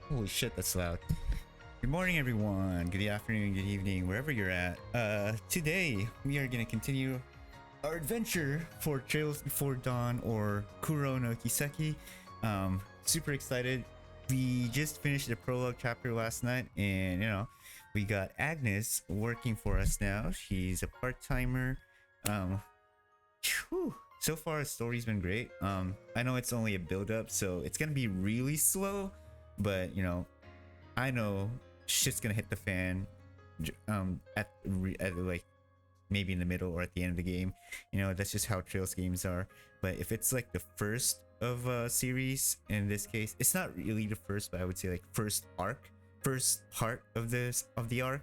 Holy shit, that's loud. Good morning, everyone. Good afternoon, good evening, wherever you're at. Today we are gonna continue our adventure for Trails Before Dawn, or Kuro no Kiseki. Super excited. We just finished the prologue chapter last night, and we got Agnes working for us now. She's a part-timer. Um, so far the story's been great. I know it's only a build-up, so it's gonna be really slow, but I know shit's gonna hit the fan at like maybe in the middle or at the end of the game. That's just how Trails games are. But if it's like the first of a series, in this case it's not really the first, but I would say like first part of the arc,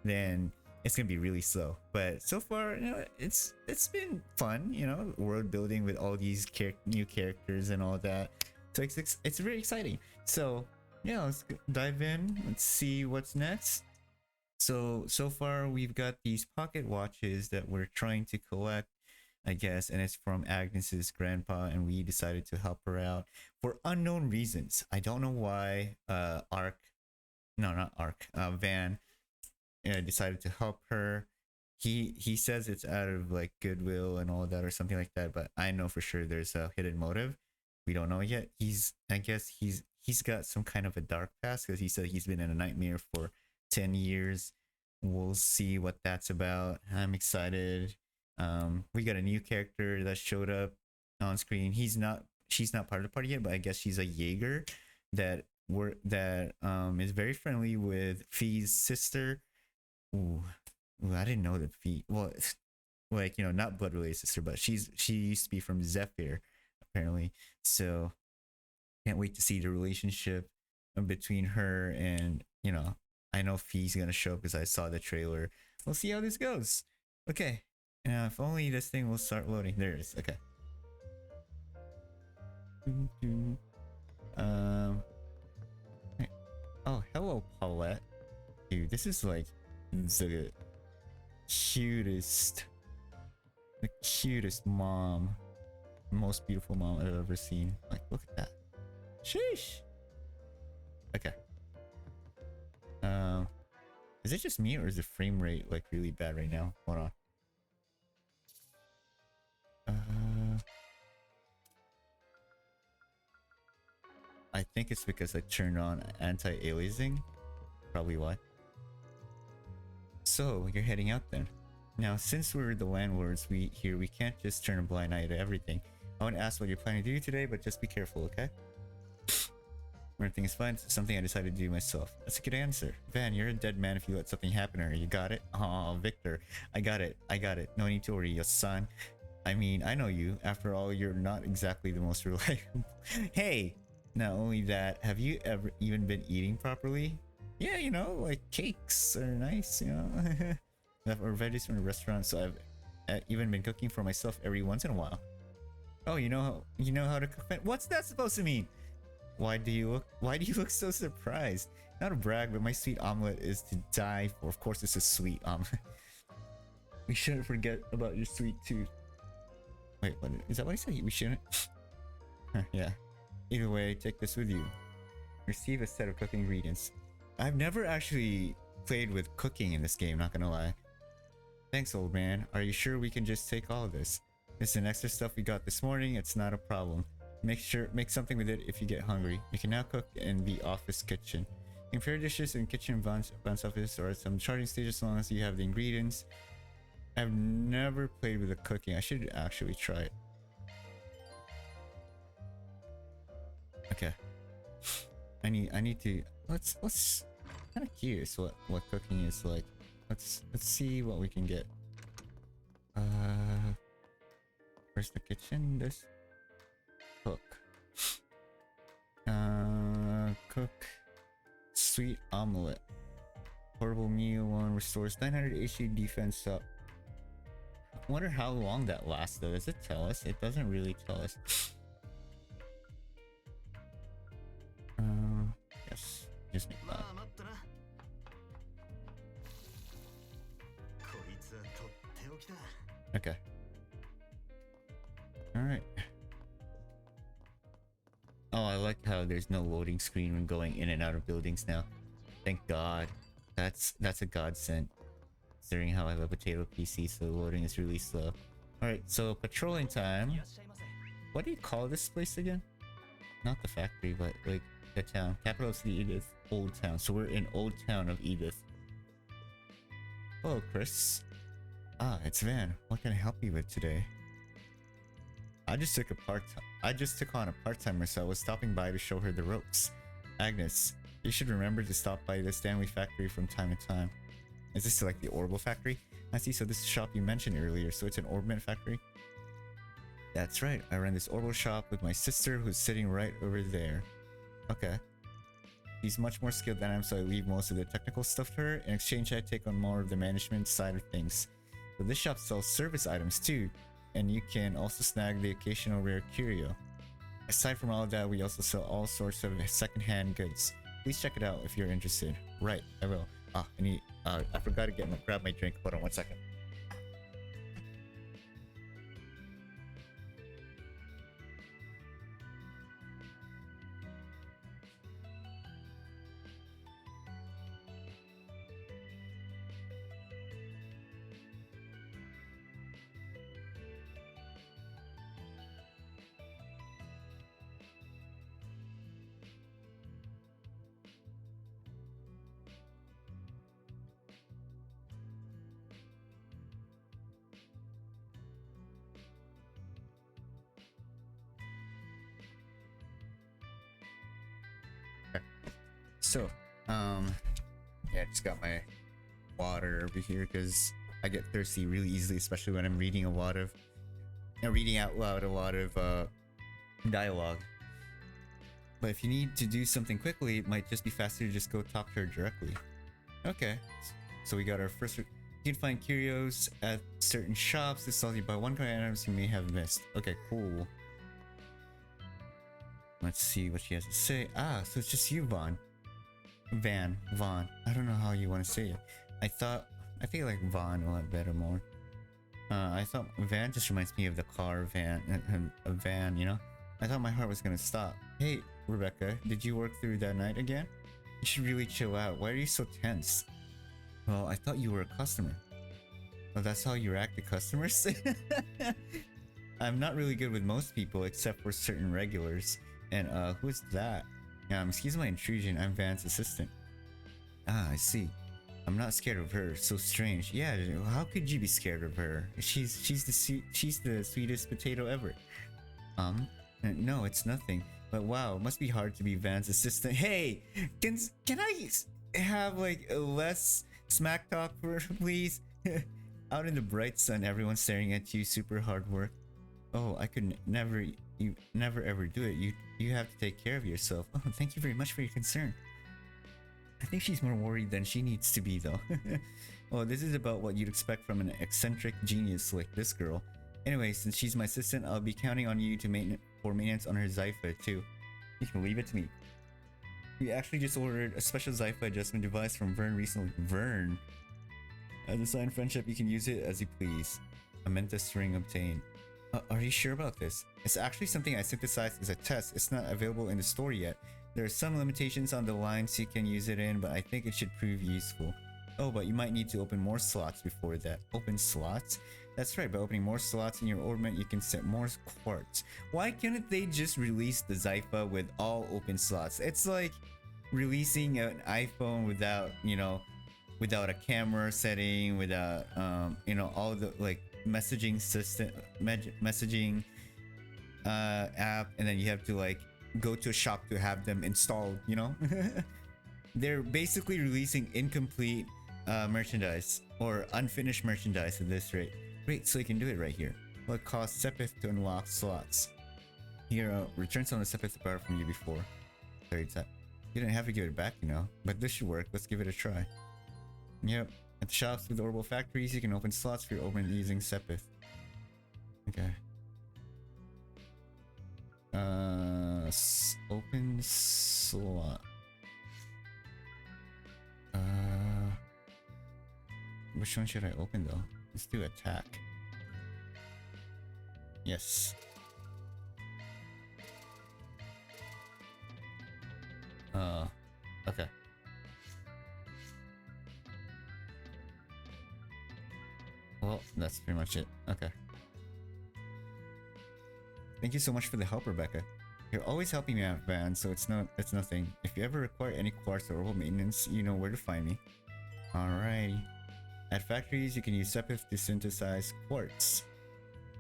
then it's gonna be really slow. But so far, it's been fun, world building with all these new characters and all that. So it's really exciting. So yeah, let's dive in. Let's see what's next. So far we've got these pocket watches that we're trying to collect, I guess, and it's from Agnes's grandpa, and we decided to help her out for unknown reasons. I don't know why. Van decided to help her. He says it's out of like goodwill and all that or something like that, but I know for sure there's a hidden motive. We don't know yet. I guess he's got some kind of a dark past, because he said he's been in a nightmare for 10 years. We'll see what that's about. I'm excited. We got a new character that showed up on screen. She's not part of the party yet, but I guess she's a Jaeger that is very friendly with Fee's sister. Ooh, I didn't know that Fee. Well, like not blood related sister, but she used to be from Zephyr, apparently. So can't wait to see the relationship between her and I know Fee's gonna show up because I saw the trailer. We'll see how this goes. Okay. If only this thing will start loading. There it is. Okay. Um. Oh, hello, Paulette. Dude, this is like the cutest, mom, most beautiful mom I've ever seen. Like, look at that. Sheesh. Okay. Is it just me, or is the frame rate like really bad right now? Hold on. I think it's because I turned on anti-aliasing. Probably why. So you're heading out then. Now, since we're the landlords we can't just turn a blind eye to everything. I want to ask what you're planning to do today, but just be careful, okay? Everything is fine. It's something I decided to do myself. That's a good answer. Van, you're a dead man if you let something happen to her. You got it? Oh, Victor. I got it. No need to worry, your son. I mean, I know you. After all, you're not exactly the most reliable. Hey! Not only that, have you ever even been eating properly? Yeah, like cakes are nice, or veggies from the restaurant, so I've even been cooking for myself every once in a while. Oh, you know how to cook? What's that supposed to mean? Why do you look so surprised? Not to brag, but my sweet omelet is to die for. Of course, it's a sweet omelet. We shouldn't forget about your sweet tooth. Wait, what is that? What I said? We shouldn't. Yeah. Either way, take this with you. Receive a set of cooking ingredients. I've never actually played with cooking in this game, not gonna lie. Thanks, old man. Are you sure we can just take all of this? This is an extra stuff we got this morning. It's not a problem. Make something with it if you get hungry. You can now cook in the office kitchen. You can prepare dishes in kitchen bounce office or some charging stage as long as you have the ingredients. I've never played with the cooking. I should actually try it. Okay. I need to let's kind of curious what cooking is like. Let's see what we can get. Where's the kitchen? This cook. Cook sweet omelet. Portable meal one restores 900 HP defense up. I wonder how long that lasts though. Does it tell us? It doesn't really tell us. Yes. Just make that. Okay. Alright. Oh, I like how there's no loading screen when going in and out of buildings now. Thank God. That's a godsend. Considering how I have a potato PC, so loading is really slow. Alright, so patrolling time. What do you call this place again? Not the factory, but like the town. Capital City Edith, Old Town. So we're in Old Town of Edith. Hello, Chris. Ah, it's Van. What can I help you with today? I just took on a part-timer, so I was stopping by to show her the ropes. Agnes, you should remember to stop by the Stanley factory from time to time. Is this like the Orbital factory? I see, so this is the shop you mentioned earlier, so it's an Orbment factory? That's right, I run this Orbital shop with my sister who's sitting right over there. Okay. She's much more skilled than I am, so I leave most of the technical stuff to her. In exchange, I take on more of the management side of things. So this shop sells service items too, and you can also snag the occasional rare curio. Aside from all of that, we also sell all sorts of second-hand goods. Please check it out if you're interested. Right, I will. Ah, I forgot to grab my drink. Hold on 1 second. So, yeah, I just got my water over here because I get thirsty really easily, especially when I'm reading reading out loud a lot of dialogue. But if you need to do something quickly, it might just be faster to just go talk to her directly. Okay, so we got our first. You can find curios at certain shops. This tells you about one kind of items you may have missed. Okay, cool. Let's see what she has to say. Ah, so it's just you, Vaughn. Vaughn. I don't know how you want to say it. I think I like Vaughn a lot better more. I thought Van just reminds me of the car van, a van, you know? I thought my heart was gonna stop. Hey, Rebecca, did you work through that night again? You should really chill out. Why are you so tense? Well, I thought you were a customer. Well, that's how you react to customers? I'm not really good with most people except for certain regulars. And who's that? Excuse my intrusion, I'm Van's assistant. Ah, I see. I'm not scared of her. So strange. Yeah, how could you be scared of her? She's the sweetest potato ever. No, it's nothing. But wow, it must be hard to be Van's assistant. Hey, can I have like a less smack talk for her, please? Out in the bright sun, everyone's staring at you. Super hard work. Oh, I could never. You never ever do it. You have to take care of yourself. Oh, thank you very much for your concern. I think she's more worried than she needs to be though. Well, this is about what you'd expect from an eccentric genius like this girl. Anyway, since she's my assistant, I'll be counting on you to maintenance on her Zypha too. You can leave it to me. We actually just ordered a special Zypha adjustment device from Vern recently. Vern? As a sign of friendship, you can use it as you please. Amenta string obtained. Are you sure about this? It's actually something I synthesized as a test. It's not available in the store yet. There are some limitations on the lines you can use it in, but I think it should prove useful. Oh, but you might need to open more slots before that. Open slots? That's right, by opening more slots in your ornament, you can set more quartz. Why couldn't they just release the Zypha with all open slots? It's like releasing an iPhone without, without a camera setting, without, all the, like, messaging system, messaging app, and then you have to, like, go to a shop to have them installed, They're basically releasing incomplete merchandise or unfinished merchandise at this rate. Great, so you can do it right here. Well, it costs Sepith to unlock slots. Here, return some of the Sepith power from you before. Sorry, you didn't have to give it back, but this should work. Let's give it a try. Yep, at the shops with orbital factories, you can open slots for your open using Sepith. Okay. Open slot. Which one should I open though? Let's do attack. Yes. Okay. Well, that's pretty much it. Okay. Thank you so much for the help, Rebecca. You're always helping me out, Van, so it's nothing. If you ever require any quartz or orbital maintenance, you know where to find me. Alrighty. At factories, you can use sepith to synthesize quartz.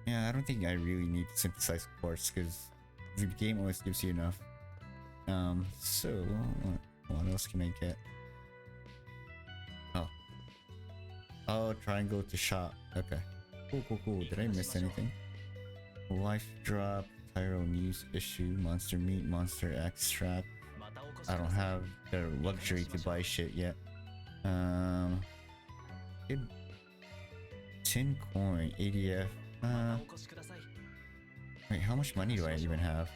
Yeah, I don't think I really need to synthesize quartz because the game always gives you enough. So what else can I get? Oh. Oh, try and go to shop. Okay. Cool. Did I miss anything? Life drop, Tyro news issue, monster meat, monster extract. I don't have the luxury to buy shit yet. Good. Tin coin, ADF. Wait, how much money do I even have?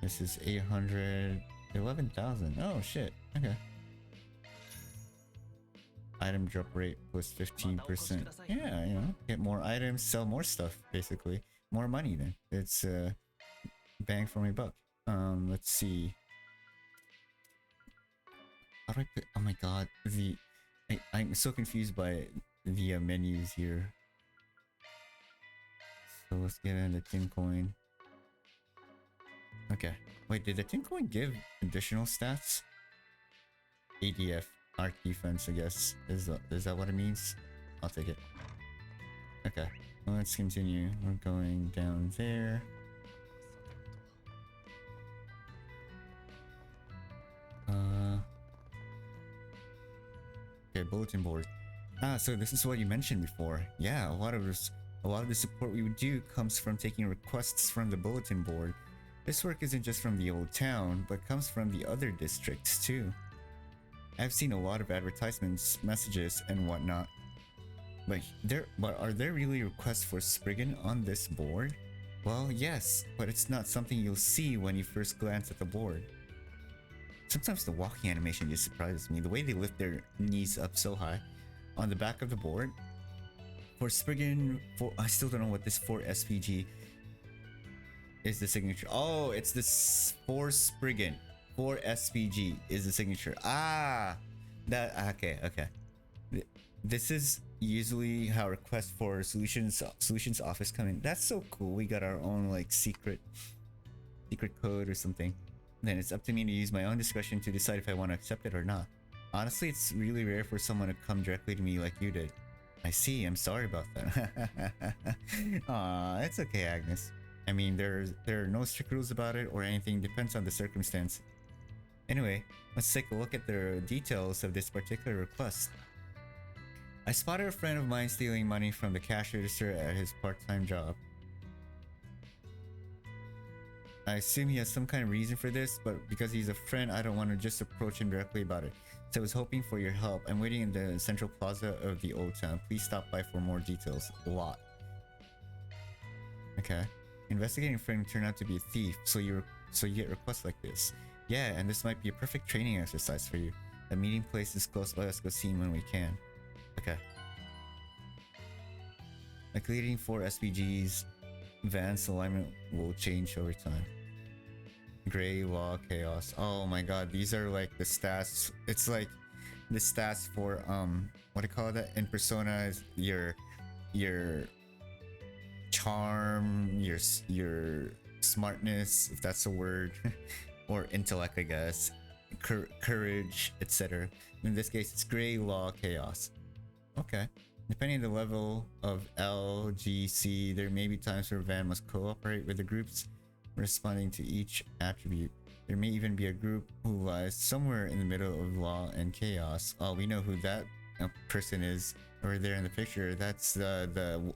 This is 811,000. Oh shit. Okay. Item drop rate plus 15%. Yeah, you know, get more items, sell more stuff, basically. More money then. It's bang for my buck. Let's see. How do I put? Oh my god, I'm so confused by the menus here. So let's get in the tin coin. Okay. Wait, did the tin coin give additional stats? ADF, arc defense, I guess. Is that what it means? I'll take it. Okay. Well, let's continue. We're going down there. Okay, bulletin board. So this is what you mentioned before. Yeah, a lot of the support we would do comes from taking requests from the bulletin board. This work isn't just from the old town, but comes from the other districts too. I've seen a lot of advertisements, messages, and whatnot. But are there really requests for Spriggan on this board? Well, yes, but it's not something you'll see when you first glance at the board. Sometimes the walking animation just surprises me, the way they lift their knees up so high. On the back of the board, for Spriggan, I still don't know what this 4 SPG is the signature. Oh, it's this 4 Spriggan. 4 SPG is the signature. Okay. This is usually how requests for solutions office come in. That's so cool. We got our own like secret code or something. Then it's up to me to use my own discretion to decide if I want to accept it or not. Honestly, it's really rare for someone to come directly to me like you did. I see, I'm sorry about that. Aw, it's okay, Agnes. I mean, there are no strict rules about it or anything, depends on the circumstance. Anyway, let's take a look at the details of this particular request. I spotted a friend of mine stealing money from the cash register at his part-time job. I assume he has some kind of reason for this, but because he's a friend, I don't want to just approach him directly about it. So I was hoping for your help. I'm waiting in the central plaza of the old town. Please stop by for more details. A lot. Okay. Investigating friend turned out to be a thief, so you get requests like this. Yeah, and this might be a perfect training exercise for you. The meeting place is close by. Let's go see him when we can. Okay. Like leading 4 SPGs, Van's alignment will change over time. Gray, law, chaos. Oh my god, these are like the stats. It's like the stats for what do you call that? In Persona is your charm, your smartness, if that's a word, or intellect, I guess, courage, etc. In this case, it's gray, law, chaos. Okay. Depending on the level of LGC, there may be times where Van must cooperate with the groups responding to each attribute. There may even be a group who lies somewhere in the middle of law and chaos. Oh, we know who that person is over there in the picture. That's the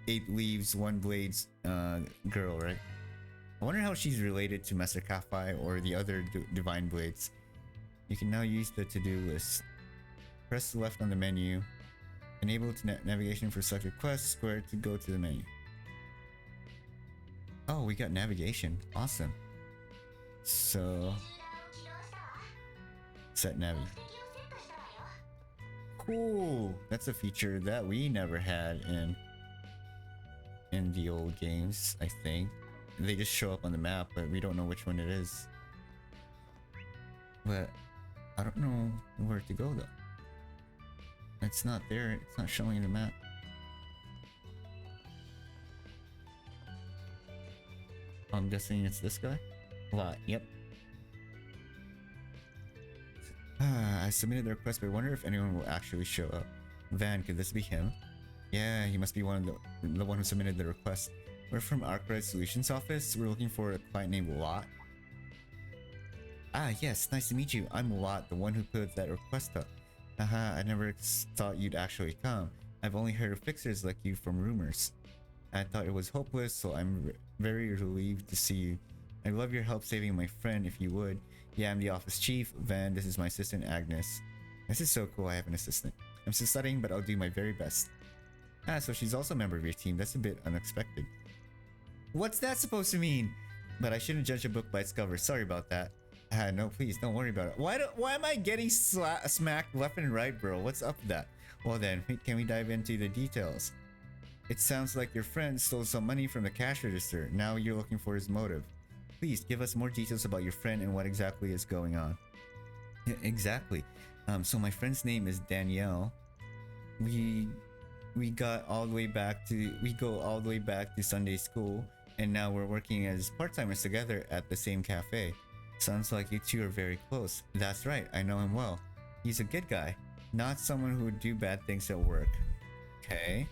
8 leaves, 1 blades girl, right? I wonder how she's related to Master Kafai or the other divine blades. You can now use the to-do list. Press left on the menu. Enable navigation for selected quests. Square to go to the menu. Oh, we got navigation. Awesome. So set navi. Cool. That's a feature that we never had in the old games, I think. They just show up on the map, but we don't know which one it is. But I don't know where to go though. It's not there. It's not showing the map. I'm guessing it's this guy. Lot. Yep. I submitted the request, but I wonder if anyone will actually show up. Van, could this be him? Yeah, he must be one of the one who submitted the request. We're from Arkwright Solutions office. We're looking for a client named Lot. Ah, yes, nice to meet you. I'm Lot, the one who put that request up. Haha, I never thought you'd actually come. I've only heard of fixers like you from rumors. I thought it was hopeless, so I'm very relieved to see you. I'd love your help saving my friend if you would. Yeah, I'm the office chief. Van, this is my assistant Agnes. This is so cool, I have an assistant. I'm still studying, but I'll do my very best. Ah, so she's also a member of your team. That's a bit unexpected. What's that supposed to mean? But I shouldn't judge a book by its cover. Sorry about that. Ah, no, please, don't worry about it. Why am I getting smacked left and right, bro? What's up with that? Well then, can we dive into the details? It sounds like your friend stole some money from the cash register. Now you're looking for his motive. Please give us more details about your friend and what exactly is going on. Yeah, exactly. So my friend's name is Danielle. We got all the way back to we go all the way back to Sunday school, and now we're working as part-timers together at the same cafe. Sounds like you two are very close. That's right, I know him well. He's a good guy, not someone who would do bad things at work. Okay.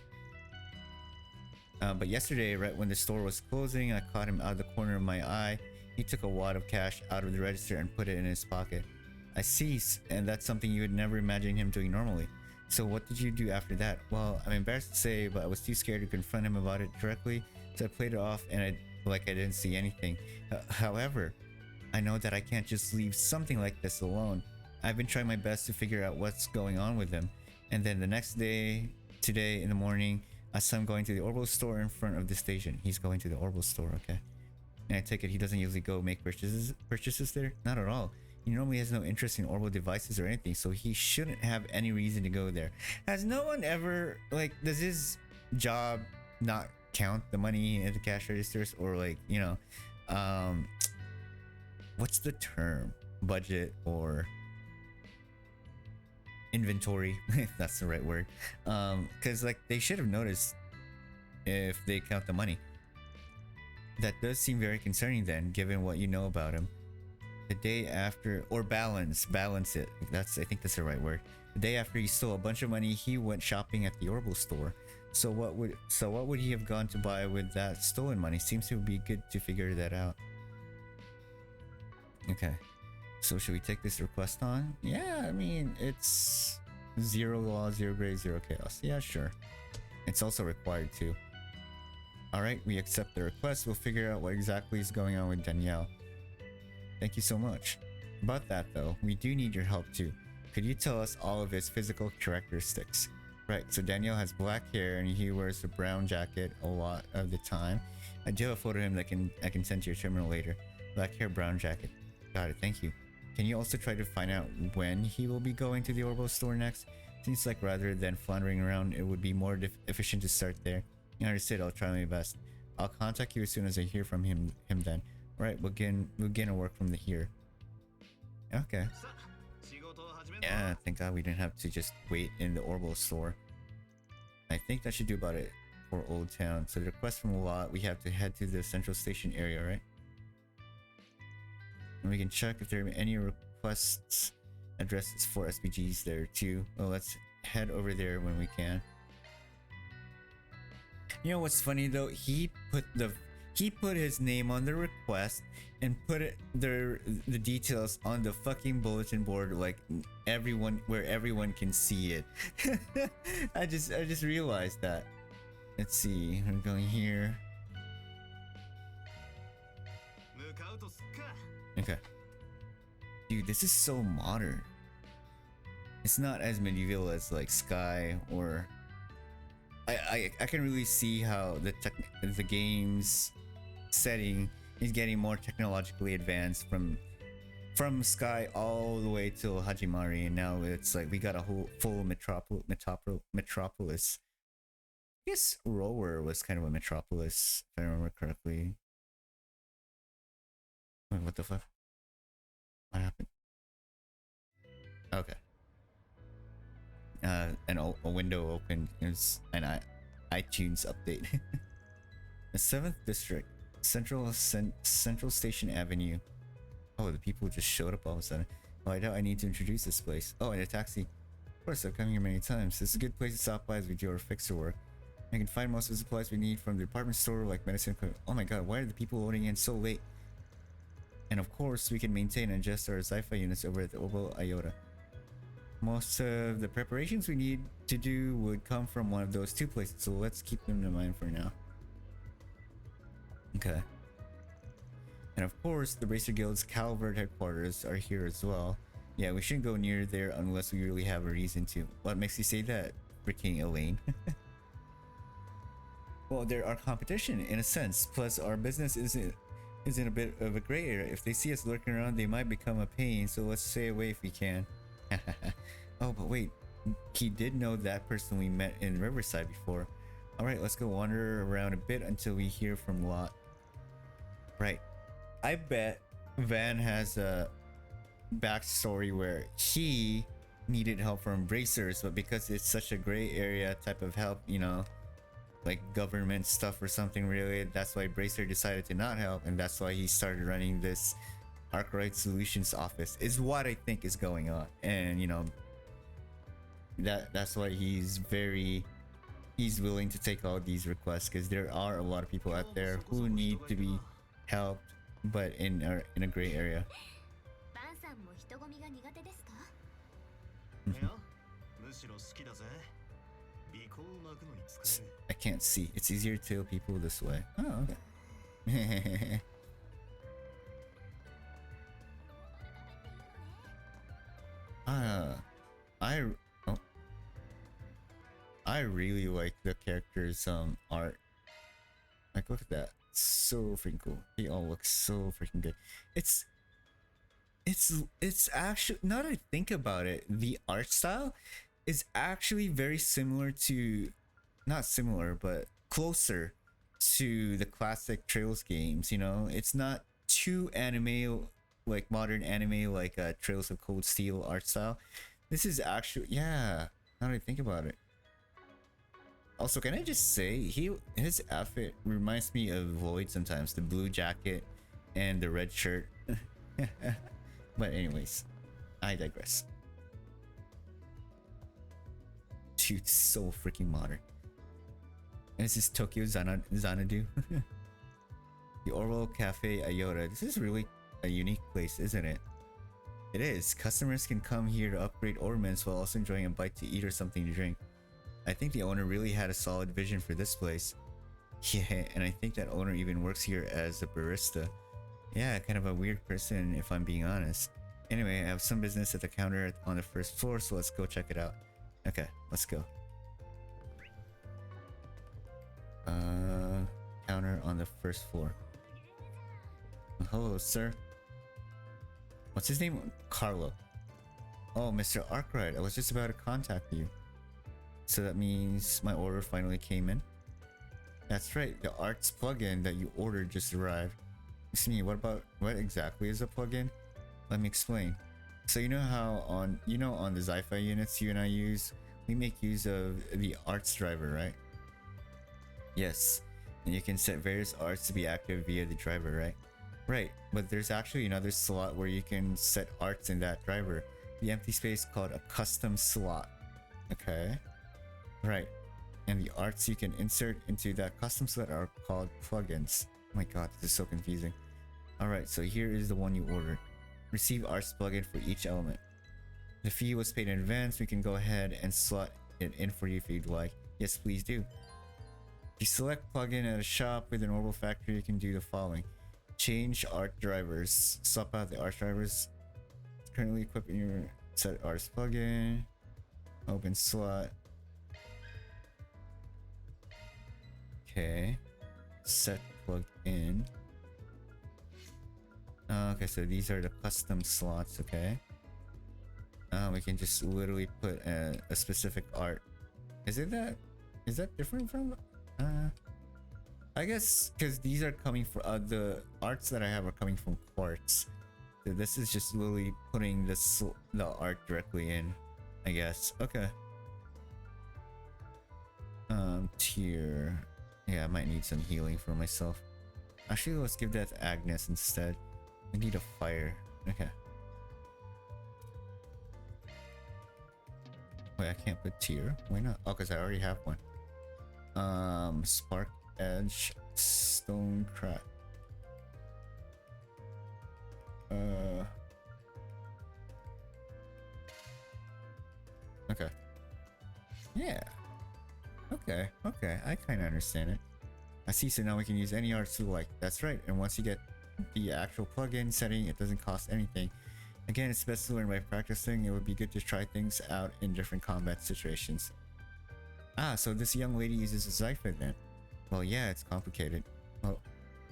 But yesterday, right when the store was closing, I caught him out of the corner of my eye. He took a wad of cash out of the register and put it in his pocket. I see, and that's something you would never imagine him doing normally. So what did you do after that? Well, I'm embarrassed to say, but I was too scared to confront him about it directly, so I played it off and I didn't see anything. However, I know that I can't just leave something like this alone. I've been trying my best to figure out what's going on with him. And then the next day, today in the morning, I saw him going to the Orbo store in front of the station. He's going to the Orbo store, okay. And I take it he doesn't usually go make purchases there? Not at all. He normally has no interest in Orbo devices or anything, so he shouldn't have any reason to go there. Has no one ever, like, does his job not count the money at the cash registers? Or like, you know, what's the term? Budget or inventory, if that's the right word. Because like they should have noticed if they count the money. That does seem very concerning then, given what you know about him. The day after, or balance it. I think that's the right word. The day after he stole a bunch of money, he went shopping at the Orbo store. So what would he have gone to buy with that stolen money? Seems to be good to figure that out. Okay. So should we take this request on? Yeah, I mean, it's 0 law, 0 grace, 0 chaos. Yeah, sure. It's also required too. Alright, we accept the request. We'll figure out what exactly is going on with Danielle. Thank you so much. About that though, we do need your help too. Could you tell us all of his physical characteristics? Right, so Danielle has black hair and he wears a brown jacket a lot of the time. I do have a photo of him that I can send to your terminal later. Black hair, brown jacket. Got it, thank you. Can you also try to find out when he will be going to the Orbo store next? Seems like rather than floundering around, it would be more efficient to start there. You understood, I'll try my best. I'll contact you as soon as I hear from him then. Right, we'll begin to work from here. Okay. Yeah, thank God we didn't have to just wait in the Orbo store. I think that should do about it for Old Town. So the request from a lot, we have to head to the central station area, right? And we can check if there are any requests addresses for SPGs there too. Well, let's head over there when we can. You know what's funny though? He put his name on the request and put the details on the fucking bulletin board, like where everyone can see it. I just realized that. Let's see, I'm going here. Okay. Dude, this is so modern. It's not as medieval as like Sky or I can really see how the game's setting is getting more technologically advanced from Sky all the way till Hajimari, and now it's like we got a whole full metropolis. I guess Rower was kind of a metropolis, if I remember correctly. Wait, what the fuck? What happened? Okay. A window opened is an iTunes update. The 7th District, Central Station Avenue. Oh, the people just showed up all of a sudden. Oh, I doubt I need to introduce this place. Oh, and a taxi. Of course, I've come here many times. This is a good place to stop by as we do our fixer work. I can find most of the supplies we need from the department store, like medicine equipment. Oh my god, why are the people loading in so late? And of course, we can maintain and adjust our sci-fi units over at the Oval Iota. Most of the preparations we need to do would come from one of those two places, so let's keep them in mind for now. Okay. And of course, the Racer Guild's Calvert headquarters are here as well. Yeah, we shouldn't go near there unless we really have a reason to. What makes you say that, freaking Elaine? Well, they're our competition in a sense. Plus, our business is in a bit of a gray area. If they see us lurking around, they might become a pain. So let's stay away if we can. Oh, but wait, he did know that person we met in Riverside before. All right, let's go wander around a bit until we hear from Lot. Right. I bet Van has a backstory where he needed help from Bracers, but because it's such a gray area type of help, you know, like government stuff or something really, that's why Bracer decided to not help, and that's why he started running this Arkwright Solutions office, is what I think is going on. And you know, that's why he's willing to take all these requests, because there are a lot of people out there who need to be helped, but in a gray area. I can't see. It's easier to tell people this way. Oh, okay. I really like the characters' art. Like, look at that. So freaking cool. They all look so freaking good. It's actually, now that I think about it, the art style is actually very similar to, not similar, but closer to the classic Trails games, you know? It's not too anime, like modern anime, like Trails of Cold Steel art style. This is actually, yeah, now that I think about it. Also, can I just say, his outfit reminds me of Void sometimes, the blue jacket and the red shirt. But anyways, I digress. Dude, so freaking modern. And this is Tokyo Xanadu. The Orwell Cafe Iota. This is really a unique place, isn't it? It is. Customers can come here to upgrade ornaments while also enjoying a bite to eat or something to drink. I think the owner really had a solid vision for this place. Yeah, and I think that owner even works here as a barista. Yeah, kind of a weird person if I'm being honest. Anyway, I have some business at the counter on the first floor, so let's go check it out. Okay, let's go. Counter on the first floor. Hello, sir. What's his name? Carlo. Oh, Mr. Arkwright, I was just about to contact you. So that means my order finally came in? That's right, the arts plugin that you ordered just arrived. Excuse me, what exactly is a plugin? Let me explain. So you know how on the Zi-Fi units you and I use, we make use of the arts driver, right? Yes, and you can set various arts to be active via the driver, right? Right, but there's actually another slot where you can set arts in that driver. The empty space called a custom slot. Okay. Right, and the arts you can insert into that custom slot are called plugins. Oh my god, this is so confusing. Alright, so here is the one you ordered. Receive arts plugin for each element. The fee was paid in advance. We can go ahead and slot it in for you if you'd like. Yes, please do. If you select plugin at a shop with an Orbital factory, you can do the following. Change art drivers. Swap out the art drivers currently equipped in your set arts plugin. Open slot. Okay. Set plug in. Okay, so these are the custom slots, okay. We can just literally put a specific art. Is that different from I guess because these are coming from the arts that I have are coming from Quartz. So this is just literally putting the art directly in, I guess. Okay. Tier. Yeah, I might need some healing for myself. Actually, let's give that to Agnes instead. I need a fire. Okay. Wait, I can't put tier. Why not? Oh, because I already have one. Spark Edge Stone Crack. Okay. Yeah. Okay. Okay. I kind of understand it. I see. So now we can use any art tool like. That's right. And once you get the actual plugin setting, it doesn't cost anything. Again, it's best to learn by practicing. It would be good to try things out in different combat situations. Ah, so this young lady uses a cipher then. Well, yeah, it's complicated. Well,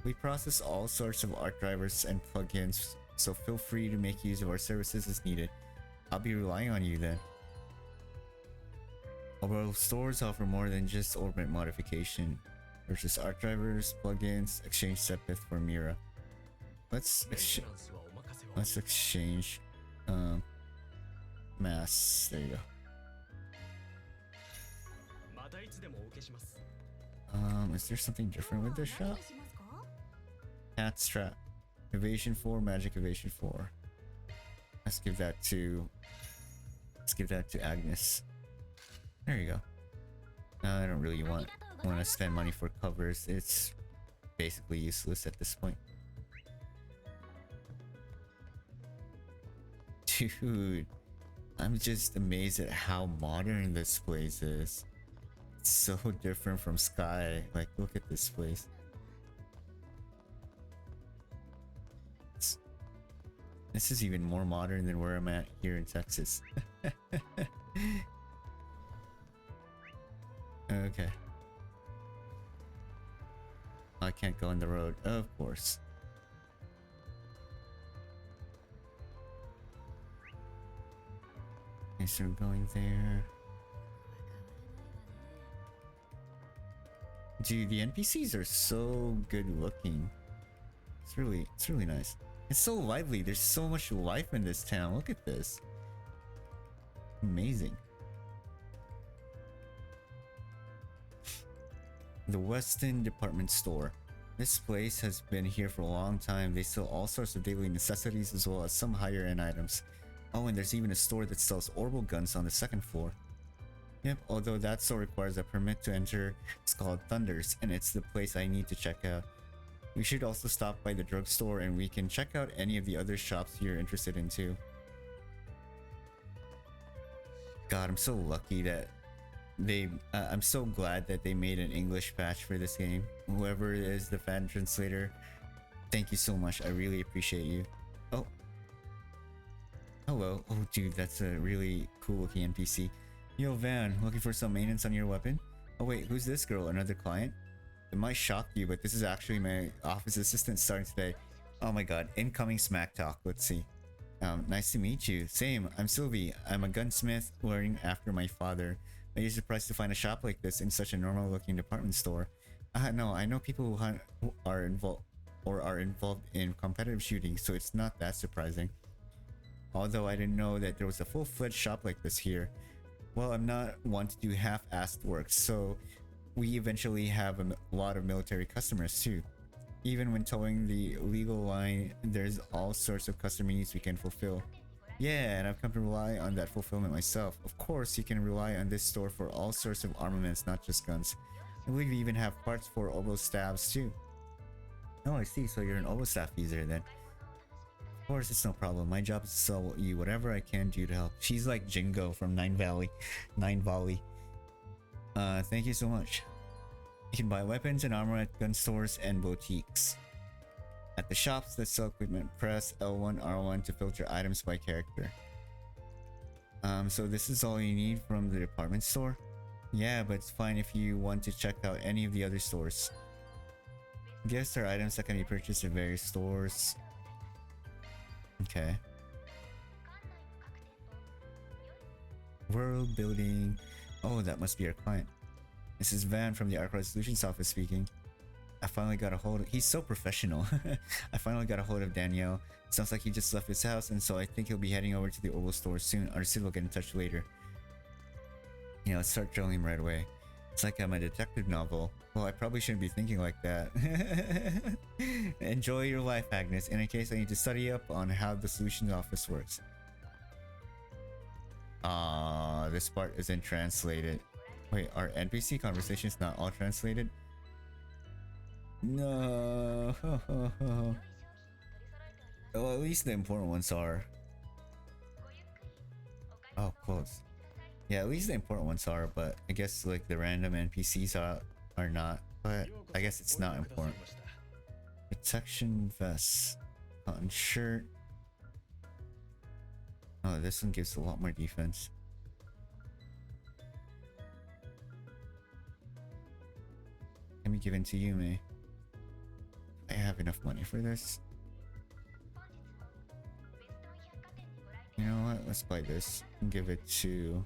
we process all sorts of art drivers and plugins, so feel free to make use of our services as needed. I'll be relying on you then. Although stores offer more than just orbit modification. Purchase art drivers, plugins, exchange Sepith for Mira. Let's exchange mass. There you go. Is there something different with this shop? Cat strap. Evasion 4, magic evasion 4. Let's give that to Agnes. There you go. I don't really want to spend money for covers. It's basically useless at this point. Dude, I'm just amazed at how modern this place is. It's so different from Sky. Like, look at this place. This is even more modern than where I'm at here in Texas. Okay. I can't go on the road, of course. Okay, so we're going there. Dude, the NPCs are so good looking. It's really nice. It's so lively. There's so much life in this town. Look at this. Amazing. The Weston Department Store. This place has been here for a long time. They sell all sorts of daily necessities as well as some higher end items. Oh, and there's even a store that sells orbital guns on the second floor. Yep, although that store requires a permit to enter. It's called Thunders, and it's the place I need to check out. We should also stop by the drugstore and we can check out any of the other shops you're interested in too. God, I'm so lucky that I'm so glad that they made an English patch for this game. Whoever is the fan translator, thank you so much. I really appreciate you. Oh. Hello. Oh, dude, that's a really cool looking NPC. Yo, Van, looking for some maintenance on your weapon? Oh wait, who's this girl? Another client? It might shock you, but this is actually my office assistant starting today. Oh my god, incoming smack talk. Let's see. Nice to meet you. Same, I'm Sylvie. I'm a gunsmith learning after my father. Are you surprised to find a shop like this in such a normal looking department store? No, I know people who are involved in competitive shooting, so it's not that surprising. Although I didn't know that there was a full-fledged shop like this here. Well, I'm not one to do half-assed work, so we eventually have a lot of military customers too. Even when towing the legal line, there's all sorts of customer needs we can fulfill. Yeah, and I've come to rely on that fulfillment myself. Of course, you can rely on this store for all sorts of armaments, not just guns. I believe we even have parts for oboe stabs too. Oh, I see, so you're an oboe staff user then. Of course, it's no problem. My job is to sell you whatever I can do to help. She's like Jingo from Nine Valley. Thank you so much. You can buy weapons and armor at gun stores and boutiques. At the shops that sell equipment, press L1, R1 to filter items by character. So this is all you need from the department store? Yeah, but it's fine if you want to check out any of the other stores. Gifts are items that can be purchased at various stores. Okay. World building. Oh, that must be our client. This is Van from the Arc Resolutions office speaking. I finally got a hold of, he's so professional. I finally got a hold of Danielle. Sounds like he just left his house, and so I think he'll be heading over to the Oval store soon. Arcid will get in touch later. You know, let's start drilling him right away. It's like I'm a detective novel. Well, I probably shouldn't be thinking like that. Enjoy your life, Agnes. In any case, I need to study up on how the solutions office works. This part isn't translated. Wait, are NPC conversations not all translated? No. Well, at least the important ones are. Oh, close. Yeah, at least the important ones are, but I guess like the random NPCs are not. But I guess it's not important. Protection vest, cotton shirt. Oh, this one gives a lot more defense. Let me give in to you, May. I have enough money for this. You know what? Let's buy this and give it to.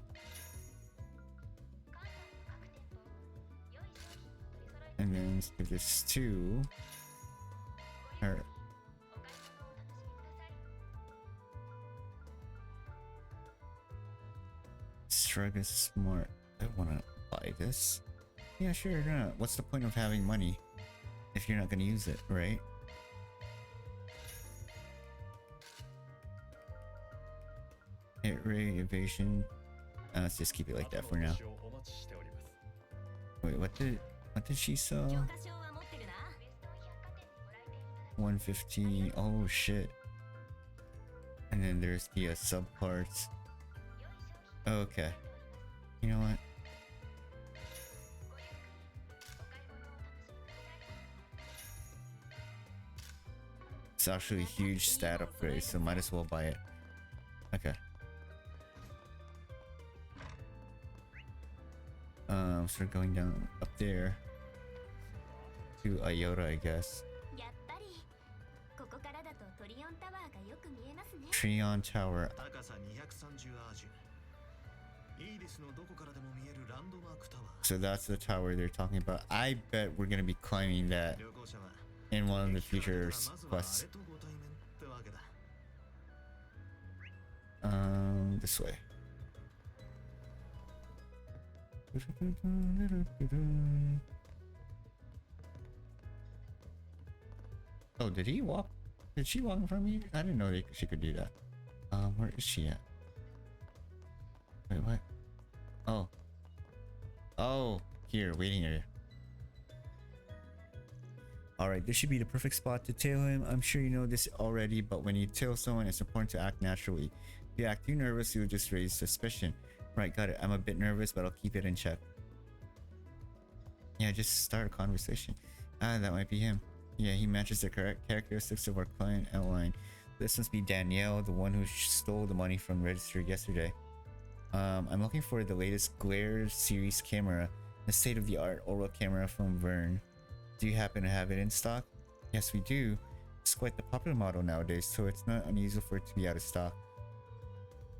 And then let's give this to her. Shrug is smart. I wanna buy this. Yeah, sure. No. What's the point of having money if you're not gonna use it, right? Hit rate, evasion. Let's just keep it like that for now. Wait, what did she sell? 150. Oh shit. And then there's the sub parts. Okay. You know what? It's actually a huge stat upgrade, so might as well buy it. Okay. Start going down up there to Iota, I guess. Trion Tower. So that's the tower they're talking about. I bet we're gonna be climbing that in one of the future quests. This way. Oh, did he walk? Did she walk in front of me? I didn't know she could do that. Where is she at? Wait, what? Oh. Oh, here, waiting area. Alright, this should be the perfect spot to tail him. I'm sure you know this already, but when you tail someone, it's important to act naturally. If you act too nervous, you'll just raise suspicion. Right, got it. I'm a bit nervous, but I'll keep it in check. Yeah, just start a conversation. Ah, that might be him. Yeah, he matches the correct characteristics of our client outline. This must be Danielle, the one who stole the money from register yesterday. I'm looking for the latest Glare series camera, the state-of-the-art Aura camera from Vern. Do you happen to have it in stock? Yes, we do. It's quite the popular model nowadays, so it's not unusual for it to be out of stock.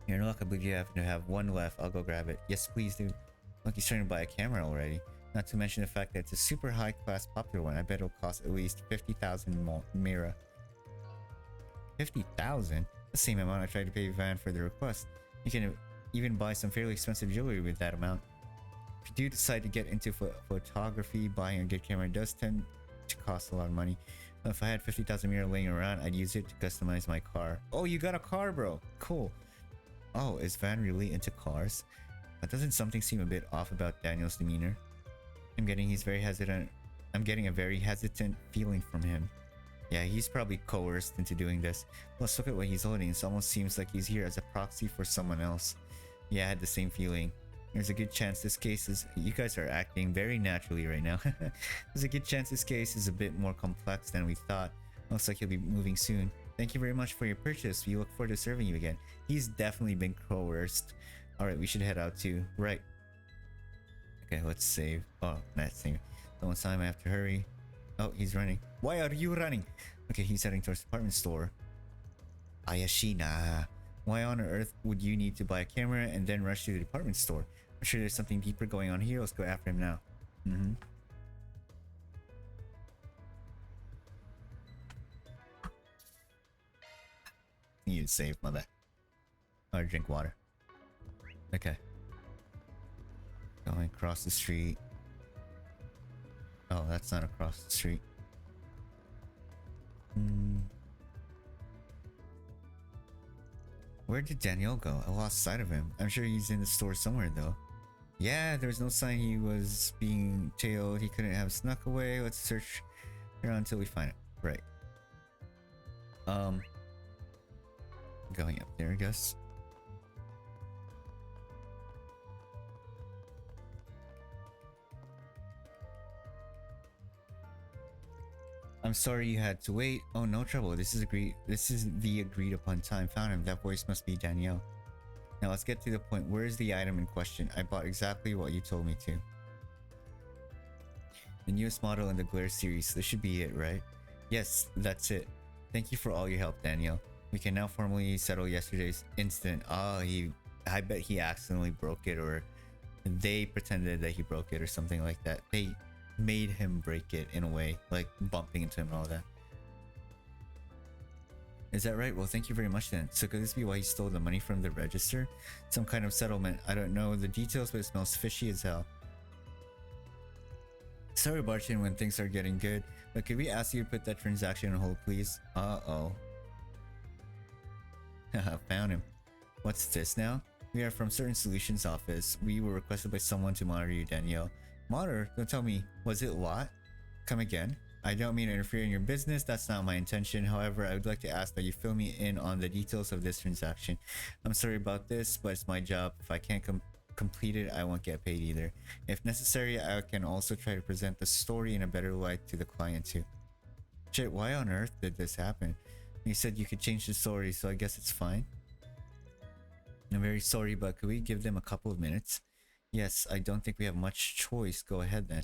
You're in luck, I believe you happen to have one left. I'll go grab it. Yes, please do. Look, he's trying to buy a camera already. Not to mention the fact that it's a super high-class popular one. I bet it'll cost at least 50,000 Mira. 50,000? The same amount I tried to pay Van for the request. You can even buy some fairly expensive jewelry with that amount. If you do decide to get into photography, buying a good camera does tend to cost a lot of money. If I had 50,000 Mira laying around, I'd use it to customize my car. Oh, you got a car, bro. Cool. Oh, is Van really into cars? But doesn't something seem a bit off about Daniel's demeanor? I'm getting a very hesitant feeling from him. Yeah, he's probably coerced into doing this. Let's look at what he's holding. It almost seems like he's here as a proxy for someone else. Yeah, I had the same feeling. There's a good chance this case is... You guys are acting very naturally right now. There's a good chance this case is a bit more complex than we thought. Looks like he'll be moving soon. Thank you very much for your purchase. We look forward to serving you again. He's definitely been coerced. Alright, we should head out too. Right. Okay, let's save. Oh, not save. Almost time, I have to hurry. Oh, he's running. Why are you running? Okay, he's heading towards the department store. Ayashina. Why on earth would you need to buy a camera and then rush to the department store? I'm sure there's something deeper going on here. Let's go after him now. to save, my bad. Or drink water. Okay. Going across the street. Oh, that's not across the street. Where did Daniel go? I lost sight of him. I'm sure he's in the store somewhere though. Yeah, there was no sign he was being tailed. He couldn't have snuck away. Let's search around until we find it. Right. Going up there, I guess. I'm sorry you had to wait. Oh, no trouble. This is the agreed upon time. Found him. That voice must be Danielle. Now let's get to the point. Where is the item in question? I bought exactly what you told me to. The newest model in the Glare series. This should be it, right? Yes, that's it. Thank you for all your help, Danielle. We can now formally settle yesterday's incident. I bet he accidentally broke it, or they pretended that he broke it or something like that. They made him break it in a way, like bumping into him and all that. Is that right? Well, thank you very much then. So could this be why he stole the money from the register? Some kind of settlement. I don't know the details, but it smells fishy as hell. Sorry, Barchin, when things are getting good, but could we ask you to put that transaction on hold, please? Uh-oh. Haha, found him. What's this now? We are from Certain Solutions office. We were requested by someone to monitor you, Danielle. Monitor? Don't tell me. Was it Lot? Come again? I don't mean to interfere in your business. That's not my intention. However, I would like to ask that you fill me in on the details of this transaction. I'm sorry about this, but it's my job. If I can't complete it, I won't get paid either. If necessary, I can also try to present the story in a better light to the client too. Shit, why on earth did this happen? You said you could change the story, so I guess it's fine. I'm very sorry, but could we give them a couple of minutes? Yes, I don't think we have much choice. Go ahead then.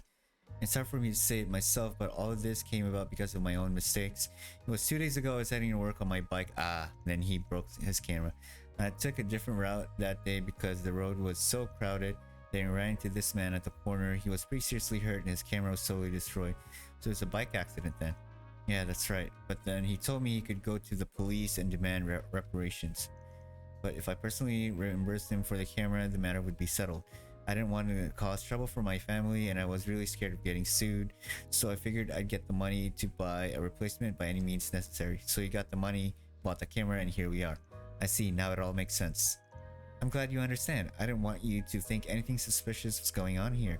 It's hard for me to say it myself, but all of this came about because of my own mistakes. It was 2 days ago I was heading to work on my bike. Then he broke his camera. I took a different route that day because the road was so crowded. Then I ran into this man at the corner. He was pretty seriously hurt and his camera was totally destroyed. So it was a bike accident then. Yeah, that's right. But then he told me he could go to the police and demand reparations. But if I personally reimbursed him for the camera, the matter would be settled. I didn't want to cause trouble for my family and I was really scared of getting sued. So I figured I'd get the money to buy a replacement by any means necessary. So he got the money, bought the camera, and here we are. I see, now it all makes sense. I'm glad you understand. I didn't want you to think anything suspicious was going on here.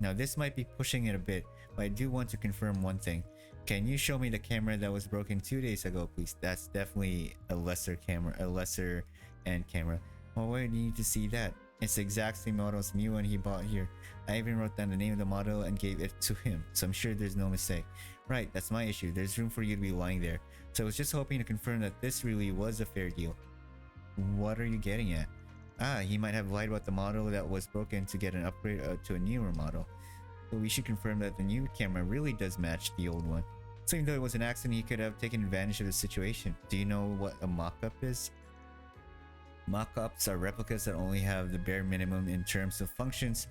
Now this might be pushing it a bit, but I do want to confirm one thing. Can you show me the camera that was broken 2 days ago, please? That's definitely a lesser camera, a lesser end camera. Well, why do you need to see that? It's the exact same model as the new one he bought here. I even wrote down the name of the model and gave it to him, so I'm sure there's no mistake. Right, that's my issue. There's room for you to be lying there. So I was just hoping to confirm that this really was a fair deal. What are you getting at? He might have lied about the model that was broken to get an upgrade to a newer model. But we should confirm that the new camera really does match the old one. So even though it was an accident, he could have taken advantage of the situation. Do you know what a mock-up is? Mock-ups are replicas that only have the bare minimum in terms of functions.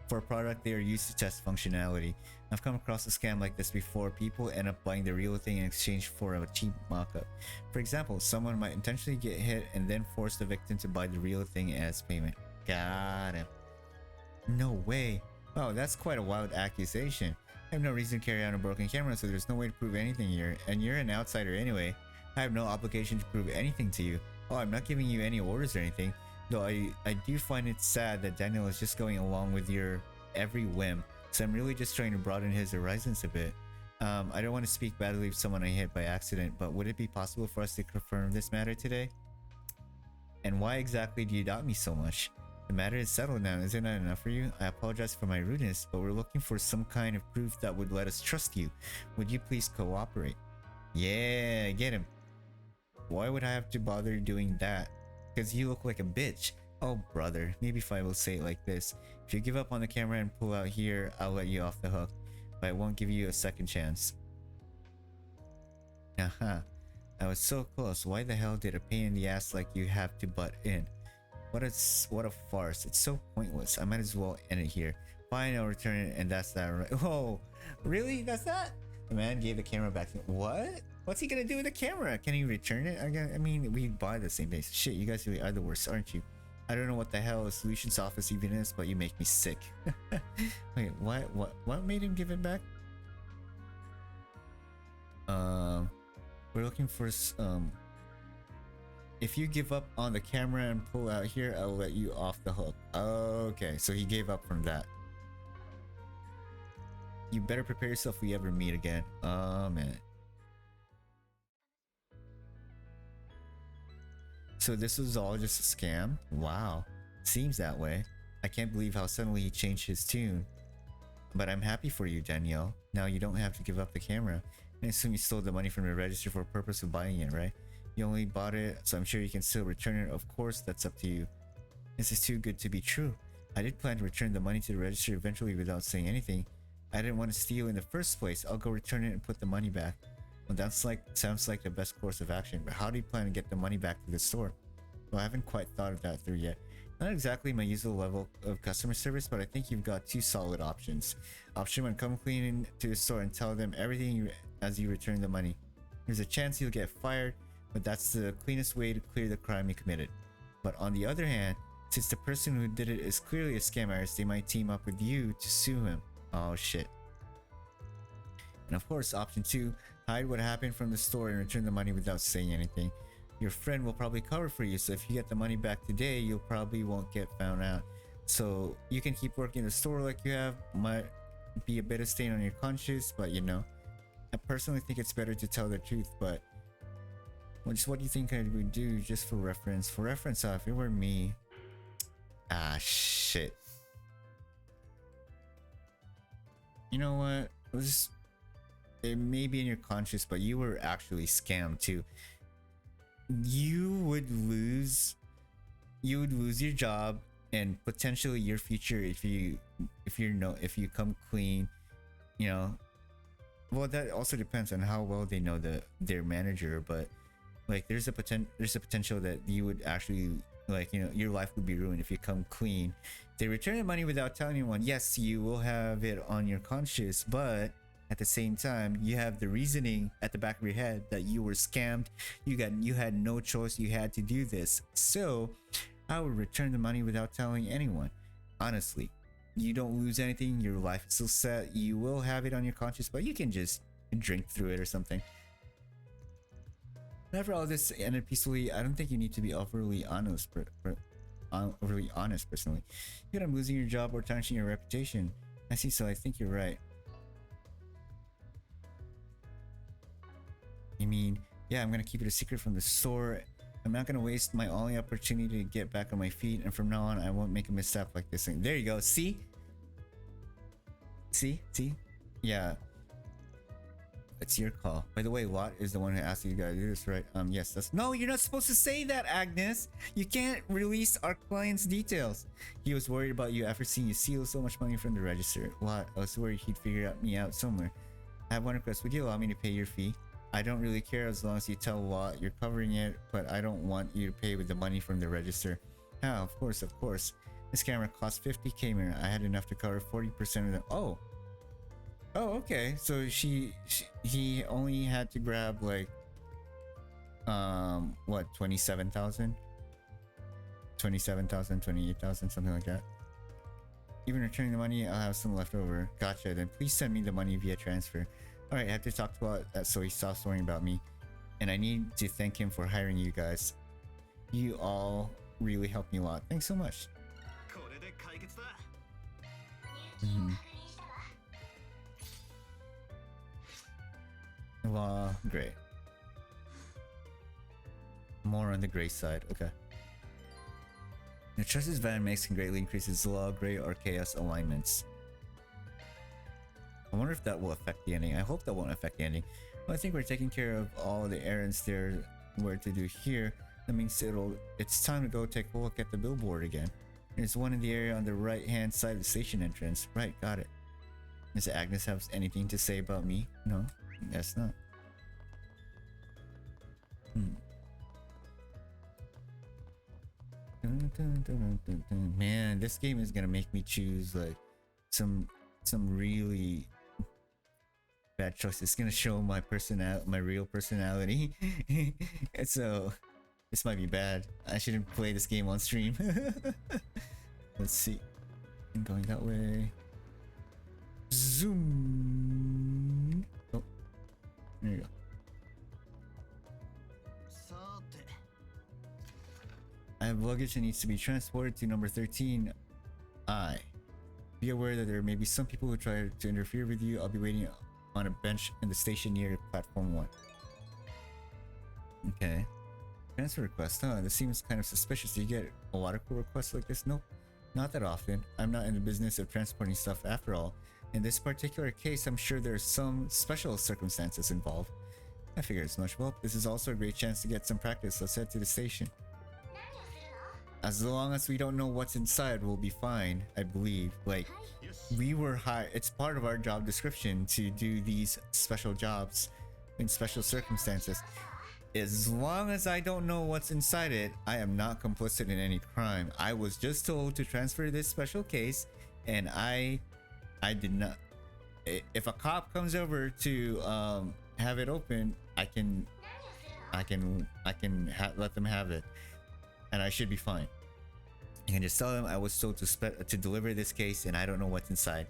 For a product, they are used to test functionality. I've come across a scam like this before. People end up buying the real thing in exchange for a cheap mock-up. For example, someone might intentionally get hit and then force the victim to buy the real thing as payment. Got him. No way. Wow, that's quite a wild accusation. I have no reason to carry out a broken camera, so there's no way to prove anything here. And you're an outsider anyway. I have no obligation to prove anything to you. Oh, I'm not giving you any orders or anything. Though I do find it sad that Daniel is just going along with your every whim. So I'm really just trying to broaden his horizons a bit. I don't want to speak badly of someone I hit by accident, but would it be possible for us to confirm this matter today? And why exactly do you doubt me so much? The matter is settled now, isn't that enough for you? I apologize for my rudeness, but we're looking for some kind of proof that would let us trust you. Would you please cooperate? Yeah, get him. Why would I have to bother doing that? Because you look like a bitch. Oh brother, maybe if I will say it like this. If you give up on the camera and pull out here, I'll let you off the hook. But I won't give you a second chance. Aha. I was so close. Why the hell did a pain in the ass like you have to butt in? What a farce. It's so pointless. I might as well end it here. Fine, I'll return it and that's that, right? Whoa, really? That's that? The man gave the camera back to him. What? What's he gonna do with the camera? Can he return it? I mean, we buy the same things. Shit, you guys really are the worst, aren't you? I don't know what the hell a solutions office even is, but you make me sick. Wait, what made him give it back? We're looking for if you give up on the camera and pull out here, I'll let you off the hook. Okay, so he gave up from that. You better prepare yourself if we ever meet again. Oh man. So this was all just a scam? Wow. Seems that way. I can't believe how suddenly he changed his tune. But I'm happy for you, Danielle. Now you don't have to give up the camera. I assume you stole the money from the register for the purpose of buying it, right? You only bought it, so I'm sure you can still return it. Of course, that's up to you. This is too good to be true. I did plan to return the money to the register eventually without saying anything. I didn't want to steal in the first place. I'll go return it and put the money back. Well, sounds like the best course of action, but how do you plan to get the money back to the store? Well, I haven't quite thought of that through yet. Not exactly my usual level of customer service, but I think you've got two solid options. Option 1, come clean into the store and tell them everything as you return the money. There's a chance you'll get fired, but that's the cleanest way to clear the crime you committed. But on the other hand, since the person who did it is clearly a scam artist, they might team up with you to sue him. Oh shit. And of course, option 2, hide what happened from the store and return the money without saying anything. Your friend will probably cover for you, so if you get the money back today, you probably won't get found out. So you can keep working the store like you have. Might be a bit of stain on your conscience, but you know, I personally think it's better to tell the truth. But what do you think I would do just for reference? For reference, if it were me, shit. You know what? It may be in your conscience, but you were actually scammed too. You would lose your job and potentially your future if you come clean, you know. Well, that also depends on how well they know their manager, but like there's a potential that you would actually, like, you know, your life would be ruined if you come clean. They return the money without telling anyone. Yes, you will have it on your conscience, but at the same time, you have the reasoning at the back of your head that you were scammed. You had no choice. You had to do this. So I would return the money without telling anyone. Honestly, you don't lose anything. Your life is still set. You will have it on your conscience, but you can just drink through it or something. After all this ended peacefully, I don't think you need to be overly honest. Personally, you end up losing your job or tarnishing your reputation. I see. So I think you're right. I mean, yeah, I'm gonna keep it a secret from the store. I'm not gonna waste my only opportunity to get back on my feet, and from now on, I won't make a misstep like this. And there you go. See? Yeah. It's your call. By the way, Watt is the one who asked you guys to do this, right? Yes, that's... No, you're not supposed to say that, Agnes! You can't release our client's details. He was worried about you after seeing you steal so much money from the register. Watt, I was worried he'd figure me out somewhere. I have one request. Would you allow me to pay your fee? I don't really care as long as you tell Watt you're covering it, but I don't want you to pay with the money from the register. Ah, of course. This camera cost 50k more. I had enough to cover 40% of the... Oh, okay. So he only had to grab like, what, 27,000? 27,000, 28,000, something like that. Even returning the money, I'll have some left over. Gotcha. Then please send me the money via transfer. Alright, I have to talk about that so he stops worrying about me. And I need to thank him for hiring you guys. You all really helped me a lot. Thanks so much. Well, great. More on the gray side, okay. The Trust's van makes can greatly increase its law, gray, or chaos alignments. I wonder if that will affect the ending. I hope that won't affect the ending. Well, I think we're taking care of all the errands there were to do here. That means it's time to go take a look at the billboard again. There's one in the area on the right hand side of the station entrance. Right, got it. Does Agnes have anything to say about me? No, I guess not. Man, this game is gonna make me choose like some really Bad choice. It's gonna show my my real personality. And so this might be bad. I shouldn't play this game on stream. Let's see. I'm going that way. Zoom. Oh, there you go. I have luggage that needs to be transported to number 13. Be aware that there may be some people who try to interfere with you. I'll be waiting on a bench in the station near platform 1. Okay. Transfer request, huh? This seems kind of suspicious. Do you get a lot of cool requests like this? Nope. Not that often. I'm not in the business of transporting stuff after all. In this particular case, I'm sure there's some special circumstances involved. I figured as much. Well, this is also a great chance to get some practice. Let's head to the station. As long as we don't know what's inside, we'll be fine, I believe. Like, we were hired. It's part of our job description to do these special jobs in special circumstances. As long as I don't know what's inside it, I am not complicit in any crime. I was just told to transfer this special case, and I did not. If a cop comes over to have it open, I can let them have it, and I should be fine. I can just tell them I was told to deliver this case, and I don't know what's inside.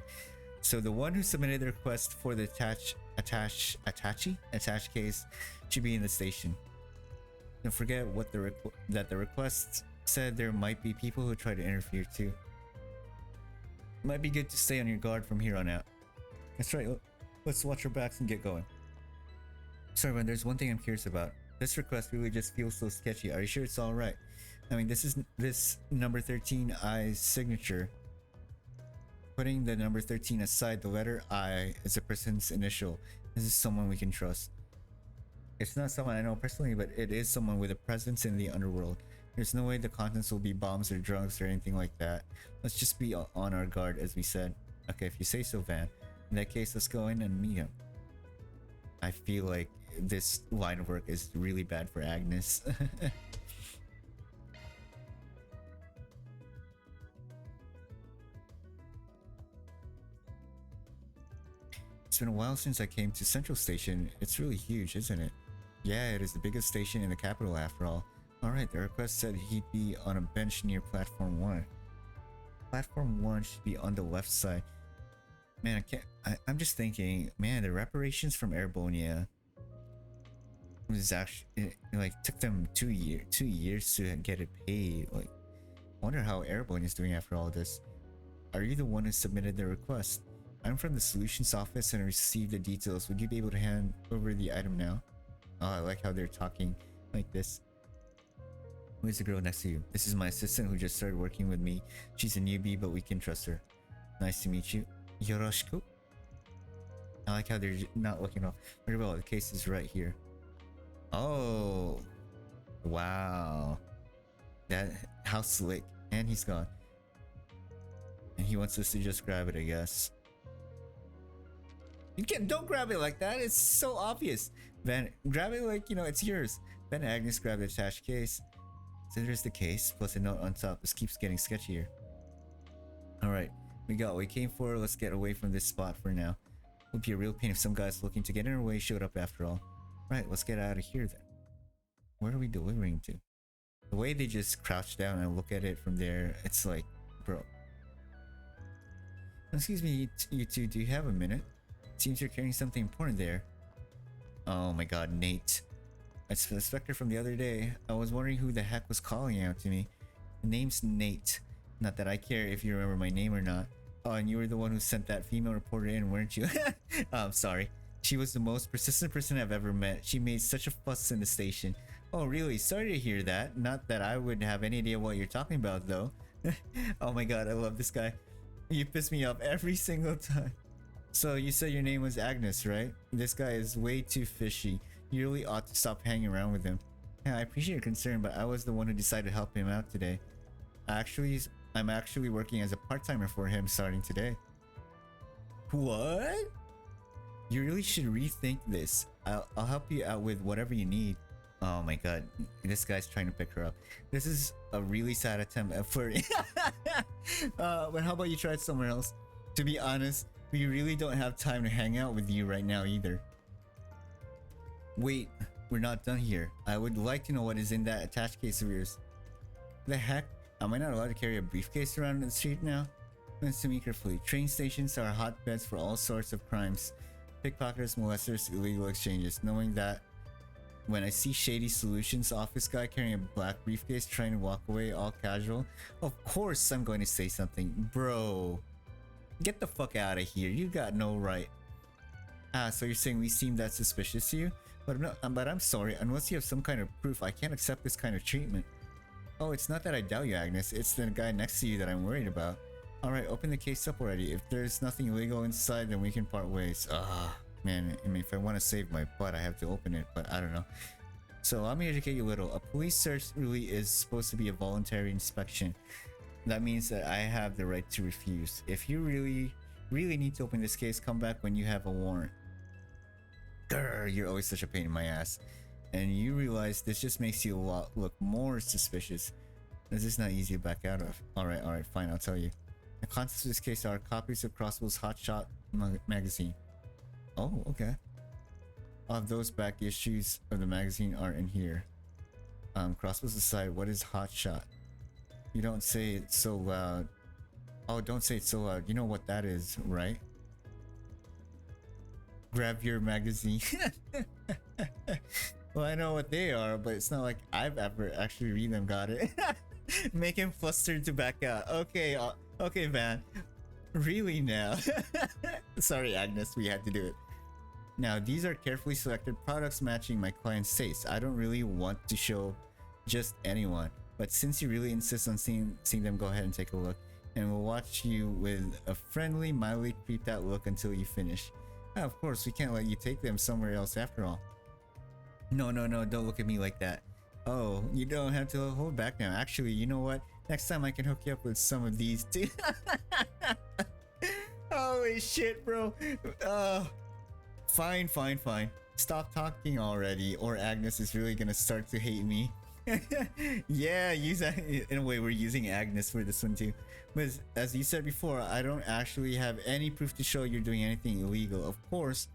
So the one who submitted the request for the attached case should be in the station. Don't forget what that the request said. There might be people who try to interfere too. Might be good to stay on your guard from here on out. That's right. Let's watch our backs and get going. Sorry, man. There's one thing I'm curious about. This request really just feels so sketchy. Are you sure it's all right? I mean, this number 13 I's signature. Putting the number 13 aside, the letter I is a person's initial. This is someone we can trust. It's not someone I know personally, but it is someone with a presence in the underworld. There's no way the contents will be bombs or drugs or anything like that. Let's just be on our guard, as we said. Okay, if you say so, Van. In that case, let's go in and meet him. I feel like this line of work is really bad for Agnes. It's been a while since I came to Central Station. It's really huge, isn't it? Yeah, it is the biggest station in the capital after all. Alright, the request said he'd be on a bench near platform 1. Platform 1 should be on the left side. Man, I'm just thinking, man, the reparations from Airbonia was actually, it, like, took them 2 years to get it paid. Like, wonder how Airbonia is doing after all this. Are you the one who submitted the request? I'm from the solutions office and received the details. Would you be able to hand over the item now? Oh, I like how they're talking like this. Who is the girl next to you? This is my assistant who just started working with me. She's a newbie, but we can trust her. Nice to meet you. Yoroshiku. I like how they're not looking off. Very well, the case is right here. Oh. Wow. How slick. And he's gone. And he wants us to just grab it, I guess. Don't grab it like that. It's so obvious. Van, grab it like, you know, it's yours. Then Agnes grabbed the attached case. So there's the case, plus a note on top. This keeps getting sketchier. Alright, we got what we came for. Let's get away from this spot for now. It would be a real pain if some guys looking to get in our way showed up after all. Right, let's get out of here then. Where are we delivering to? The way they just crouch down and look at it from there, it's like, bro. Excuse me, you two, do you have a minute? Seems you're carrying something important there. Oh my god, Nate. It's the Spectre from the other day. I was wondering who the heck was calling out to me. The name's Nate. Not that I care if you remember my name or not. Oh, and you were the one who sent that female reporter in, weren't you? I'm sorry. She was the most persistent person I've ever met. She made such a fuss in the station. Oh, really? Sorry to hear that. Not that I would have any idea what you're talking about, though. Oh my god, I love this guy. You piss me off every single time. So you said your name was Agnes, right? This guy is way too fishy. You really ought to stop hanging around with him. Yeah, I appreciate your concern, but I was the one who decided to help him out today. I'm actually working as a part-timer for him starting today. What? You really should rethink this. I'll help you out with whatever you need. Oh my god, this guy's trying to pick her up. This is a really sad attempt at flirting. But how about you try it somewhere else? To be honest, We really don't have time to hang out with you right now either. Wait, we're not done here. I would like to know what is in that attached case of yours. The heck? Am I not allowed to carry a briefcase around the street now? Listen to me carefully. Train stations are hotbeds for all sorts of crimes. Pickpockets, molesters, illegal exchanges. Knowing that when I see Shady Solutions office guy carrying a black briefcase trying to walk away all casual, of course I'm going to say something. Bro, get the fuck out of here. You got no right. Ah, so you're saying we seem that suspicious to you? But no, but I'm sorry, unless you have some kind of proof, I can't accept this kind of treatment. Oh, it's not that I doubt you, Agnes. It's the guy next to you that I'm worried about. Alright, open the case up already. If there's nothing illegal inside, then we can part ways. Ah, man, I mean, if I want to save my butt, I have to open it, but I don't know. So let me educate you a little. A police search really is supposed to be a voluntary inspection. That means that I have the right to refuse. If you really need to open this case, come back when you have a warrant. Grr, you're always such a pain in my ass. And you realize this just makes you look more suspicious. This is not easy to back out of. Alright, fine, I'll tell you. The contents of this case are copies of Crossbow's Hotshot magazine. Oh, okay. All of those back issues of the magazine are in here. Crossbow's aside, what is Hotshot? You don't say it so loud. Oh, don't say it so loud. You know what that is, right? Grab your magazine. Well, I know what they are, but it's not like I've ever actually read them. Got it? Make him flustered to back out. Okay, okay, man. Really now? Sorry, Agnes, we had to do it. Now, these are carefully selected products matching my client's taste. I don't really want to show just anyone, but since you really insist on seeing them, go ahead and take a look, and we'll watch you with a friendly, mildly creeped out look until you finish. Of course, we can't let you take them somewhere else after all. No, don't look at me like that. Oh, you don't have to hold back now. Actually, you know what? Next time I can hook you up with some of these too. Holy shit, bro. Fine. Stop talking already, or Agnes is really gonna start to hate me. Yeah, use that. In a way, we're using Agnes for this one too. But as you said before, I don't actually have any proof to show you're doing anything illegal. Of course,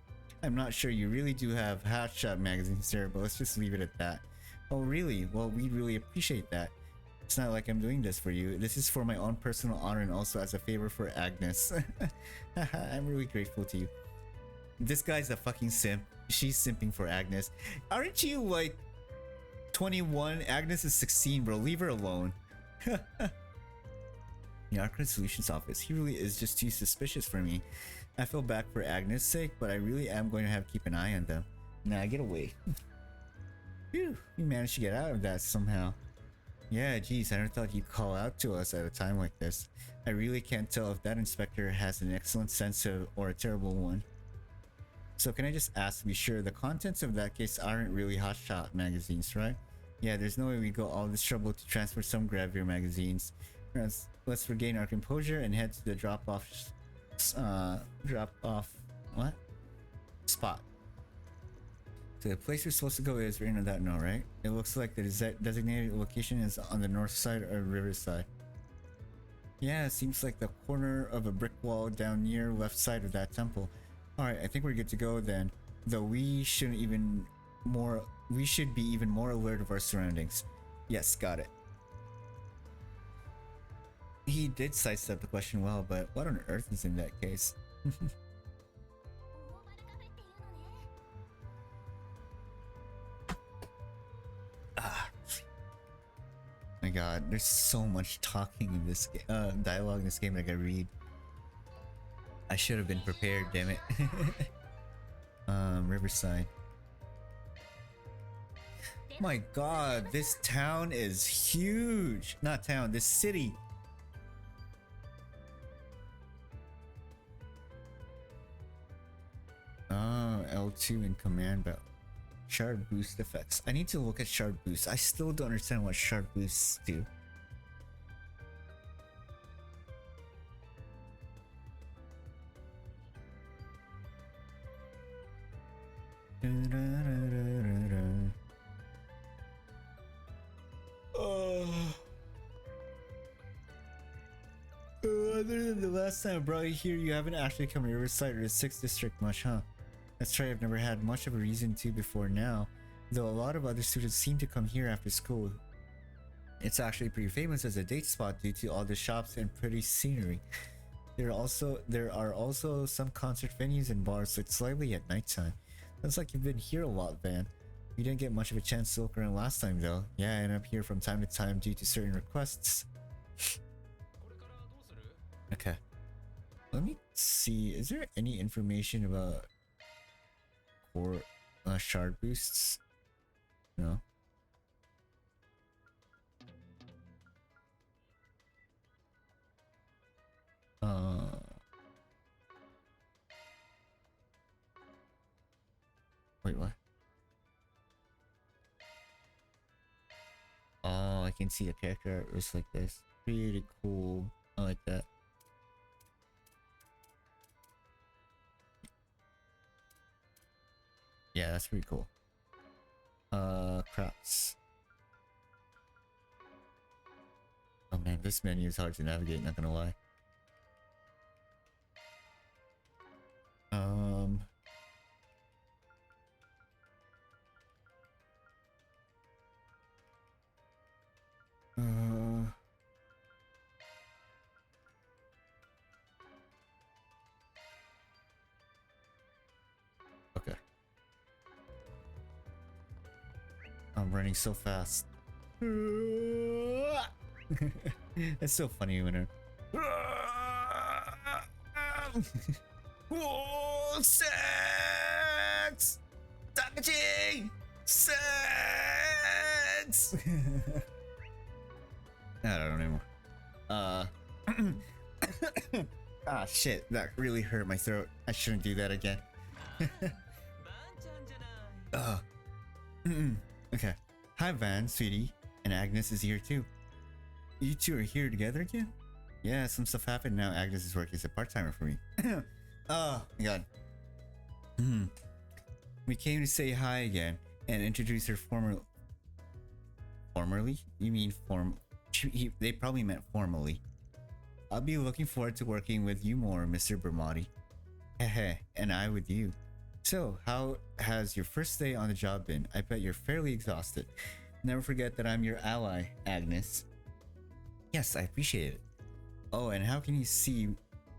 I'm not sure you really do have Hotshot magazines there, but let's just leave it at that. Oh really? Well, we really appreciate that. It's not like I'm doing this for you. This is for my own personal honor and also as a favor for Agnes. I'm really grateful to you. This guy's a fucking simp. She's simping for Agnes. Aren't you like 21? Agnes is 16, bro. Leave her alone. The Arcade Solutions office. He really is just too suspicious for me. I feel bad for Agnes' sake, but I really am going to have to keep an eye on them. Nah, get away. Phew, you managed to get out of that somehow. Yeah, geez, I never thought you'd call out to us at a time like this. I really can't tell if that inspector has an excellent sense of or a terrible one. So can I just ask to be sure, the contents of that case aren't really Hotshot magazines, right? Yeah, there's no way we go all this trouble to transfer some Gravier magazines. Let's regain our composure and head to the drop-off what? Spot. So the place we're supposed to go is written on that note, right? It looks like the designated location is on the north side or riverside. Yeah, it seems like the corner of a brick wall down near left side of that temple. Alright, I think we're good to go then. Though we should be even more alert of our surroundings. Yes, got it. He did sidestep the question well, but what on earth is in that case? My god, there's so much talking in this dialogue in this game that I gotta read. I should have been prepared, damn it. Riverside. My god, this town is huge. Not town, this city. Oh, L2 in command belt. Shard boost effects. I need to look at shard boosts. I still don't understand what shard boosts do. Other than the last time I brought you here, you haven't actually come to Riverside or the 6th District much, huh? That's right, I've never had much of a reason to before now, though a lot of other students seem to come here after school. It's actually pretty famous as a date spot due to all the shops and pretty scenery. There are also some concert venues and bars, so it's lively at nighttime. Looks like you've been here a lot, Van. You didn't get much of a chance to look around last time though. Yeah, I end up here from time to time due to certain requests. Okay. Let me see, is there any information about core shard boosts? No. Wait, what? Oh, I can see a character art looks like this. Pretty cool. I like that. Yeah, that's pretty cool. Crafts. Oh man, this menu is hard to navigate, not gonna lie. Okay. I'm running so fast. It's so funny when oh, sex! Takachi! Sex! I don't know anymore. Ah, shit, that really hurt my throat. I shouldn't do that again. Okay. Hi, Van, sweetie. And Agnes is here too. You two are here together again? Yeah, some stuff happened. Now Agnes is working as a part-timer for me. Oh, my God. We came to say hi again and introduce her formerly? You mean they probably meant formally. I'll be looking forward to working with you more, Mr. Bermotti. Heh, and I with you. So, how has your first day on the job been? I bet you're fairly exhausted. Never forget that I'm your ally, Agnes. Yes, I appreciate it. Oh, and how can you see?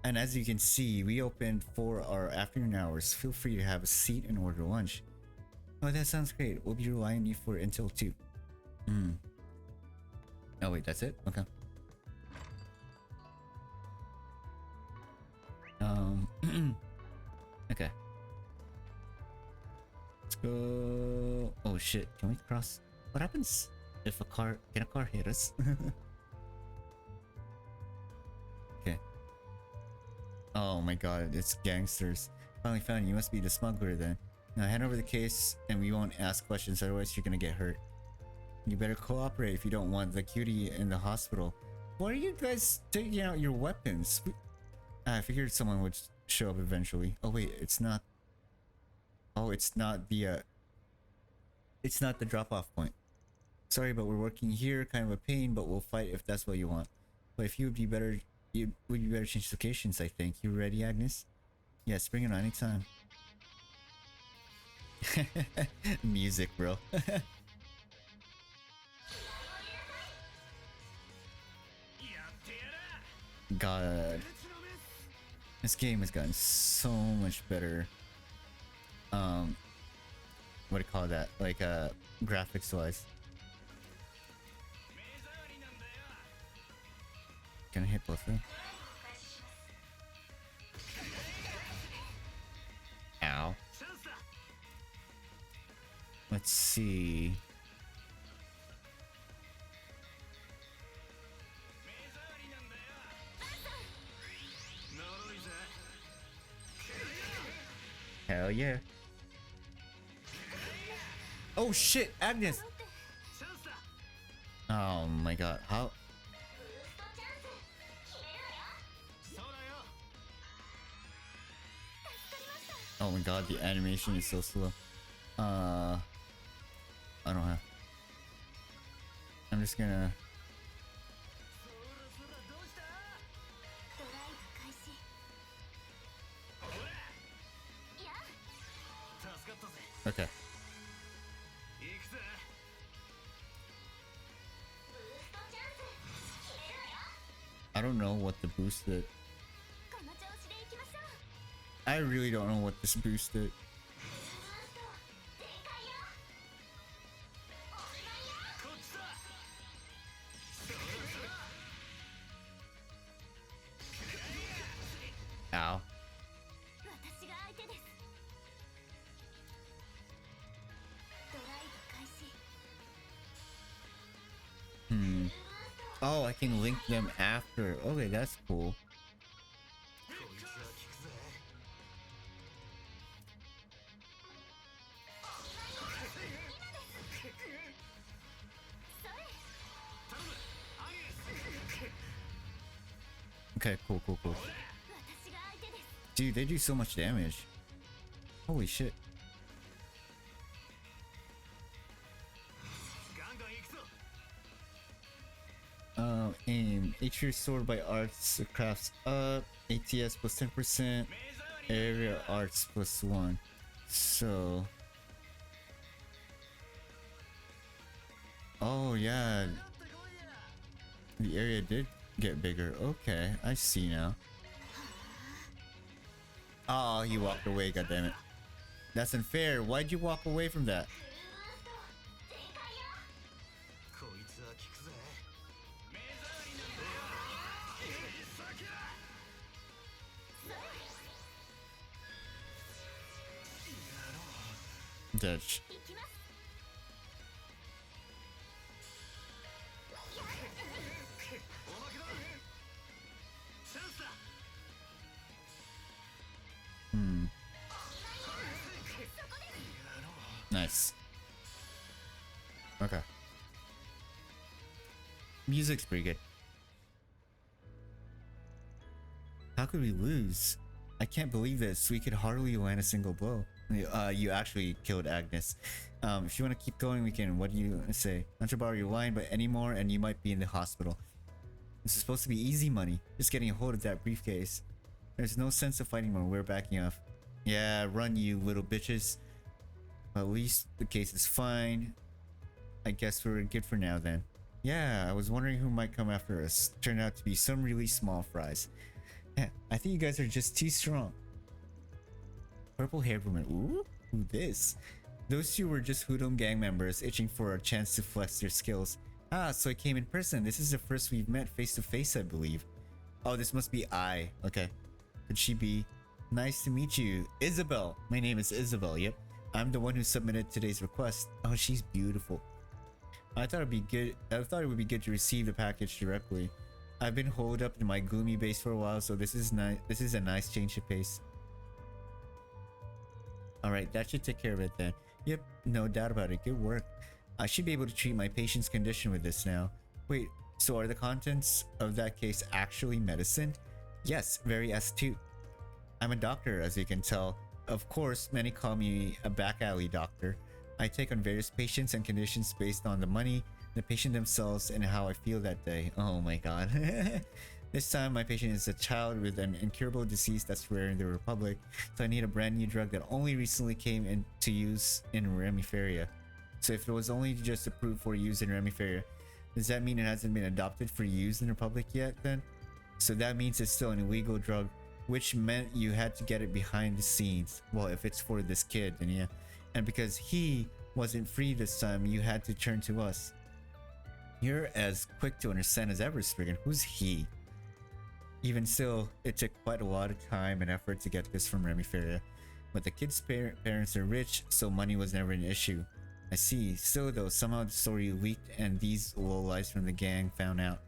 And as you can see, we opened for our afternoon hours. Feel free to have a seat and order lunch. Oh, that sounds great. We'll be relying on you for until 2. Oh wait, that's it? Okay. Okay. Let's go. Oh shit, can we cross? What happens if can a car hit us? Okay. Oh my god, it's gangsters. Finally found you. You must be the smuggler then. Now hand over the case and we won't ask questions, otherwise you're gonna get hurt. You better cooperate if you don't want the cutie in the hospital. Why are you guys taking out your weapons? I figured someone would show up eventually. Oh wait, it's not. Oh, it's not the drop-off point. Sorry, but we're working here. Kind of a pain, but we'll fight if that's what you want. But if you would be better, change locations. I think. You ready, Agnes? Yes, bring it on anytime. Music, bro. God, this game has gotten so much better. What do you call that? Like, graphics wise. Can I hit both of them? Ow. Let's see. Hell yeah. Oh shit, Agnes! Oh my god, how? Oh my god, the animation is so slow. I don't have. I'm just gonna. Okay. I don't know what the boost did. I really don't know what this boost did. Ow. Oh, I can link them after. Okay, that's cool. Okay, cool. Dude, they do so much damage. Holy shit. Aim. HP restored by arts crafts up. ATS plus 10%. Area arts plus 1. So... Oh, yeah. The area did get bigger. Okay, I see now. Oh, he walked away, goddammit. That's unfair. Why'd you walk away from that? Dutch. Nice. Okay. Music's pretty good. How could we lose? I can't believe this. We could hardly land a single blow. You actually killed Agnes. If you want to keep going, we can. What do you say? Not to borrow your line, but any more and you might be in the hospital. This is supposed to be easy money. Just getting a hold of that briefcase. There's no sense of fighting more. We're backing off. Yeah, run you little bitches. At least the case is fine. I guess we're good for now then. Yeah, I was wondering who might come after us. Turned out to be some really small fries. I think you guys are just too strong. Purple haired woman. Ooh, who this? Those two were just Hoodom gang members itching for a chance to flex their skills. Ah, so I came in person. This is the first we've met face to face, I believe. Oh, this must be I. Okay. Could she be? Nice to meet you. Isabel. My name is Isabel, yep. I'm the one who submitted today's request. Oh, she's beautiful. I thought it would be good to receive the package directly. I've been holed up in my gloomy base for a while, so this is a nice change of pace. Alright, that should take care of it then. Yep, no doubt about it. Good work. I should be able to treat my patient's condition with this now. Wait, so are the contents of that case actually medicine? Yes, very astute. I'm a doctor, as you can tell. Of course, many call me a back alley doctor. I take on various patients and conditions based on the money, the patient themselves, and how I feel that day. Oh my god. This time my patient is a child with an incurable disease that's rare in the Republic, so I need a brand new drug that only recently came into use in Remiferia. So if it was only just approved for use in Remiferia, does that mean it hasn't been adopted for use in the Republic yet then? So that means it's still an illegal drug, which meant you had to get it behind the scenes. Well, if it's for this kid, then yeah. And because he wasn't free this time, you had to turn to us. You're as quick to understand as ever, Spriggan. Who's he? Even still, it took quite a lot of time and effort to get this from Remiferia. But the kid's parents are rich, so money was never an issue. I see. Still though, somehow the story leaked and these lowlives from the gang found out.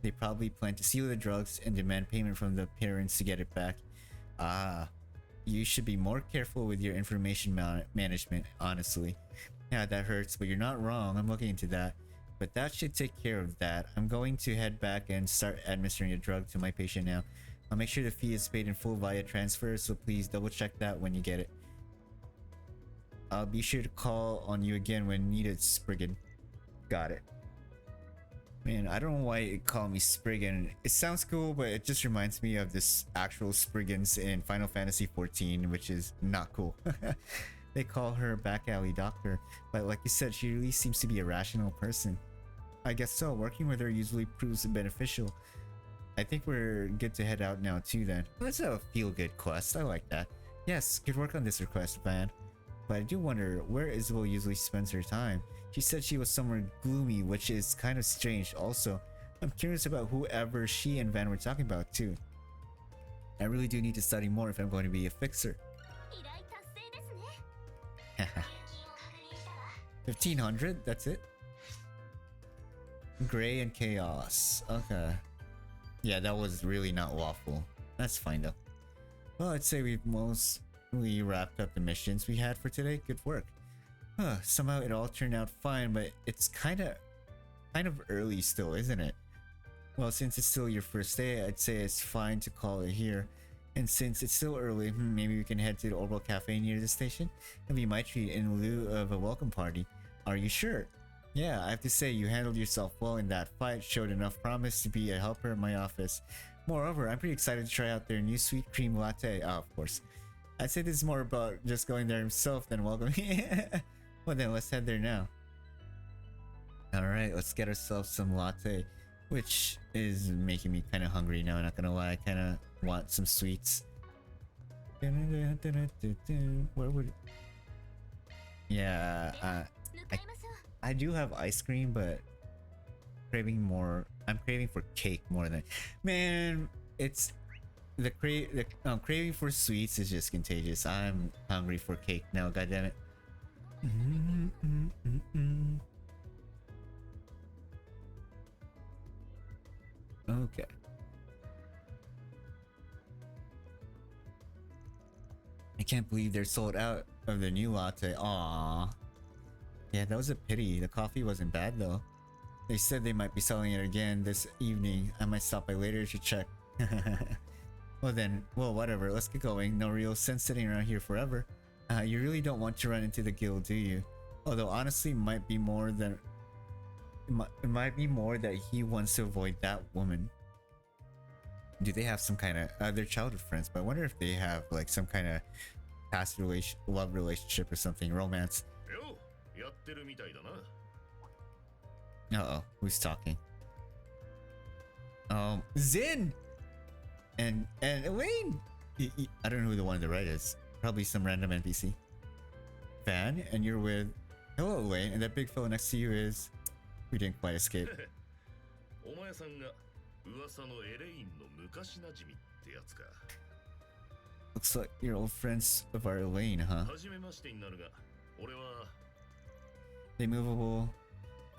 They probably plan to steal the drugs and demand payment from the parents to get it back. Ah. You should be more careful with your information management, honestly. Yeah, that hurts, but you're not wrong. I'm looking into that. But that should take care of that. I'm going to head back and start administering a drug to my patient now. I'll make sure the fee is paid in full via transfer, so please double check that when you get it. I'll be sure to call on you again when needed, Spriggan. Got it. Man, I don't know why it called me Spriggan. It sounds cool, but it just reminds me of this actual Spriggans in Final Fantasy XIV, which is not cool. They call her a back alley doctor, but like you said, she really seems to be a rational person. I guess so. Working with her usually proves beneficial. I think we're good to head out now too then. Let's have a feel-good quest. I like that. Yes, good work on this request, Van. But I do wonder where Isabel usually spends her time. She said she was somewhere gloomy, which is kind of strange also. I'm curious about whoever she and Van were talking about too. I really do need to study more if I'm going to be a fixer. 1500? That's it? Gray and Chaos. Okay. Yeah, that was really not waffle. That's fine though. Well, I'd say we've mostly wrapped up the missions we had for today. Good work. Somehow it all turned out fine, but it's kind of early still, isn't it? Well, since it's still your first day, I'd say it's fine to call it here. And since it's still early, maybe we can head to the Orbital Cafe near the station. It'll be my treat in lieu of a welcome party. Are you sure? Yeah, I have to say you handled yourself well in that fight, showed enough promise to be a helper in my office. Moreover, I'm pretty excited to try out their new sweet cream latte. Oh, of course. I'd say this is more about just going there himself than welcoming. Well then, let's head there now. Alright, let's get ourselves some latte. Which is making me kind of hungry now, not gonna lie. I kind of want some sweets. Where would... Yeah, I do have ice cream, but craving more. I'm craving for cake more than... Man, it's... The craving for sweets is just contagious. I'm hungry for cake now, goddammit. Okay. I can't believe they're sold out of the new latte. Aww. Yeah, that was a pity. The coffee wasn't bad though. They said they might be selling it again this evening. I might stop by later to check. Well, whatever. Let's get going. No real sense sitting around here forever. You really don't want to run into the guild, do you? Although honestly, it might be more that he wants to avoid that woman. Do they have some kind of they're childhood friends, but I wonder if they have like some kind of past love relationship or something, romance. Uh-oh, who's talking? Zin and Elaine. I don't know who the one on the right is. Probably some random NPC. Van, and you're with... Hello, Elaine, and that big fellow next to you is... We didn't quite escape. Looks like you're old friends of our Elaine, huh? The immovable,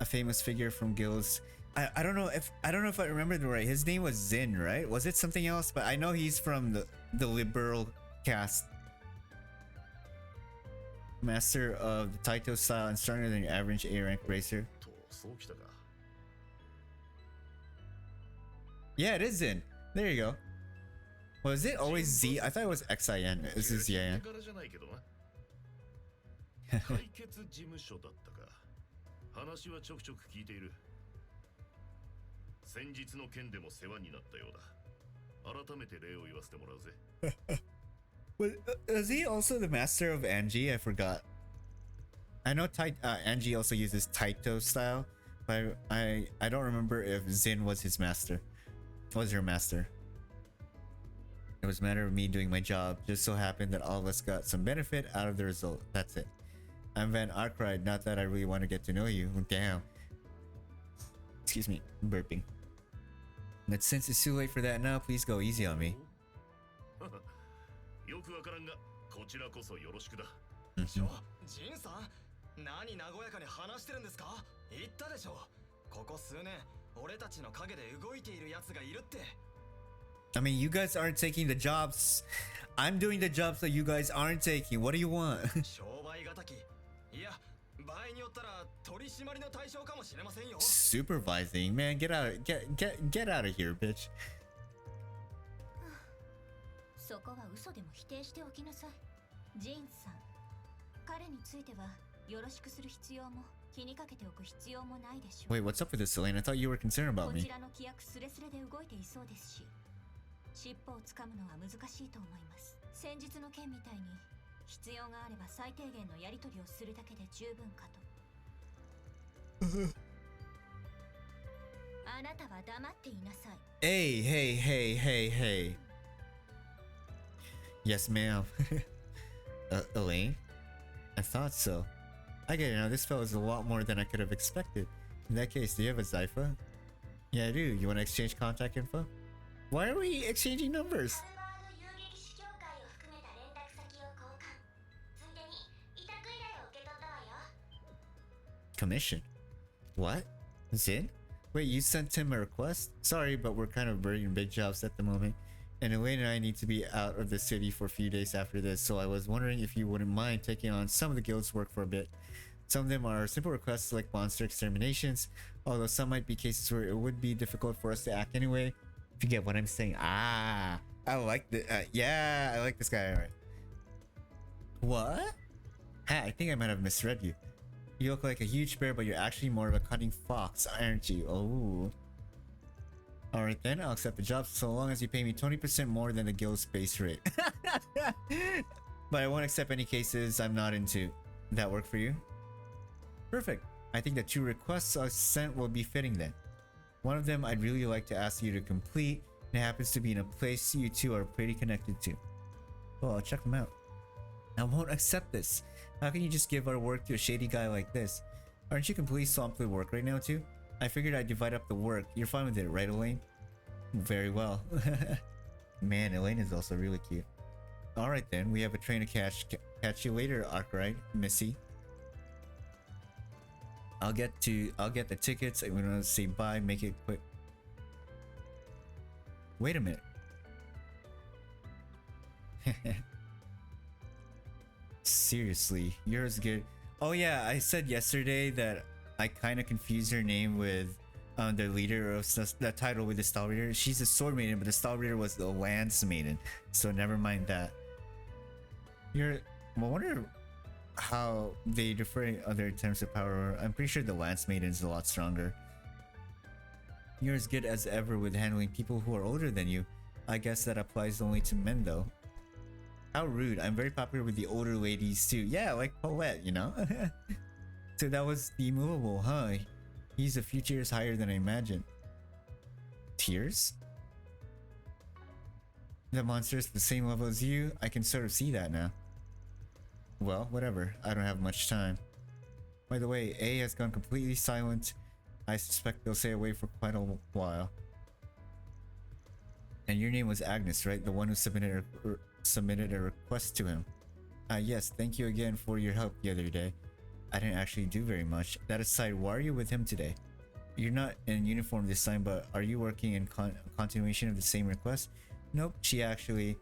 a famous figure from guilds. I don't know if I remember it right. His name was Zin, right? Was it something else? But I know he's from the liberal caste. Master of the Taito style and stronger than your average A rank racer. Yeah, it is Zin. There you go. Was it always Z? I thought it was XIN. This is ZIN. Is he also the master of Angie? I forgot. I know Angie also uses Taito style, but I don't remember if Zin was his master. Was her master. It was a matter of me doing my job. Just so happened that all of us got some benefit out of the result. That's it. I'm Van Arkwright. Not that I really want to get to know you. Damn. Excuse me. I'm burping. But since it's too late for that now, please go easy on me. I mean, you guys aren't taking the jobs. I'm doing the jobs that you guys aren't taking. What do you want? Supervising, man, get out of here, bitch. そこは嘘でも否定しておきなさい。ジーンズさん、彼についてはよろしくする必要も気にかけておく必要もないでしょう。 Wait, what's up with this, Elaine? I thought you were concerned about me. こちらの規約スレスレで動いていそうですし、尻尾をつかむのは難しいと思います。先日の件みたいに必要があれば最低限のやり取りをするだけで十分かと。あなたは黙っていなさい。Hey, hey, hey, hey, hey. Yes, ma'am. Elaine? I thought so. I get it now. This fell is a lot more than I could have expected. In that case, do you have a Zypha? Yeah, I do. You want to exchange contact info? Why are we exchanging numbers? Commission? What? Zin? Wait, you sent him a request? Sorry, but we're kind of burning big jobs at the moment. And Elaine and I need to be out of the city for a few days after this, so I was wondering if you wouldn't mind taking on some of the guild's work for a bit. Some of them are simple requests like monster exterminations, although some might be cases where it would be difficult for us to act anyway. If you get what I'm saying. Ah, I like the yeah, I like this guy. Alright. What? Ha, I think I might have misread you. You look like a huge bear, but you're actually more of a cunning fox, aren't you? Oh. Alright then, I'll accept the job so long as you pay me 20% more than the guild's base rate. But I won't accept any cases I'm not into. That work for you? Perfect. I think the 2 requests I sent will be fitting then. One of them I'd really like to ask you to complete, and it happens to be in a place you two are pretty connected to. Well, I'll check them out. I won't accept this. How can you just give our work to a shady guy like this? Aren't you completely swamped with work right now too? I figured I'd divide up the work. You're fine with it, right, Elaine? Very well. Man, Elaine is also really cute. Alright then, we have a train to catch you later, Arkwright, Missy. I'll get the tickets. I'm gonna say bye, make it quick. Wait a minute. Seriously, you're as good. Oh yeah, I said yesterday that I kind of confused her name with the leader of the title with the Stall Reader. She's a Sword Maiden, but the Stall Reader was the Lance Maiden. So never mind that. I wonder how they differ in other terms of power. I'm pretty sure the Lance Maiden is a lot stronger. You're as good as ever with handling people who are older than you. I guess that applies only to men though. How rude. I'm very popular with the older ladies too. Yeah, like Paulette, you know? So that was the immovable, huh? He's a few tiers higher than I imagined. Tiers? The monster's the same level as you? I can sort of see that now. Well, whatever. I don't have much time. By the way, A has gone completely silent. I suspect they'll stay away for quite a while. And your name was Agnes, right? The one who submitted a request to him. Yes, thank you again for your help the other day. I didn't actually do very much. That aside, why are you with him today? You're not in uniform this time, but are you working in continuation of the same request? Nope, she actually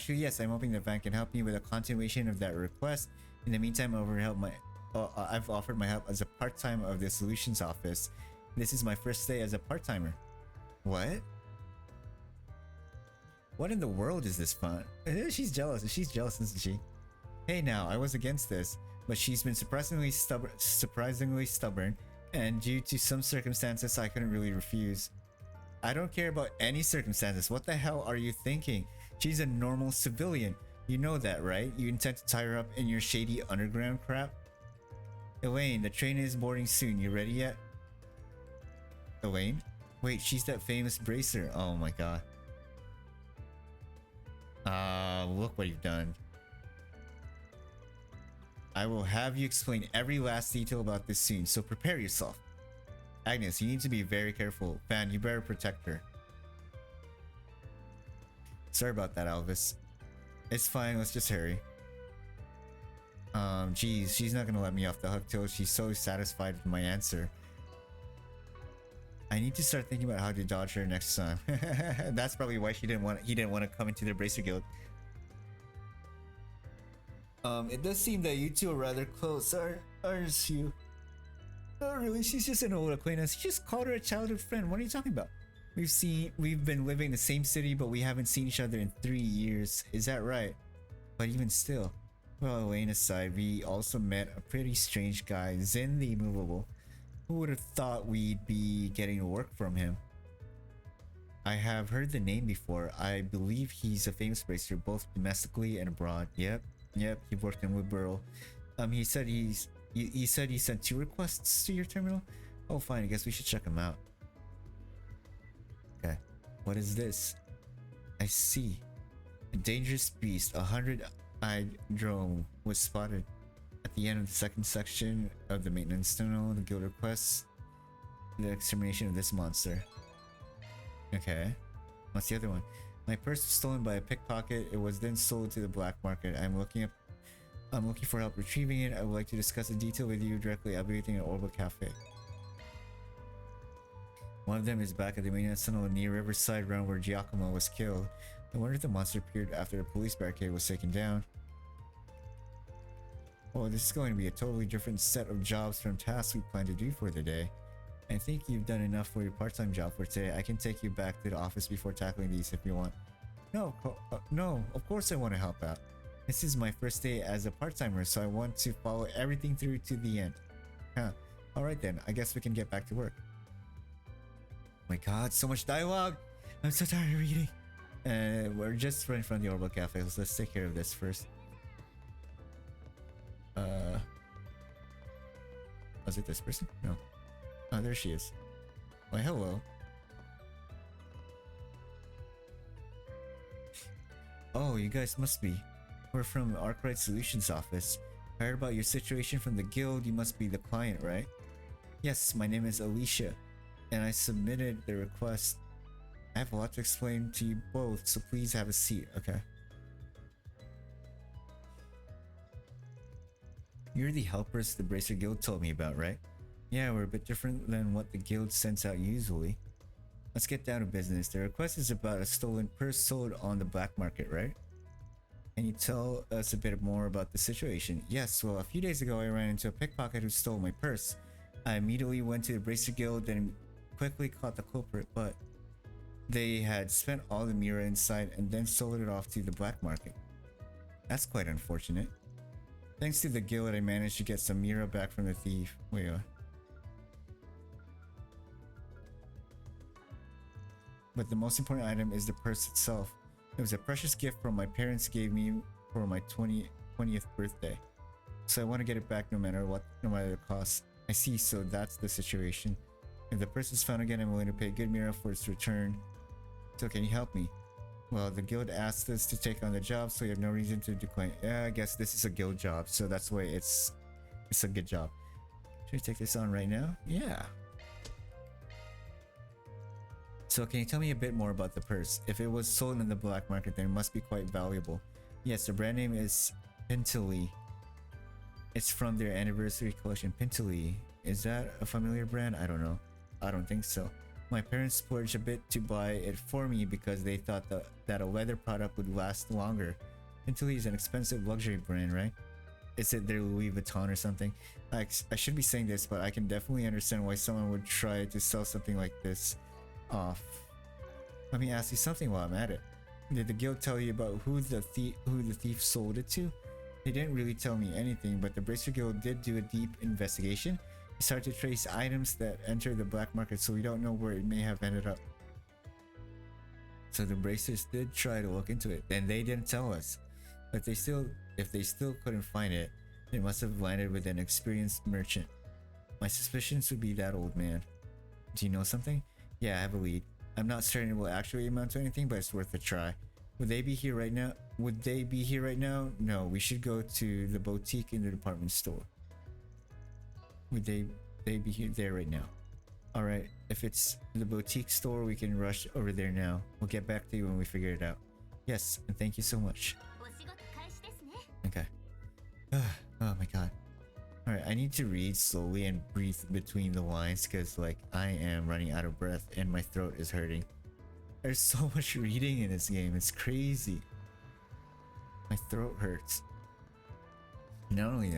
yes, I'm hoping that Van can help me with a continuation of that request. In the meantime, I've offered my help as a part-time of the solutions office. This is my first day as a part-timer. What? What in the world is this fun? She's jealous. She's jealous, isn't she? Hey now, I was against this, but she's been surprisingly stubborn, and due to some circumstances, I couldn't really refuse. I don't care about any circumstances. What the hell are you thinking? She's a normal civilian. You know that, right? You intend to tie her up in your shady underground crap? Elaine, the train is boarding soon. You ready yet? Elaine? Wait, she's that famous bracer. Oh my god. Look what you've done. I will have you explain every last detail about this soon, so prepare yourself. Agnes, you need to be very careful. Van, you better protect her. Sorry about that, Elvis. It's fine, let's just hurry. Geez, she's not gonna let me off the hook till she's so satisfied with my answer. I need to start thinking about how to dodge her next time. That's probably why he didn't want to come into the Bracer Guild. It does seem that you two are rather close, aren't you? Oh really, she's just an old acquaintance. You just called her a childhood friend. What are you talking about? We've been living in the same city, but we haven't seen each other in 3 years. Is that right? But even still. Well, Elaine aside, we also met a pretty strange guy, Zen the Immovable. Who would have thought we'd be getting work from him? I have heard the name before. I believe he's a famous bracer both domestically and abroad. Yep. Yep, he worked in Woodboro. He said he said he sent 2 requests to your terminal. Oh, fine. I guess we should check them out. Okay. What is this? I see. A dangerous beast, a 100-eyed drone, was spotted at the end of the second section of the maintenance tunnel. The guild requests the extermination of this monster. Okay. What's the other one? My purse was stolen by a pickpocket. It was then sold to the black market. I'm looking for help retrieving it. I would like to discuss the detail with you directly. I'll be waiting at Orbital Cafe. One of them is back at the maintenance tunnel near Riverside Run where Giacomo was killed. I wonder if the monster appeared after the police barricade was taken down. Oh, this is going to be a totally different set of jobs from tasks we plan to do for the day. I think you've done enough for your part-time job for today. I can take you back to the office before tackling these if you want. No, no, of course I want to help out. This is my first day as a part-timer, so I want to follow everything through to the end. Huh. Alright then, I guess we can get back to work. Oh my god, so much dialogue! I'm so tired of reading. We're just right in front of the Orbital Cafe, so let's take care of this first. Was it this person? No. Oh, there she is. Why, hello. Oh, you guys must be. We're from Arkwright Solutions office. I heard about your situation from the guild. You must be the client, right? Yes, my name is Alicia, and I submitted the request. I have a lot to explain to you both, so please have a seat, okay? You're the helpers the Bracer Guild told me about, right? Yeah, we're a bit different than what the guild sends out usually. Let's get down to business. The request is about a stolen purse sold on the black market, right? Can you tell us a bit more about the situation? Yes, well, a few days ago I ran into a pickpocket who stole my purse. I immediately went to the Bracer Guild and quickly caught the culprit, but they had spent all the Mira inside and then sold it off to the black market. That's quite unfortunate. Thanks to the guild, I managed to get some Mira back from the thief. Wait, what? But the most important item is the purse itself. It was a precious gift from my parents gave me for my 20th birthday. So I want to get it back no matter what, no matter the cost. I see, so that's the situation. If the purse is found again, I'm willing to pay a good Mira for its return. So can you help me? Well, the guild asked us to take on the job, so you have no reason to decline. Yeah, I guess this is a guild job, so that's why it's a good job. Should we take this on right now? Yeah. So can you tell me a bit more about the purse? If it was sold in the black market, then it must be quite valuable. Yes, the brand name is Pintilly. It's from their anniversary collection. Pintilly. Is that a familiar brand? I don't know. I don't think so. My parents splurged a bit to buy it for me because they thought that a leather product would last longer. Pintilly is an expensive luxury brand, right? Is it their Louis Vuitton or something? I should be saying this, but I can definitely understand why someone would try to sell something like this off. Let me ask you something while I'm at it. Did the guild tell you about who the thief sold it to? They didn't really tell me anything, but the Bracer Guild did do a deep investigation. We started to trace items that entered the black market, so we don't know where it may have ended up. So the Bracers did try to look into it, and they didn't tell us. But if they still couldn't find it, they must have landed with an experienced merchant. My suspicions would be that old man. Do you know something? Yeah, I have a lead. I'm not certain it will actually amount to anything, but it's worth a try. Would they be here right now? No, we should go to the boutique in the department store. Would they be here there right now? Alright, if it's the boutique store, we can rush over there now. We'll get back to you when we figure it out. Yes, and thank you so much. Okay. Oh my god. Alright, I need to read slowly and breathe between the lines because like I am running out of breath and my throat is hurting. There's so much reading in this game, it's crazy. My throat hurts. Not only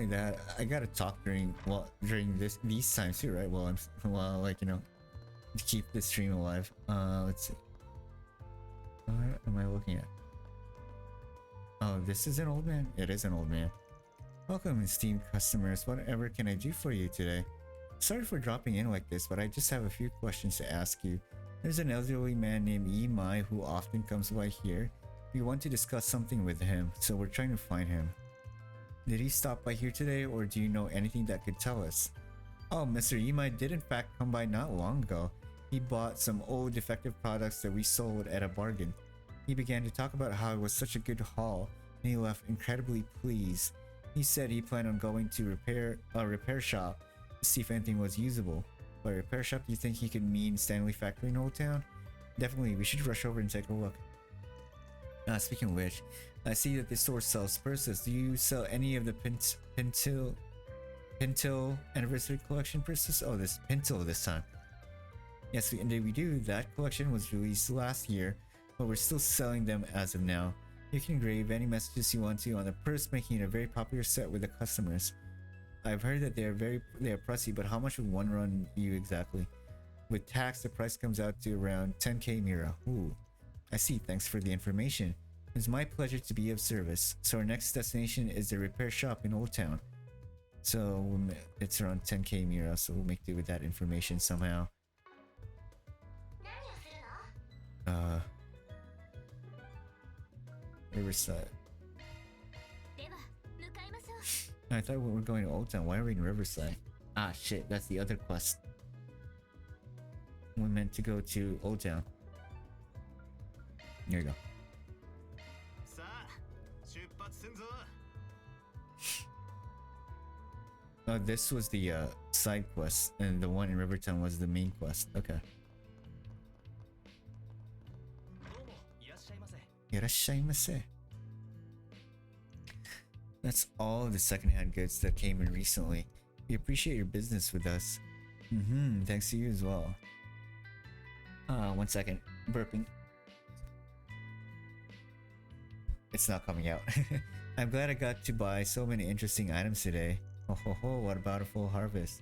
that, I gotta talk during these times too, right? While like, you know, to keep the stream alive. Let's see. What am I looking at? Oh, this is an old man? It is an old man. Welcome, esteemed customers. Whatever can I do for you today? Sorry for dropping in like this, but I just have a few questions to ask you. There's an elderly man named Imai who often comes by here. We want to discuss something with him, so we're trying to find him. Did he stop by here today, or do you know anything that could tell us? Oh, Mr. Imai did in fact come by not long ago. He bought some old defective products that we sold at a bargain. He began to talk about how it was such a good haul, and he left incredibly pleased. He said he planned on going to a repair shop to see if anything was usable. By repair shop, do you think he could mean Stanley Factory in Old Town? Definitely, we should rush over and take a look. Speaking of which, I see that this store sells purses. Do you sell any of the Pinto Anniversary Collection purses? Oh, this Pinto this time. Yes, indeed we do. That collection was released last year, but we're still selling them as of now. You can engrave any messages you want to on the purse, making it a very popular set with the customers. I've heard that they are pricey, but how much would one run you exactly? With tax, the price comes out to around 10k Mira. Ooh, I see. Thanks for the information. It's my pleasure to be of service. So our next destination is the repair shop in Old Town. So it's around 10k Mira, so we'll make do with that information somehow. Riverside. I thought we were going to Old Town. Why are we in Riverside? Ah, shit. That's the other quest. We meant to go to Old Town. Here you go. Oh, this was the side quest, and the one in Rivertown was the main quest. Okay. Irashaimase. That's all of the secondhand goods that came in recently. We appreciate your business with us. Thanks to you as well. 1 second. Burping. It's not coming out. I'm glad I got to buy so many interesting items today. Oh ho ho, what a bountiful harvest.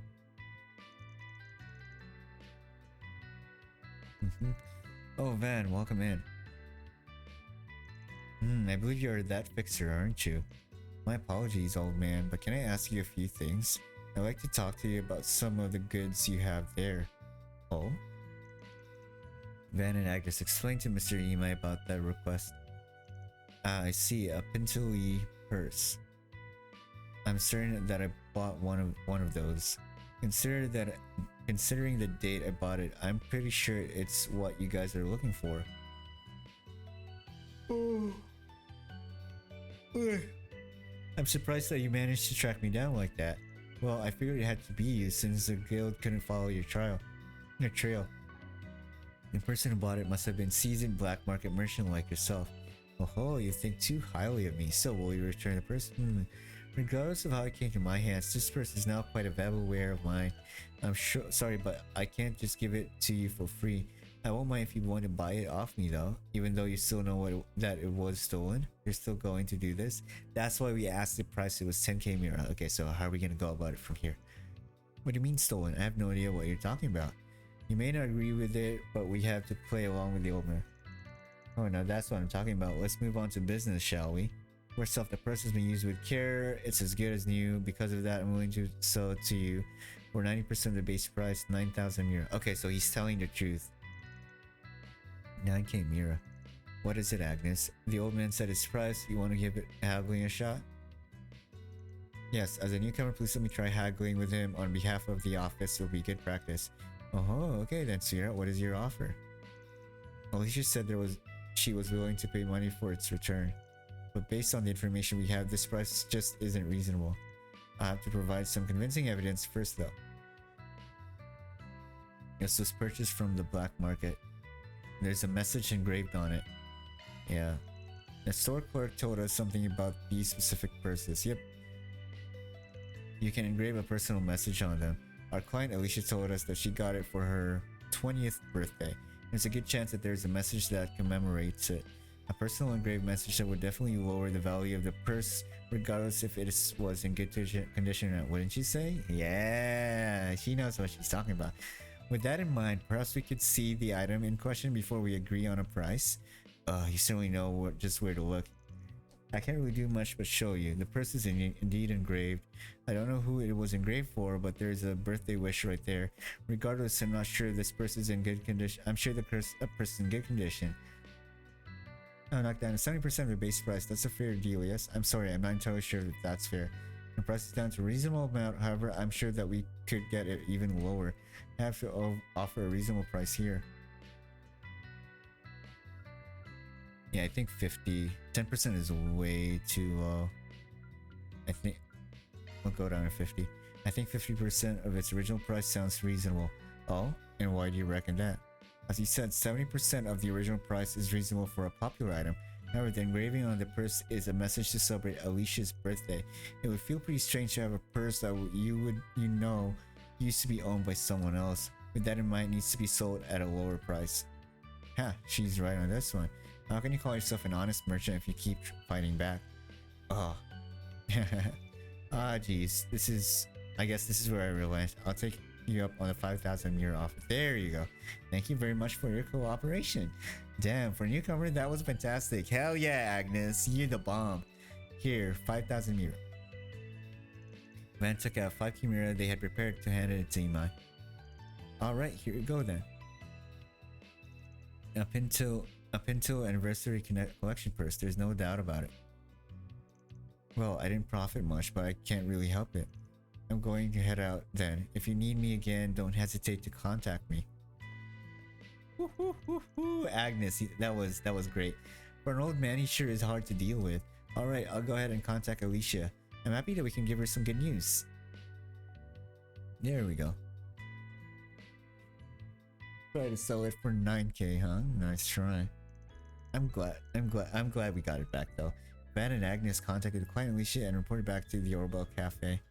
Oh Van, welcome in. I believe you're that fixer, aren't you? My apologies, old man, but can I ask you a few things? I'd like to talk to you about some of the goods you have there. Oh? Van and Agnes explained to Mr. Imai about that request. I see, a Pintuli purse. I'm certain that I bought one of those. Considering the date I bought it, I'm pretty sure it's what you guys are looking for. Oh. I'm surprised that you managed to track me down like that. Well, I figured it had to be you since the guild couldn't follow your trail. The person who bought it must have been seasoned black market merchant like yourself. Oh, you think too highly of me. So will you return the purse? Regardless of how it came to my hands, this purse is now quite a valuable ware of mine. I'm sorry, but I can't just give it to you for free. I won't mind if you want to buy it off me though, even though you still know that it was stolen. You're still going to do this? That's why we asked the price. It was 10k Mira. Okay, so how are we gonna go about it from here? What do you mean stolen? I have no idea what you're talking about. You may not agree with it, but we have to play along with the old man. Oh no, that's what I'm talking about. Let's move on to business, shall we? First off, the purse has been used with care. It's as good as new. Because of that, I'm willing to sell it to you for 90% of the base price, 9,000 Mira. Okay, so he's telling the truth. 9k Mira. What is it, Agnes? The old man said his price. You want to give it haggling a shot? Yes, as a newcomer, please let me try haggling with him on behalf of the office. It'll be good practice. Oh, okay then, Sierra. What is your offer? Alicia said she was willing to pay money for its return. But based on the information we have, this price just isn't reasonable. I have to provide some convincing evidence first though. This was purchased from the black market. There's a message engraved on it. Yeah. The store clerk told us something about these specific purses. Yep. You can engrave a personal message on them. Our client Alicia told us that she got it for her 20th birthday. There's a good chance that there's a message that commemorates it. A personal engraved message that would definitely lower the value of the purse, regardless if it was in good condition or not, wouldn't you say? Yeah, she knows what she's talking about. With that in mind, perhaps we could see the item in question before we agree on a price. You certainly know just where to look. I can't really do much but show you. The purse is indeed engraved. I don't know who it was engraved for, but there's a birthday wish right there. Regardless, I'm not sure this purse is in good condition. I'm sure the purse is in good condition. Oh, knocked down to 70% of the base price. That's a fair deal, yes? I'm sorry, I'm not entirely sure if that's fair. The price is down to a reasonable amount, however, I'm sure that we could get it even lower. I have to offer a reasonable price here. Yeah, I think 50. 10% is way too low. I think we'll go down to 50. I think 50% of its original price sounds reasonable. Oh, and why do you reckon that? As you said, 70% of the original price is reasonable for a popular item. However, the engraving on the purse is a message to celebrate Alicia's birthday. It would feel pretty strange to have a purse that you know used to be owned by someone else. With that in mind, it needs to be sold at a lower price. Ha, she's right on this one. How can you call yourself an honest merchant if you keep fighting back? Oh. Ah, geez. I guess this is where I relent. I'll take you up on the 5,000 mirror offer. There you go. Thank you very much for your cooperation. Damn, for a newcomer, that was fantastic. Hell yeah, Agnes. You're the bomb. Here, 5,000 mirror. Van took out 5 Chimera they had prepared to hand it to Imai. Alright, here you go then. A Pinto Anniversary Collection purse, there's no doubt about it. Well, I didn't profit much, but I can't really help it. I'm going to head out then. If you need me again, don't hesitate to contact me. Agnes, that was great. For an old man, he sure is hard to deal with. Alright, I'll go ahead and contact Alicia. I'm happy that we can give her some good news. There we go. Try to sell it for 9k, huh? Nice try. I'm glad we got it back though. Van and Agnes contacted the client Alicia and reported back to the Orbel Cafe.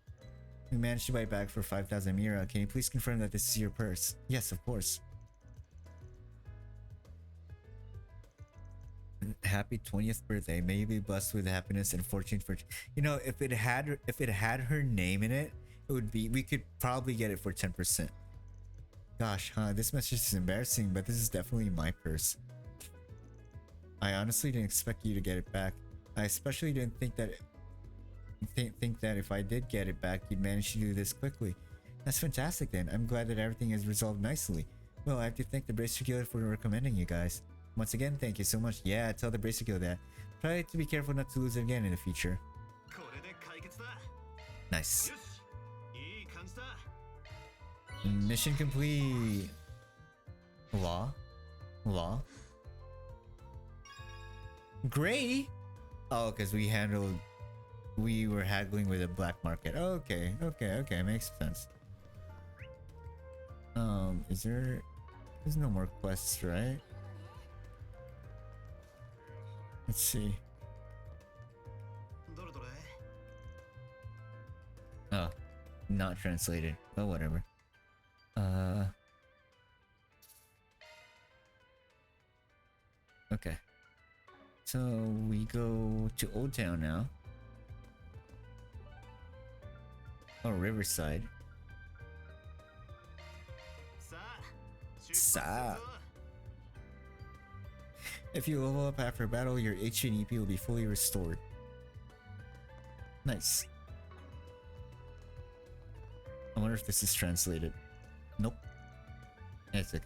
We managed to buy it back for 5,000 Mira. Can you please confirm that this is your purse? Yes, of course. Happy 20th birthday. May you be blessed with happiness and fortune for... You know, if it had her name in it, it would be... We could probably get it for 10%. Gosh, huh? This message is embarrassing, but this is definitely my purse. I honestly didn't expect you to get it back. I especially didn't think that if I did get it back, you'd manage to do this quickly. That's fantastic then. I'm glad that everything is resolved nicely. Well, I have to thank the Bracer Guild for recommending you guys. Once again, thank you so much. Yeah, tell the Bracer Guild that. Try to be careful not to lose it again in the future. Nice. Mission complete. Law? Gray? Oh, because we were haggling with a black market. Okay, makes sense. There's no more quests, right? Let's see. Oh, not translated. Oh, whatever. Okay. So we go to Old Town now. Oh, Riverside. Sa. If you level up after a battle, your HP and EP will be fully restored. Nice. I wonder if this is translated. Nope. It's okay.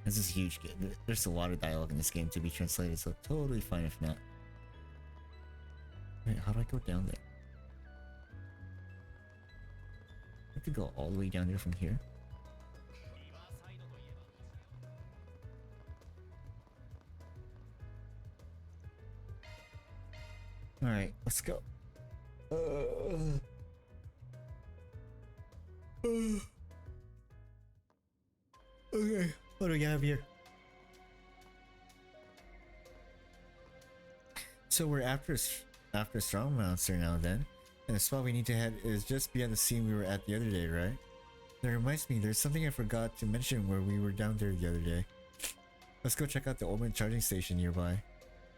This is a huge game. There's a lot of dialogue in this game to be translated, so totally fine if not. Wait, how do I go down there? I have to go all the way down there from here. Alright, let's go. Okay, what do we have here? So we're after Strong Monster now then. And the spot we need to head is just beyond the scene we were at the other day, right? That reminds me, there's something I forgot to mention where we were down there the other day. Let's go check out the Omen charging station nearby.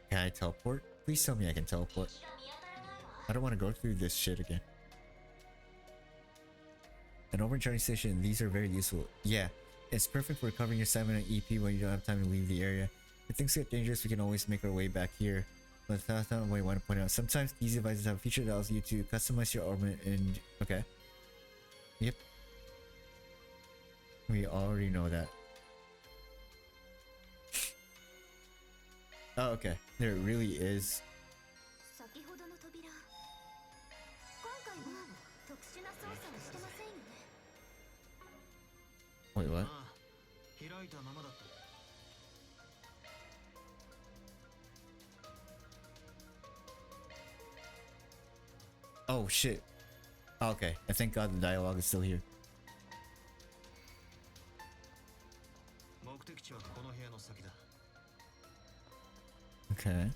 Can I teleport? Please tell me I can teleport. I don't want to go through this shit again. An Omen charging station, these are very useful. Yeah, it's perfect for recovering your stamina and EP when you don't have time to leave the area. If things get dangerous, we can always make our way back here. But that's not what I want to point out. Sometimes these devices have a feature that allows you to customize your ornament and... Okay. Yep. We already know that. Oh, okay. There really is. 先ほどの扉、今回も特殊な操作をしてませんよね。 Wait, what? ああ、開いたままだった。 Oh shit. Okay, I thank God the dialogue is still here. 目的地はこの部屋の先だ。 Okay.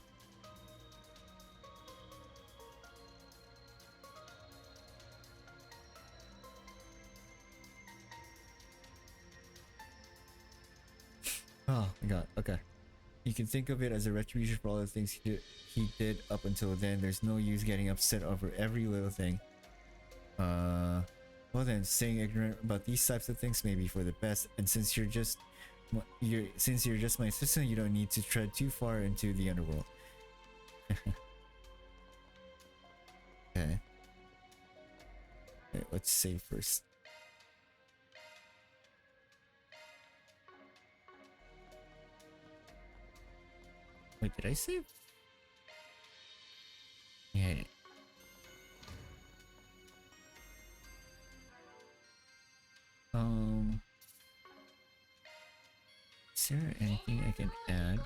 Oh my god, okay. You can think of it as a retribution for all the things he did up until then. There's no use getting upset over every little thing. Well then, staying ignorant about these types of things may be for the best, and since you're just my assistant, you don't need to tread too far into the underworld. Okay. Wait, let's save first. Wait, did I save? Yeah. Is there anything I can add?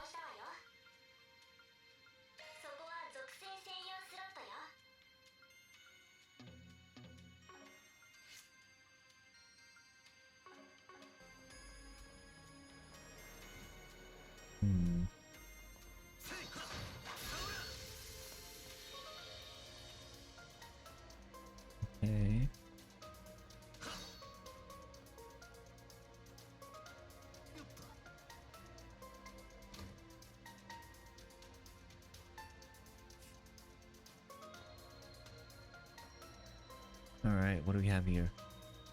Hmm. Okay. Alright, what do we have here?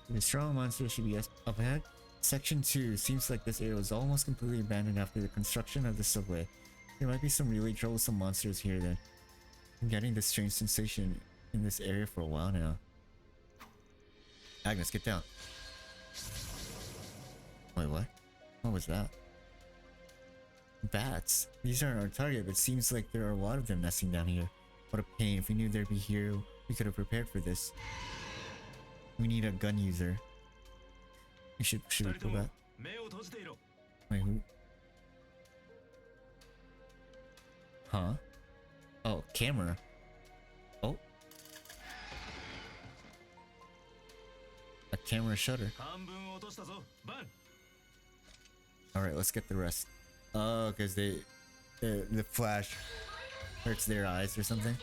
The strong monster should be up ahead. Section 2. Seems like this area was almost completely abandoned after the construction of the subway. There might be some really troublesome monsters here then. I'm getting this strange sensation in this area for a while now. Agnes, get down. Wait, what? What was that? Bats. These aren't our target, but it seems like there are a lot of them nesting down here. What a pain. If we knew there'd be here, we could have prepared for this. We need a gun user. Should we go back? Wait, who? Huh? Oh, camera. Oh. A camera shutter. Alright, let's get the rest. Oh, because the flash hurts their eyes or something.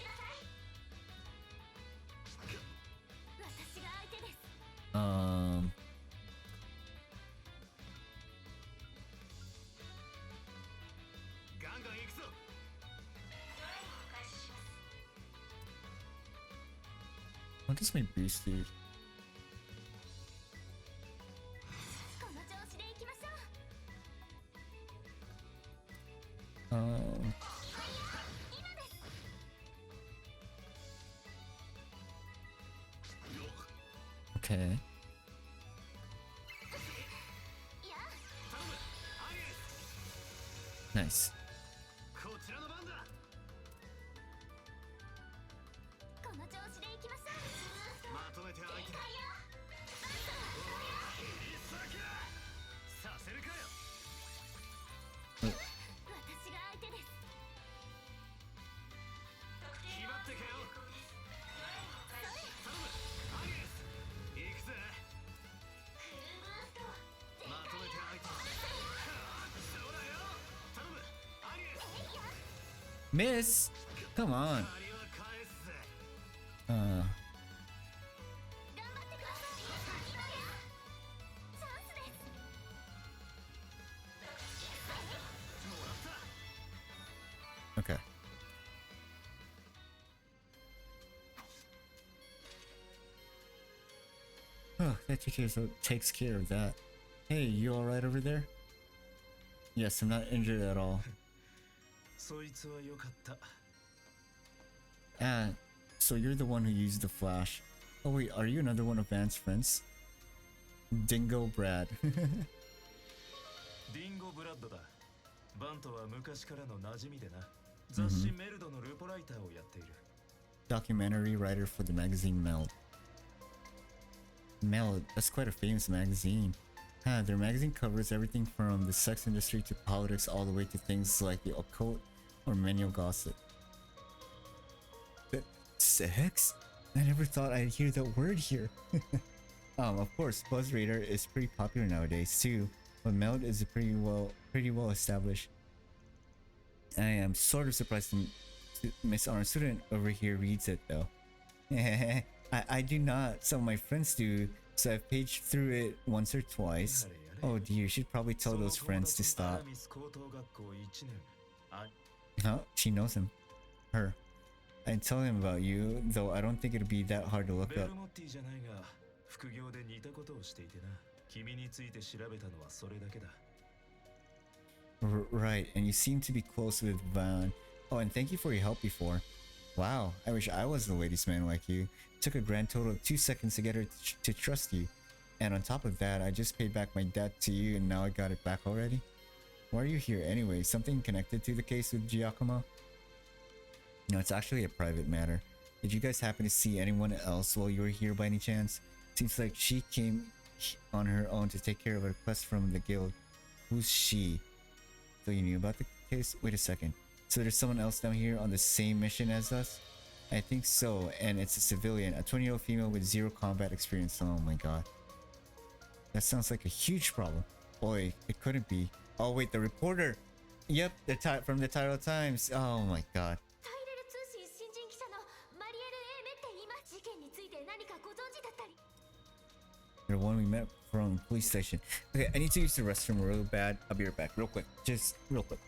What does my boost do? Okay. Nice. Miss! Come on. Okay. Oh, that takes care of that. Hey, you alright over there? Yes, I'm not injured at all. Ah, so you're the one who used the flash. Oh wait, are you another one of Van's friends? Dingo Brad. バントは昔からの馴染みでな。雑誌メルドのルポライターをやっている。Documentary writer for the magazine Meld. Meld, that's quite a famous magazine. Huh, their magazine covers everything from the sex industry to politics all the way to things like the occult or manual gossip. But sex? I never thought I'd hear that word here. Of course, Buzz Radar is pretty popular nowadays too, but Meld is a pretty well established. I am sort of surprised Miss Honor Student over here reads it though. I do not, some of my friends do, so I've paged through it once or twice. Oh dear, you should probably tell those friends to stop. Huh? She knows him. Her. I'd tell him about you, though I don't think it'd be that hard to look up. Right, and you seem to be close with Van. Oh, and thank you for your help before. Wow, I wish I was the ladies' man like you. It took a grand total of 2 seconds to get her to trust you. And on top of that, I just paid back my debt to you and now I got it back already. Why are you here anyway? Something connected to the case with Giacomo? No, it's actually a private matter. Did you guys happen to see anyone else while you were here by any chance? Seems like she came on her own to take care of a request from the guild. Who's she? So you knew about the case? Wait a second. So there's someone else down here on the same mission as us? I think so, and it's a civilian, a 20-year-old female with 0 combat experience. Oh my god. That sounds like a huge problem. Boy, it couldn't be. Oh wait, the reporter! Yep, from the Tyrell Times. Oh my god. The one we met from police station. Okay, I need to use the restroom real bad. I'll be right back, real quick. Just real quick.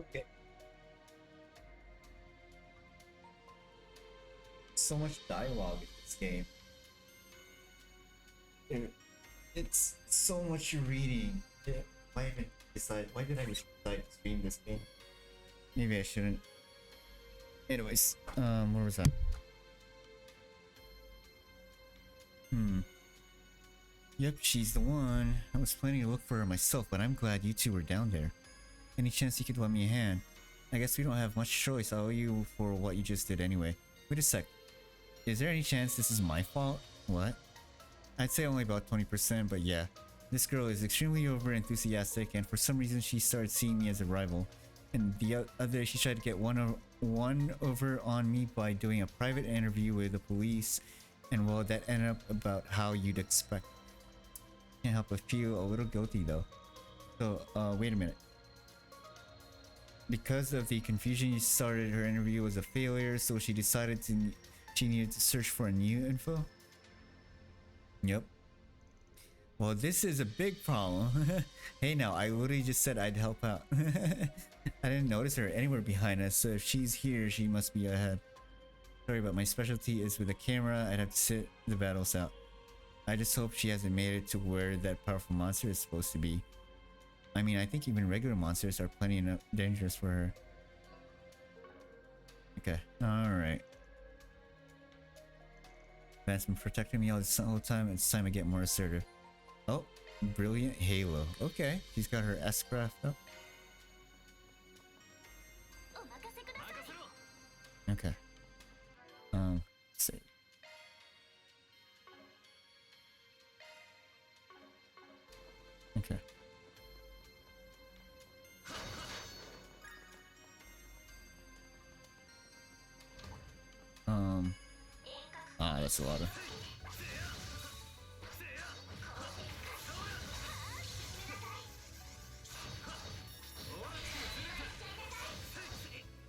Okay. So much dialogue in this game. It's so much reading. Yeah. Why did I decide to stream this game? Maybe I shouldn't. Anyways, where was that? Yep, she's the one. I was planning to look for her myself, but I'm glad you two were down there. Any chance you could lend me a hand? I guess we don't have much choice. I owe you for what you just did anyway. Wait a sec. Is there any chance this is my fault? What? I'd say only about 20%, but yeah. This girl is extremely over-enthusiastic and for some reason she started seeing me as a rival. And the other, she tried to get one over on me by doing a private interview with the police, and well, that ended up about how you'd expect. Can't help but feel a little guilty though. So, wait a minute. Because of the confusion, she started her interview was a failure, so she decided she needed to search for a new info. Yep. Well, this is a big problem. Hey now, I literally just said I'd help out. I didn't notice her anywhere behind us, so if she's here, she must be ahead. Sorry, but my specialty is with the camera. I'd have to sit the battles out. I just hope she hasn't made it to where that powerful monster is supposed to be. I mean, I think even regular monsters are plenty enough dangerous for her. Okay, alright. Van's been protecting me all this whole time. It's time to get more assertive. Oh, brilliant halo. Okay, she's got her S-craft up. Okay. Let's see. Okay. That's a lot of.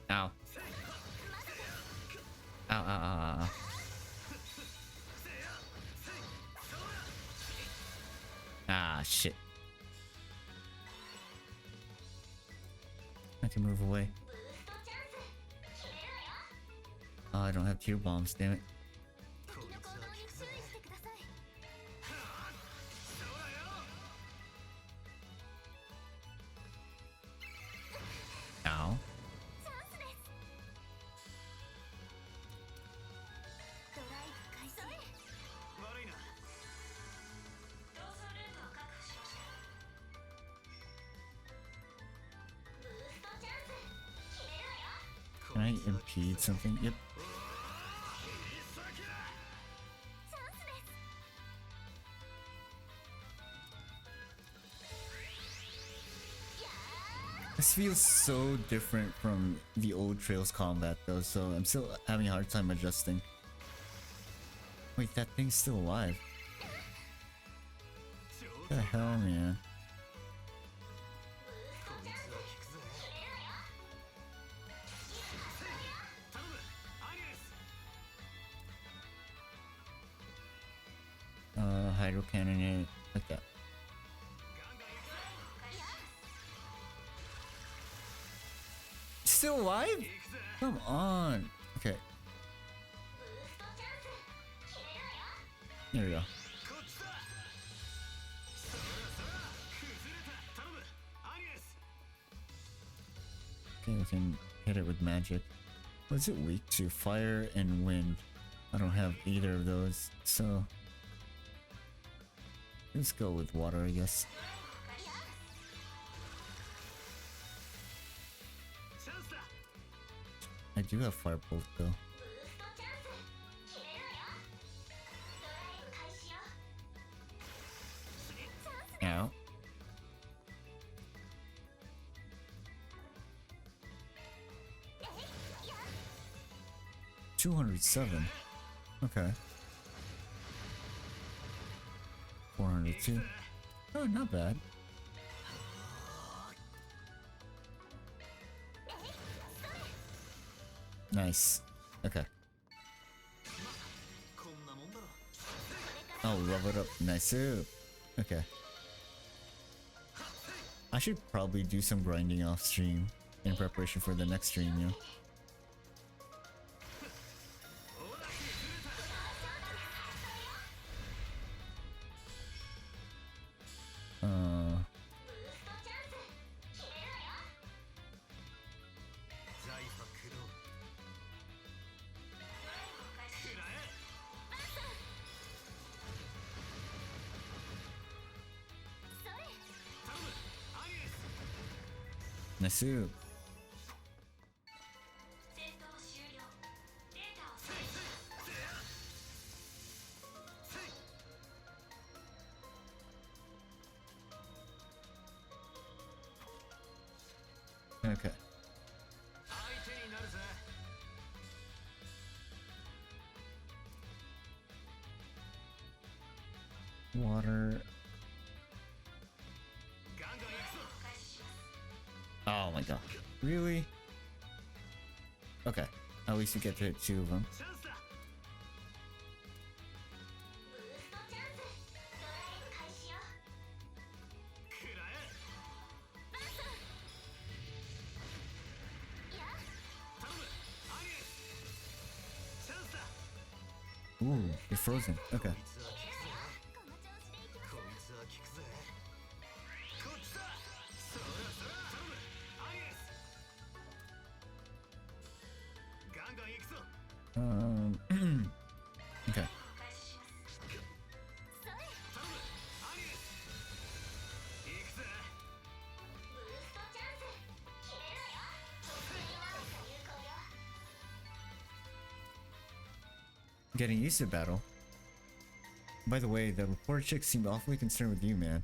Ow. Ow, ow, ow, ow, ow. Ah, shit. I can move away. Oh, I don't have tear bombs, damn it. Ow. Can I impede something? Yep. This feels so different from the old Trails combat though, so I'm still having a hard time adjusting. Wait, that thing's still alive. What the hell, man? Hydro cannon it like that. Still alive? Come on. Okay. There we go. Okay, we can hit it with magic. What's it weak to? Fire and wind. I don't have either of those, so let's go with water, I guess. I do have firebolt though. Ow. $207. Okay. 402. Oh, not bad. Nice. Okay. Oh, level it up. Nice. Okay. I should probably do some grinding off stream in preparation for the next stream, you know? Nice. Okay. water. Oh my god. Really? Okay. At least you get to hit 2 of them. Ooh, you're frozen. Okay. Okay. Getting used to battle. By the way, the reporter chick seemed awfully concerned with you, man.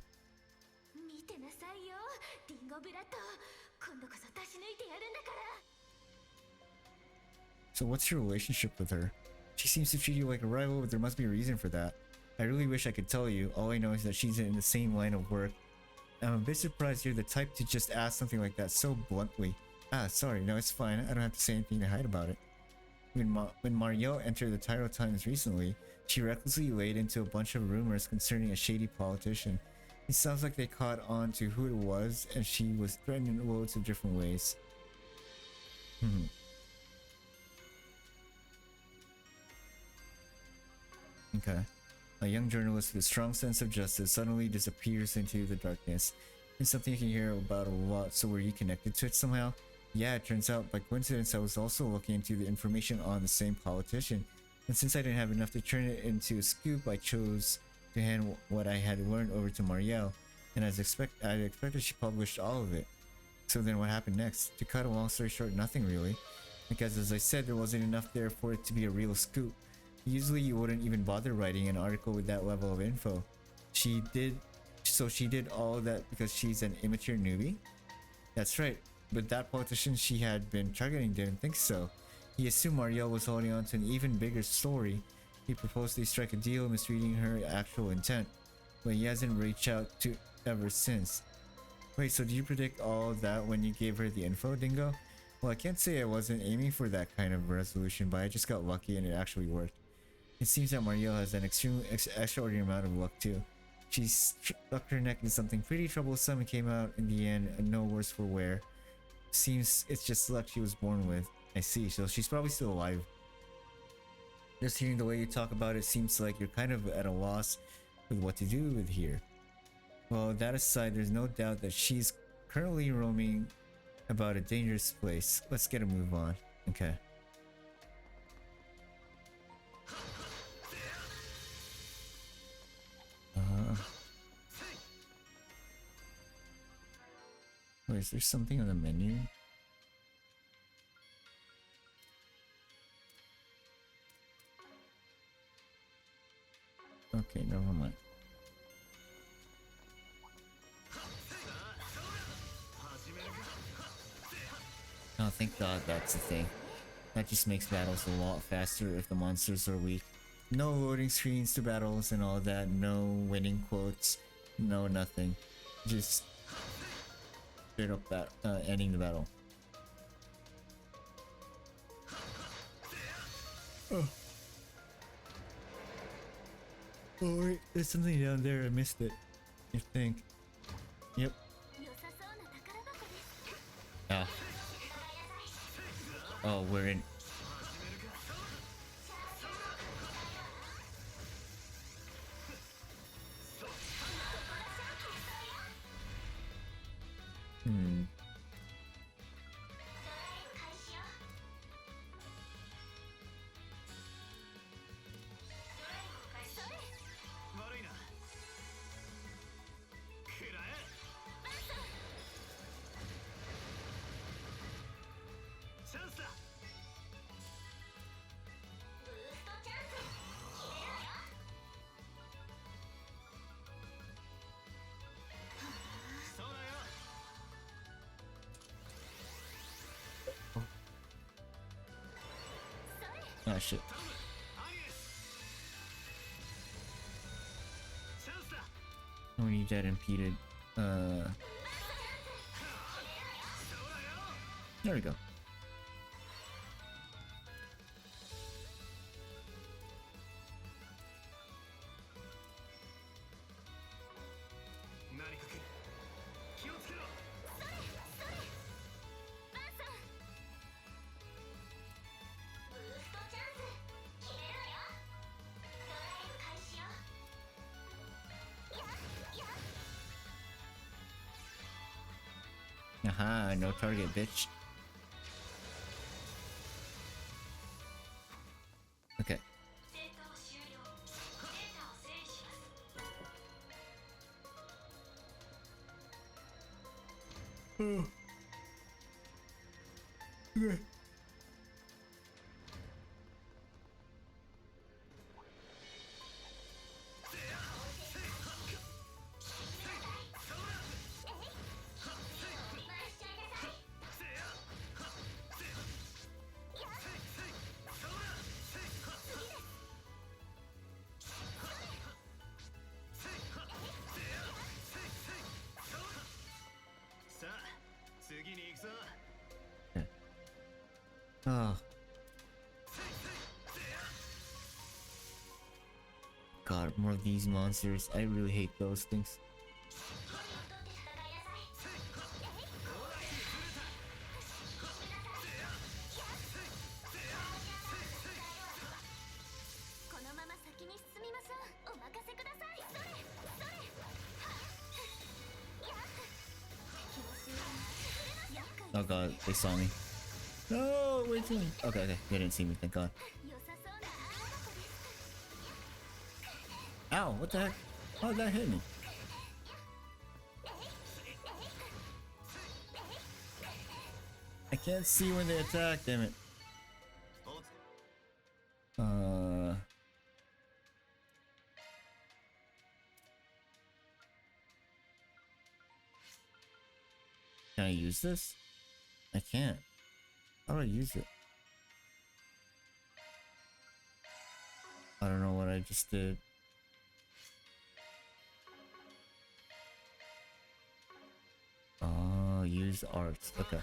So what's your relationship with her? She seems to treat you like a rival, but there must be a reason for that. I really wish I could tell you. All I know is that she's in the same line of work. I'm a bit surprised you're the type to just ask something like that so bluntly. Ah, sorry, no, it's fine. I don't have to say anything to hide about it. When Marielle entered the Tyro Times recently, she recklessly laid into a bunch of rumors concerning a shady politician. It sounds like they caught on to who it was, and she was threatened in loads of different ways. Okay. A young journalist with a strong sense of justice suddenly disappears into the darkness. It's something you can hear about a lot, so were you connected to it somehow? Yeah, it turns out, by coincidence, I was also looking into the information on the same politician. And since I didn't have enough to turn it into a scoop, I chose to hand what I had learned over to Marielle. And I expected she published all of it. So then what happened next? To cut a long story short, nothing really. Because as I said, there wasn't enough there for it to be a real scoop. Usually you wouldn't even bother writing an article with that level of info. She did all of that because she's an immature newbie? That's right, but that politician she had been targeting didn't think so. He assumed Marielle was holding on to an even bigger story. He proposed they strike a deal, misreading her actual intent, but he hasn't reached out to ever since. Wait, so did you predict all of that when you gave her the info, Dingo? Well, I can't say I wasn't aiming for that kind of resolution, but I just got lucky and it actually worked. It seems that Marielle has an extraordinary amount of luck too. She stuck her neck in something pretty troublesome and came out in the end no worse for wear. Seems it's just luck she was born with. I see, so she's probably still alive. Just hearing the way you talk about it seems like you're kind of at a loss with what to do with here. Well, that aside, there's no doubt that she's currently roaming about a dangerous place. Let's get a move on. Okay. Wait, is there something on the menu? Okay, never mind. Oh, thank God that's the thing. That just makes battles a lot faster if the monsters are weak. No loading screens to battles and all that, no winning quotes, no nothing. Just straight up that ending the battle. Oh. Oh wait, there's something down there, I missed it. I think. Yep. Ah. Oh, we're in. Oh shit. we need that impeded. There we go. Aha, no target, bitch. Okay. Okay. Oh. God, more of these monsters. I really hate those things. Oh god, they saw me. No, wait till me. Okay, okay, they didn't see me, thank god. Ow, what the heck? How did that hit me? I can't see when they attack, damn it. Can I use this? I can't. How do I use it? I don't know what I just did. Oh, use arts. Okay.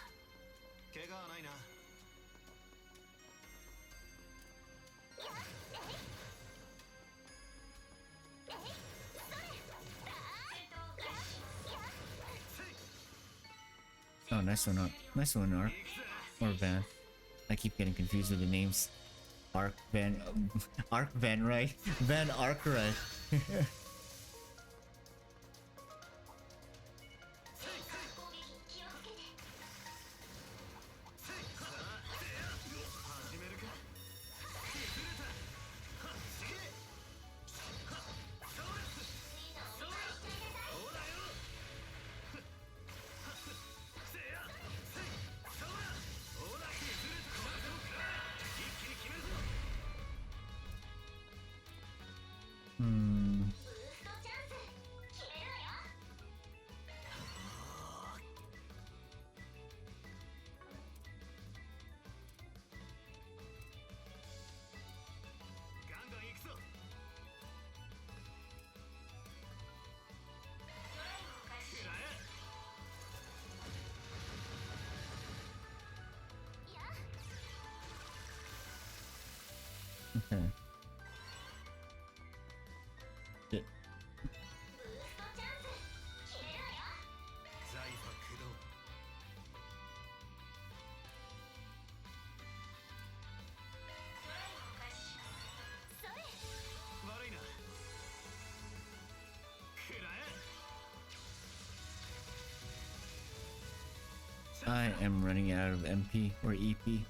Oh, nice one, Arc. Nice one, Arc. Or Van. I keep getting confused with the names. Arc Van... Arc Van, right? Van Arc, right? Okay. Shit. I am running out of MP or EP.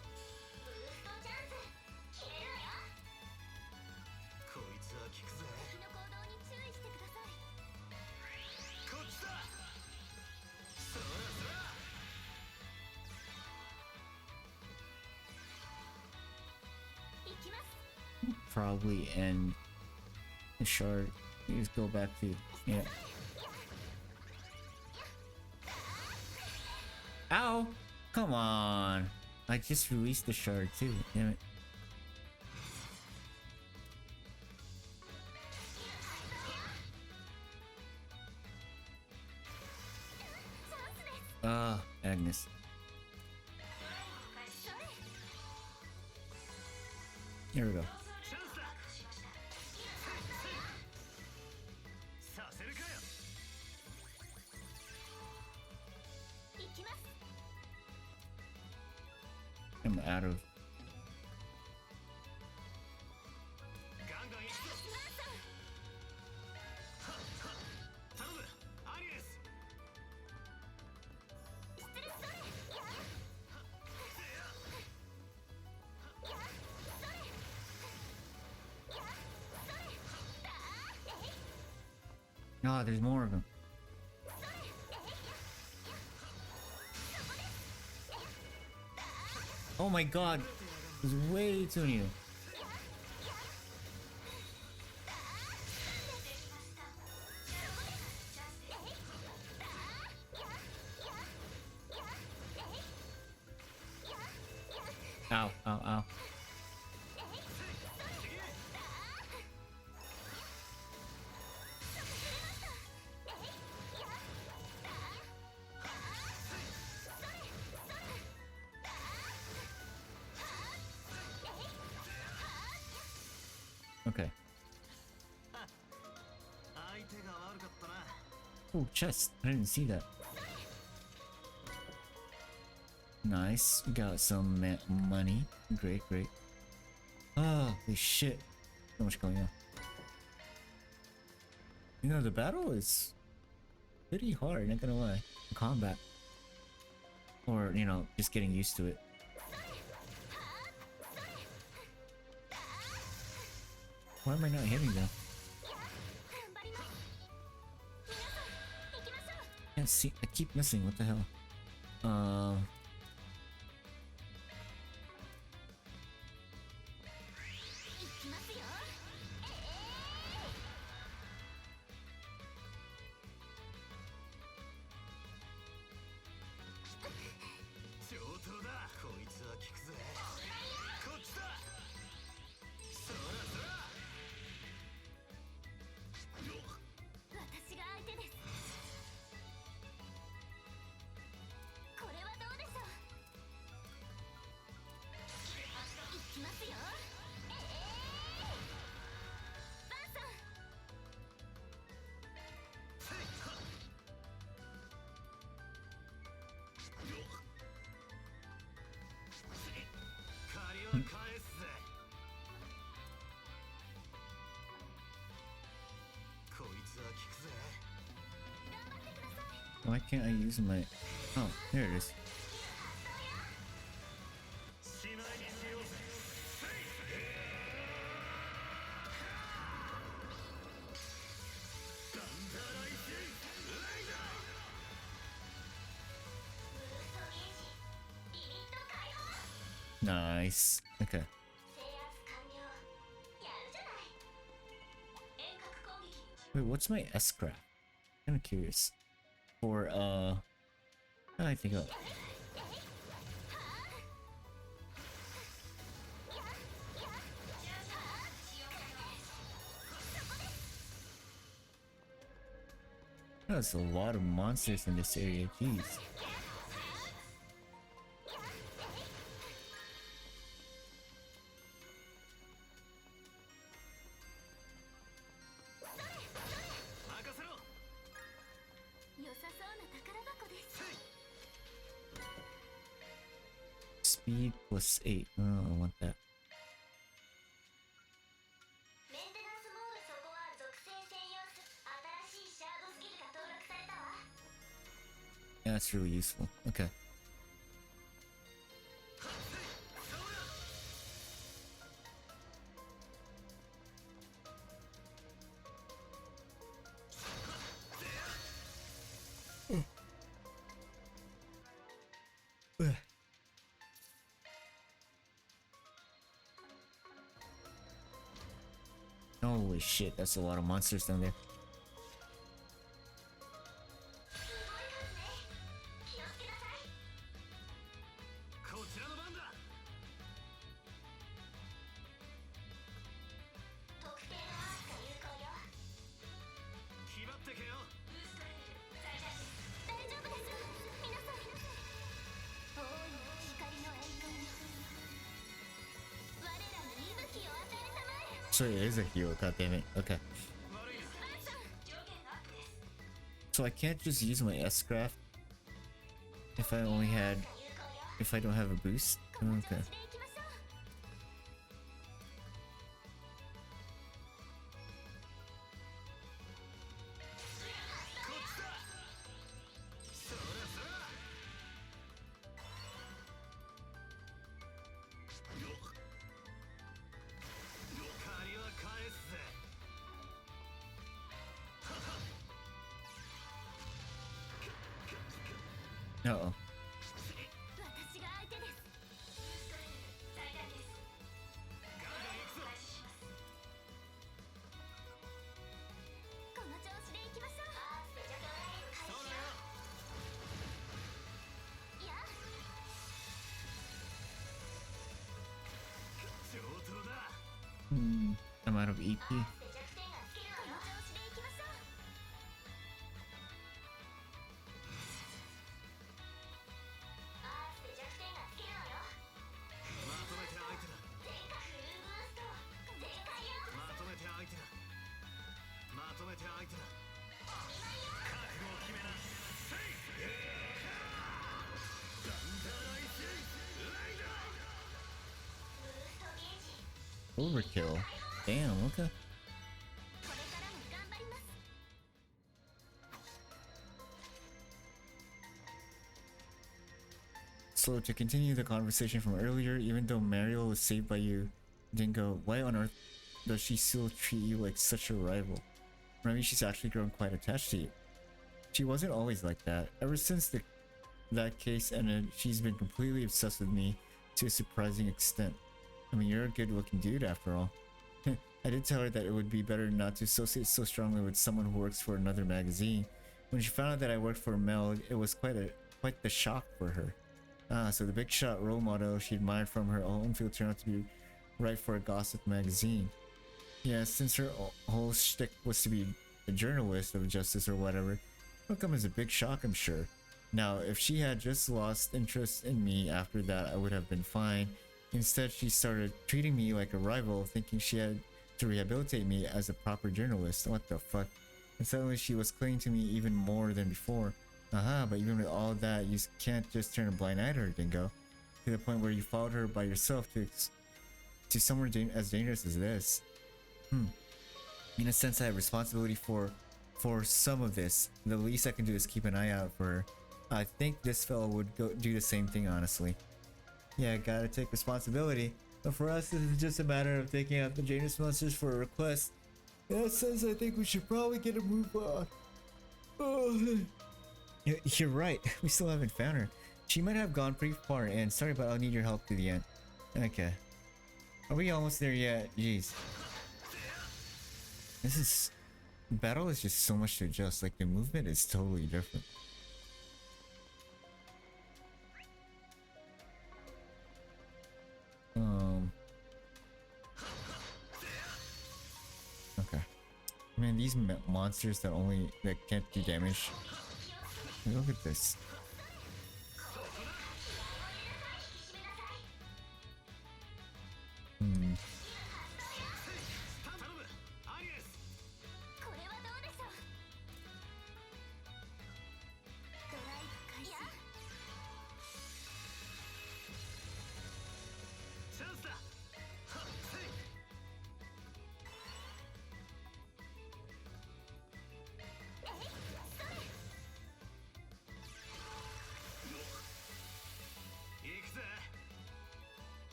Probably end the shard. You just go back to yeah. Ow! Come on! I just released the shard too. Damn it. Ah, Agnes. Here we go. チャンスだ。させるかよ。行きます。 I'm out of. ガンガン行くぞ。頼む、アリエス。 Ah, there's more of them. Oh my god, there's way too many. Ow, ow, ow. Okay. 相手が悪かったな。 Oh, chest. I didn't see that. Nice. We got some money. Great, great. Ah, holy shit. So much going on. You know, the battle is pretty hard, not gonna lie. The combat. Or, you know, just getting used to it. Why am I not hitting them? Can't see. I keep missing. What the hell? Why can't I use my... Oh, there it is. Nice. Okay. Wait, what's my S-craft? Kinda curious. For, I think of... There's a lot of monsters in this area, jeez. Speed plus 8. Oh, I want that. Yeah, that's really useful. Okay. Holy shit, that's a lot of monsters down there. So it is a heal, goddammit. Okay. So I can't just use my S-craft if I only had... if I don't have a boost? Okay. Uh-oh. I'm out of EP. Overkill. Damn, okay. So to continue the conversation from earlier, even though Mariel was saved by you, Dingo, why on earth does she still treat you like such a rival? Maybe she's actually grown quite attached to you. She wasn't always like that. Ever since that case ended, she's been completely obsessed with me to a surprising extent. I mean, you're a good-looking dude after all. I did tell her that it would be better not to associate so strongly with someone who works for another magazine. When she found out that I worked for Mel, it was quite the shock for her. Ah, so the big shot role model she admired from her own field turned out to be right for a gossip magazine. Yeah, since her whole shtick was to be a journalist of justice or whatever, it'll come as a big shock, I'm sure. Now, if she had just lost interest in me after that, I would have been fine. Instead, she started treating me like a rival, thinking she had to rehabilitate me as a proper journalist. What the fuck? And suddenly she was clinging to me even more than before. Aha, but even with all that, you can't just turn a blind eye to her, Dingo. To the point where you followed her by yourself to somewhere as dangerous as this. In a sense, I have responsibility for some of this. The least I can do is keep an eye out for her. I think this fellow would go do the same thing, honestly. Yeah, gotta take responsibility. But for us, this is just a matter of taking out the Janus monsters for a request. In that sense, I think we should probably get a move on. Oh. You're right. We still haven't found her. She might have gone pretty far in. Sorry, but I'll need your help to the end. Okay. Are we almost there yet? Jeez. This is... Battle is just so much to adjust. Like, the movement is totally different. Okay. Man, these monsters that can't do damage. Look at this.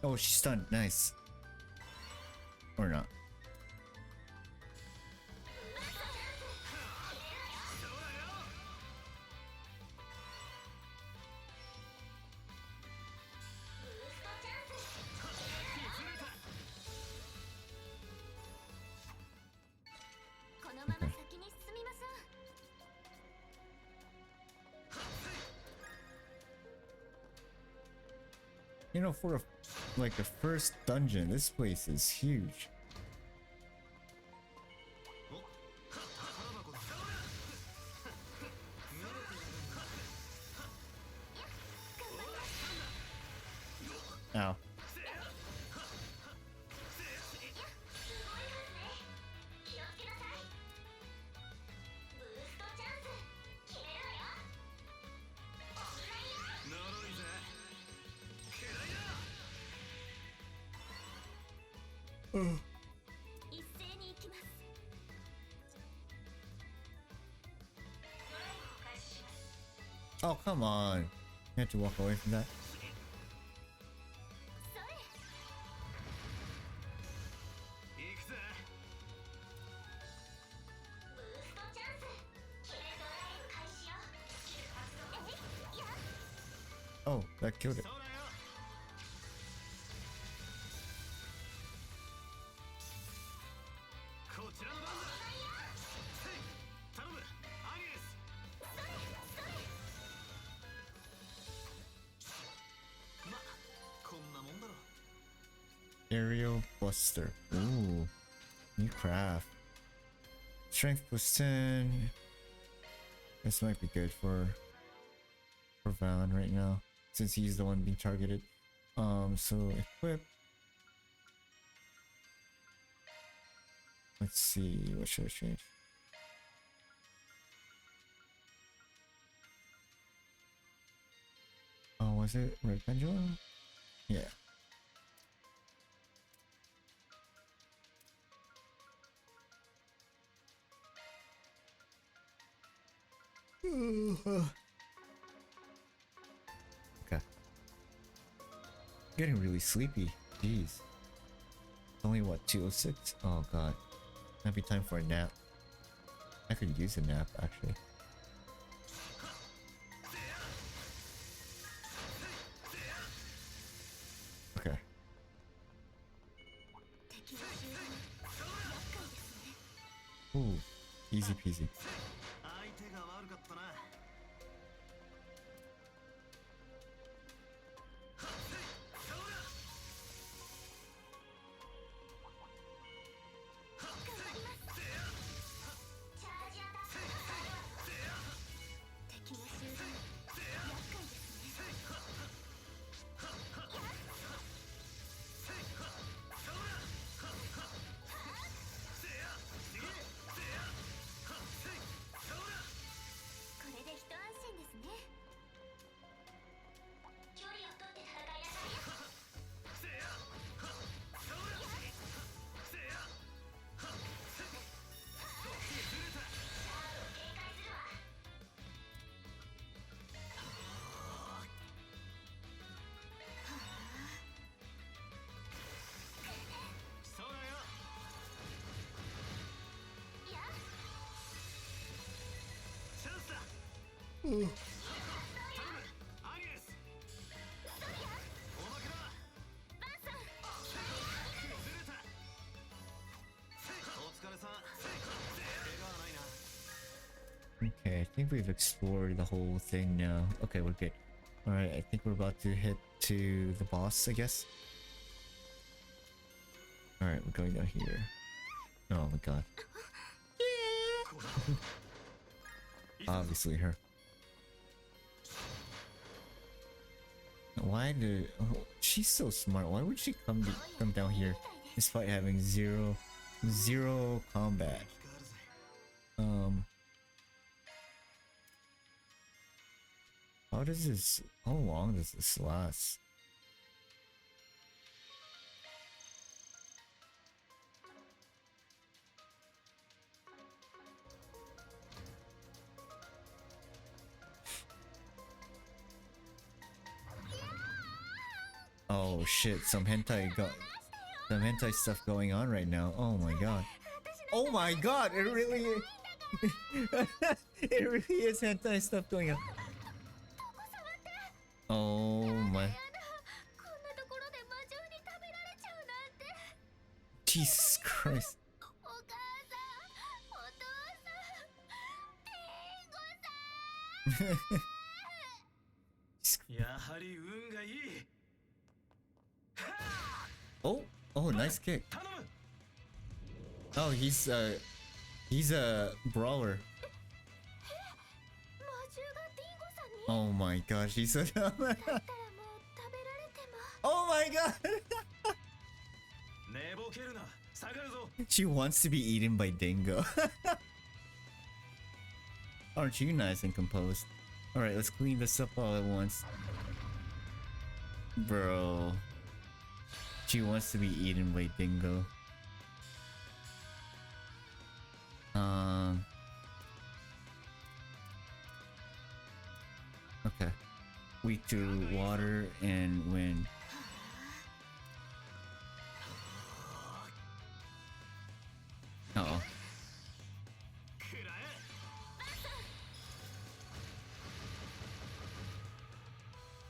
Oh, she's stunned. Nice. Or not. You know, for like the first dungeon, this place is huge. 一斉に行きます。ドライブを開始します。 Oh, come on. You have to walk away from that. それ。行くぜ。ブーストチャンス。決めドライブ開始よ。スキル発動。いや。 Oh, that killed it. そうだよ。こちらの番だ。せい頼むアニエス。まこんなもんだろ。 Aerial Buster. Ooh. New craft. Strength plus 10. This might be good for Valen right now, since he's the one being targeted. So equip. Let's see, what should I change? Oh, was it Red Pendulum? Yeah. Okay. Getting really sleepy. Jeez. It's only what, 2:06? Oh god. Might be time for a nap. I could use a nap actually. Okay. 敵の集団。厄介ですね。 Ooh. Easy peasy. 相手が悪かったな。頼むアニエス。おまけだ。崩れた。お疲れさん。怪我はないな。 Okay, I think we've explored the whole thing now. Okay, we're good. Alright, I think we're about to head to the boss, I guess. Alright, we're going down here. Oh my god. Obviously her. Why did... Oh, she's so smart. Why would she come down here despite having zero combat? How does this... How long does this last? Oh shit, some hentai stuff going on right now. Oh my god. Oh my god, it really is. It really is hentai stuff going on. Oh my. Jesus Christ. Oh, nice kick. Oh, he's a brawler. Oh my gosh, he's a Oh my god. She wants to be eaten by Dingo. Aren't you nice and composed? Alright, let's clean this up all at once. Bro. She wants to be eaten by Dingo. Um. Okay. Weak to water and wind. Uh-oh. 食ら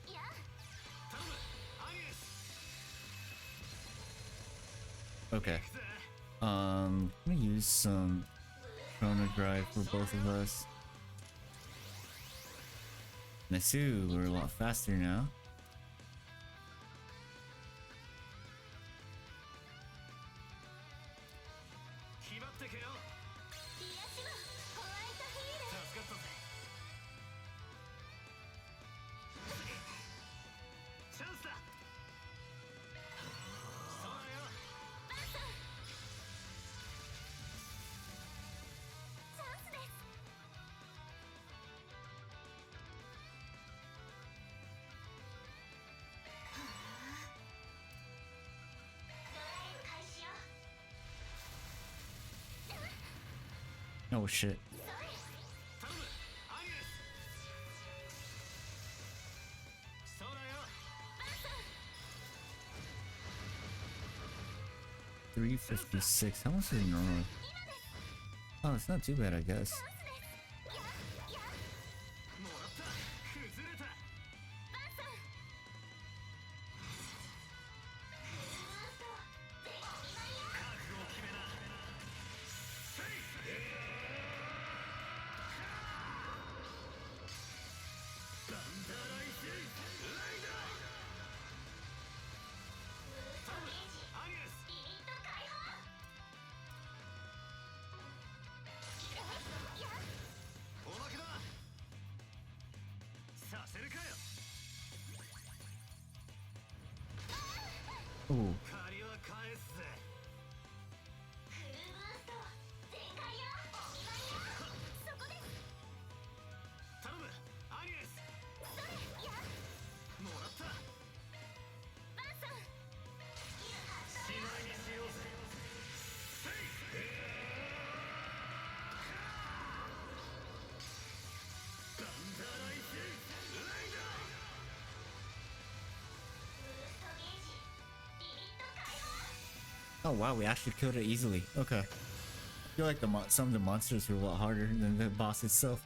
え いや 頼むアニエス Okay. 行くぜ I'm gonna use some Chrono Drive for both of us. Nasu, we're a lot faster now. 気張ってけよ 癒しもホワイトヒール 助かったぜチャンスだそうだよ バンさんチャンスです Oh shit. 頼むアニエスそうだよ 356. How much is it normal? Oh, it's not too bad, I guess. もらった崩れた 覚悟を決めなセイバンダーライスレイダー頼むアニエス おまけださせるかよ Ooh. 借りは返すぜ 頼むアニエスもらったしまいにしようぜセイバンダーライスレイダー Oh wow, we actually killed it easily. Okay. I feel like some of the monsters were a lot harder than the boss itself.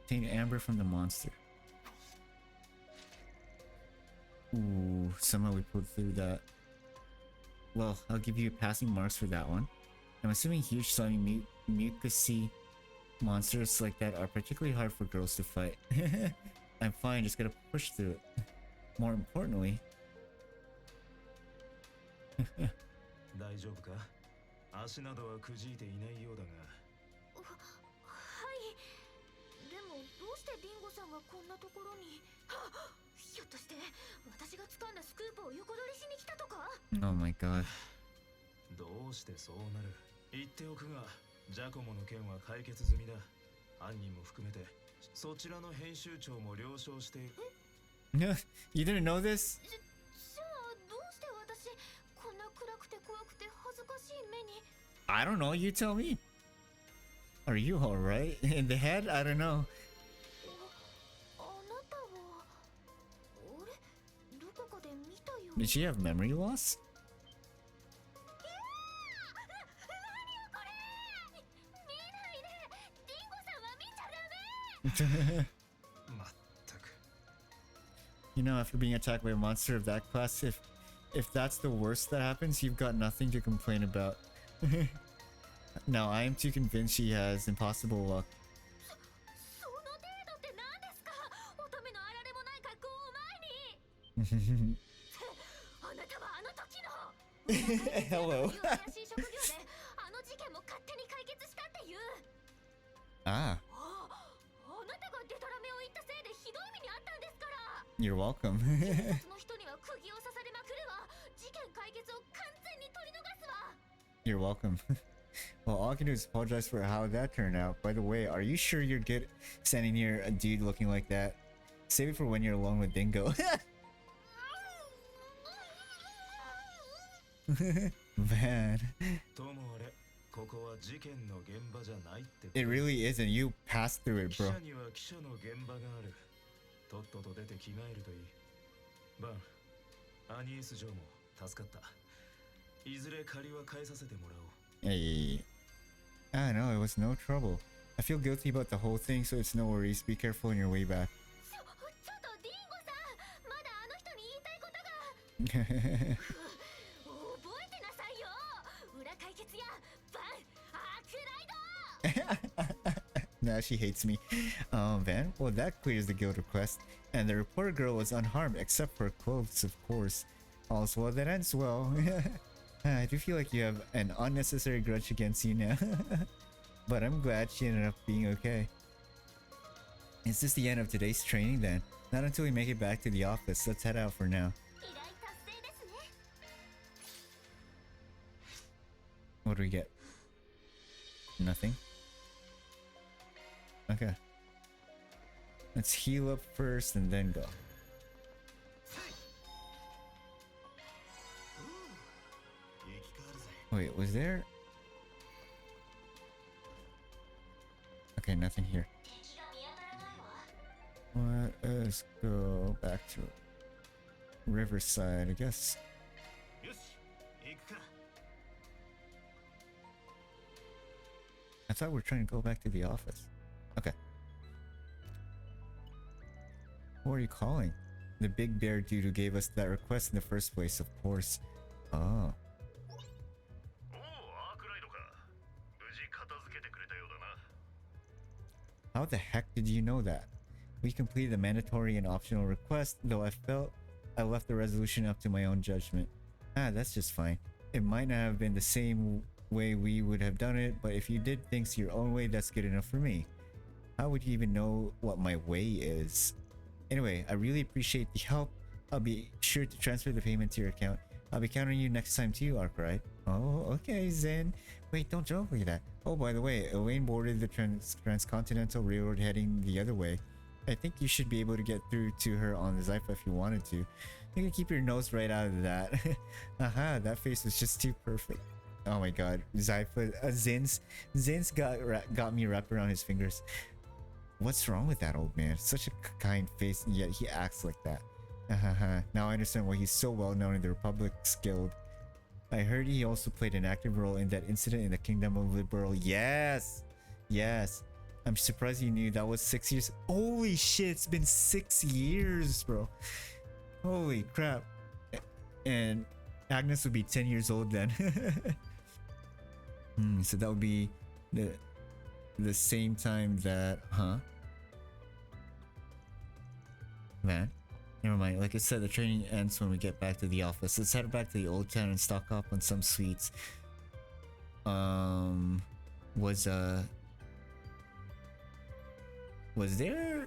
Obtain amber from the monster. Ooh, somehow we pulled through that. Well, I'll give you passing marks for that one. I'm assuming huge slimy mucousy monsters like that are particularly hard for girls to fight. I'm fine, just gotta push through it. More importantly, 大丈夫か足などはくじいていないようだがはいでもどうしてディンゴさんがこんなところにひょっとして私が掴んだスクープを横取りしに来たとか oh my god. どうしてそうなる言っておくがジャコモの件は解決済みだ犯人も含めてそちらの編集長も了承している You didn't know this? じゃあどうして私こんな暗くて怖くて恥ずかしい目に I don't know, you tell me. Are you alright? In the head? I don't know. あなたはあれどこかで見たよ Did she have memory loss? 何よこれ見ないでディンゴさんは見ちゃダメまったく You know, after being attacked by a monster of that class, if that's the worst that happens, you've got nothing to complain about. Now, I am too convinced she has impossible luck. その程度って何ですか乙女のあられもない格好を前にあなたはあの時の Hello. 怪しい職業であの事件も勝手に解決したっていう Ah, あなたがデタラメを言ったせいでひどい目にあったんですから you're welcome. その人には釘を刺されまくるわ事件解決を完全に取り逃すわ You're welcome. Well, all I can do is apologize for how that turned out. By the way, are you sure you're good standing near a dude looking like that? Save it for when you're alone with Dingo. Man. ともあれここは事件の現場じゃないってこと。 It really isn't. You passed through it, 記 bro. 者には記者の現場がある。とっとと出て着替えるといい。バン、アニエス嬢も助かった。いずれ借りは返させてもらおう。Hey. I know, it was no trouble. I feel guilty about the whole thing, so it's no worries. Be careful on your way back. ちょっとディンゴさん、まだあの人に言いたいことが。覚えてなさいよ。裏解決やバンアークライド。 Now she hates me. Van? Well, that clears the guild request. And the reporter girl was unharmed, except for clothes, of course. All's well that ends well. I do feel like you have an unnecessary grudge against you now. But I'm glad she ended up being okay. Is this the end of today's training then? Not until we make it back to the office. Let's head out for now. 依頼達成ですね。 What do we get? Nothing? Okay. Let's heal up first and then go. Wait, was there? Okay, nothing here. 敵が見当たらないわ。 Let us go back to Riverside, I guess. よし、行くか。 I thought we were trying to go back to the office. Okay. Who are you calling? The big bear dude who gave us that request in the first place, of course. Oh. おお、アークライドか。無事片付けてくれたようだな。 How the heck did you know that? We completed the mandatory and optional request, though I felt I left the resolution up to my own judgment. Ah, that's just fine. It might not have been the same way we would have done it, but if you did things your own way, that's good enough for me. How would you even know what my way is? Anyway, I really appreciate the help. I'll be sure to transfer the payment to your account. I'll be counting you next time too, Arkwright. Oh, okay, Zen. Wait, don't joke like that. Oh, by the way, Elaine boarded the Transcontinental Railroad heading the other way. I think you should be able to get through to her on the Zypha if you wanted to. You can keep your nose right out of that. Aha, that face was just too perfect. Oh my god, Zypha, Zen's got me wrapped around his fingers. What's wrong with that old man? Such a kind face, and yet he acts like that. Now I understand why he's so well known in the Republic's Guild. I heard he also played an active role in that incident in the Kingdom of Liberal. Yes! Yes. I'm surprised you knew that was 6 years. Holy shit, it's been 6 years, bro. Holy crap. And Agnes would be 10 years old then. So that would be the same time that, Man, never mind. Like I said, the training ends when we get back to the office. Let's head back to the old town and stock up on some sweets. Was there?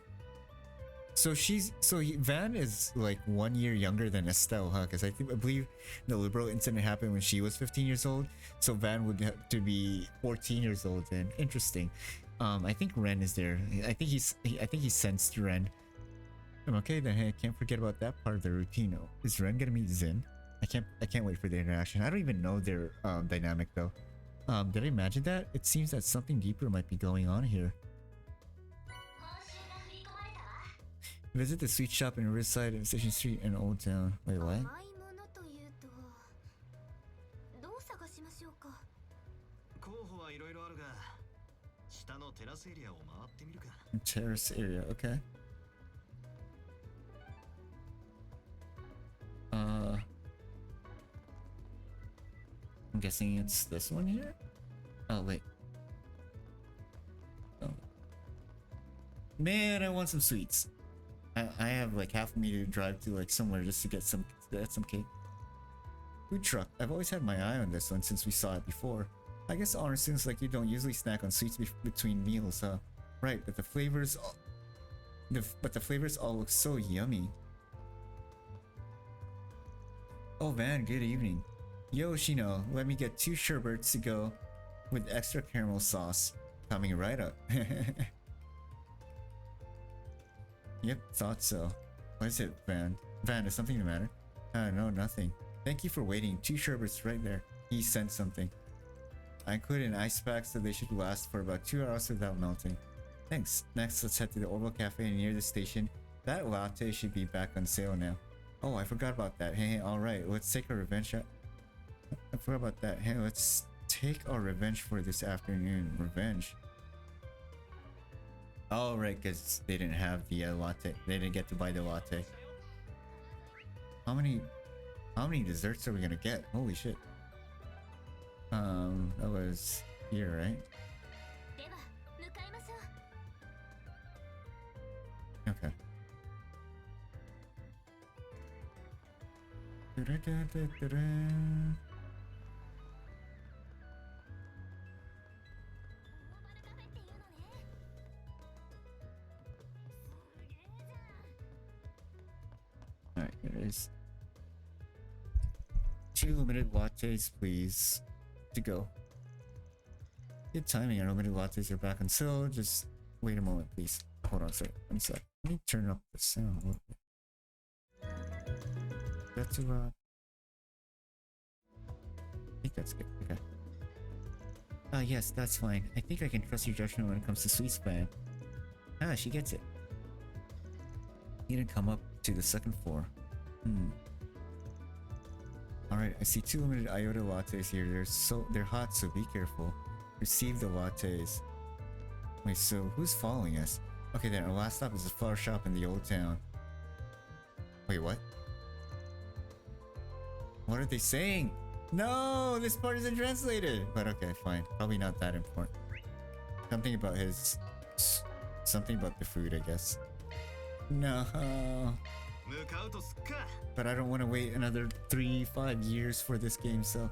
Van is like 1 year younger than Estelle, huh? Because I believe the Liberal incident happened when she was 15 years old. So Van would have to be 14 years old then. Interesting. I think Ren is there. I think he sensed Ren. Okay, then hey, I can't forget about that part of the routine. Oh, is Ren gonna meet Zin? I can't wait for the interaction. I don't even know their dynamic though. Did I imagine that? It seems that something deeper might be going on here. Visit the sweet shop in Riverside and Station Street in Old Town. Wait, what? 甘いものというと、どう探しましょうか。候補はいろいろあるが、下のテラスエリアを回ってみるか。 Terrace area, okay. I'm guessing it's this one here? Oh, wait. Oh. Man, I want some sweets. I have like half a meter to drive to like somewhere just to get some cake. Food truck. I've always had my eye on this one since we saw it before. I guess honor students like you don't usually snack on sweets between meals, huh? Right, but the flavors all look so yummy. Oh Van, good evening. Yo Shino, let me get 2 sherbets to go with extra caramel sauce. Coming right up. Yep, thought so. What is it, Van? Van, is something the matter? No, nothing. Thank you for waiting. 2 sherbets right there. He sent something. I put in ice packs so they should last for about 2 hours without melting. Thanks. Next, let's head to the Orville Cafe near the station. That latte should be back on sale now. Oh, I forgot about that. Hey, alright, let's take our revenge. I forgot about that. Hey, let's take our revenge for this afternoon. Revenge. Oh, right, because they didn't have the latte. They didn't get to buy the latte. How many desserts are we gonna get? Holy shit. That was here, right? Okay. Alright, here it is. 2 limited lattes, please. To go. Good timing. Our limited lattes are back on sale. Just wait a moment, please. Hold on a second. One sec. Let me turn up the sound a little bit. That's I think that's good. Okay. Yes, that's fine. I think I can trust your judgment when it comes to sweets plan. Ah, she gets it. Need to come up to the second floor. Alright, I see 2 limited iota lattes here. They're hot, so be careful. Receive the lattes. Wait, so who's following us? Okay then, our last stop is a flower shop in the old town. Wait, what? What are they saying? No, this part isn't translated. But okay, fine. Probably not that important. Something about the food, I guess. No. But I don't want to wait another 3-5 years for this game, so.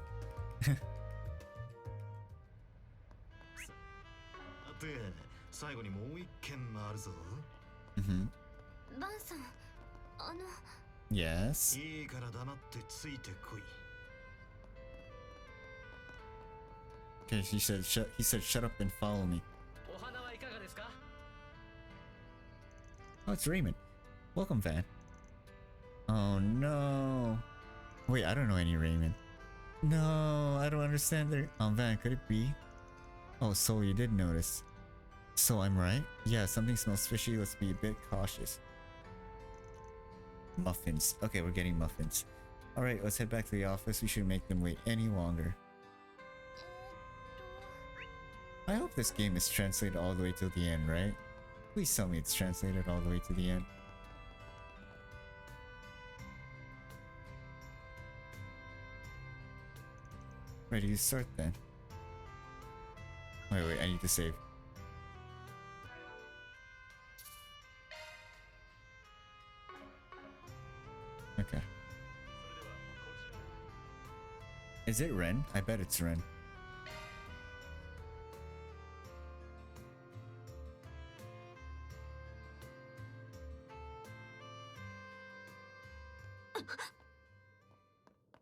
Yes. Okay, he said shut up and follow me. Oh, it's Raymond. Welcome, Van. Oh no. Wait, I don't know any Raymond. No, I don't understand their Van, could it be? Oh, so you did notice. So I'm right? Yeah, something smells fishy. Let's be a bit cautious. Muffins. Okay, we're getting muffins. Alright, let's head back to the office. We shouldn't make them wait any longer. I hope this game is translated all the way till the end, right? Please tell me it's translated all the way to the end. Ready to start then. Wait, I need to save. Okay. Is it Ren? I bet it's Ren.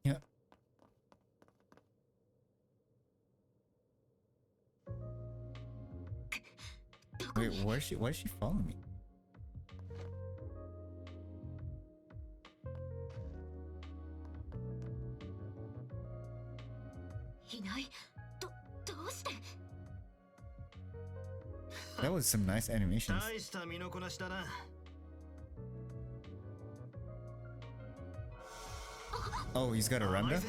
Yeah. Wait, why is she following me? That was some nice animations. Oh, he's got a Ramda?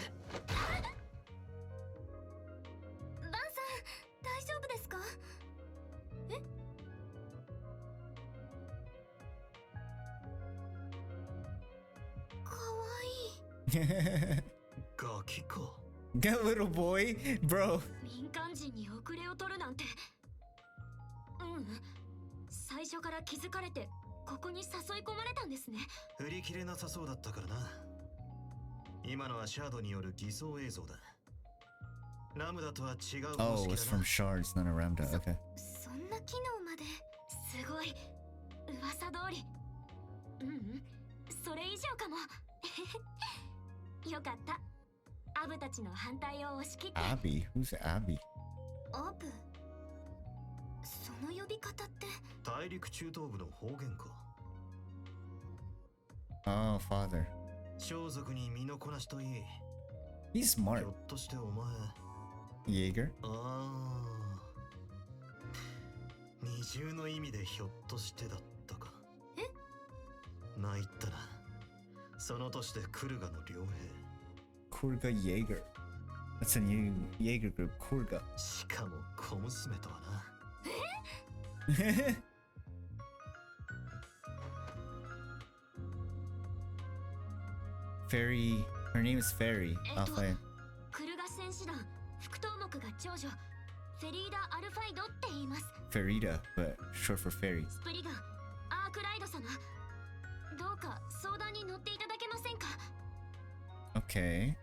Get little boy, bro. Oh, it's from shards, not a Ramda. Okay. Abby? Who's Abby? Oh, father. He's smart. Jaeger? ああ、二重の意味でひょっとしてだったか。参ったな。その年でクルガの両兵。 Kurga Jaeger. That's a new Jaeger group, Kurga. しかも小娘とはな。Fairy. Her name is Fairy. Alpha. クルガ戦士団副頭目が長女フェリーダ・アルファイドって言います。 Farida, but short for Fairy. スプリガンアークライド様、どうか相談に乗っていただけませんか？ Okay.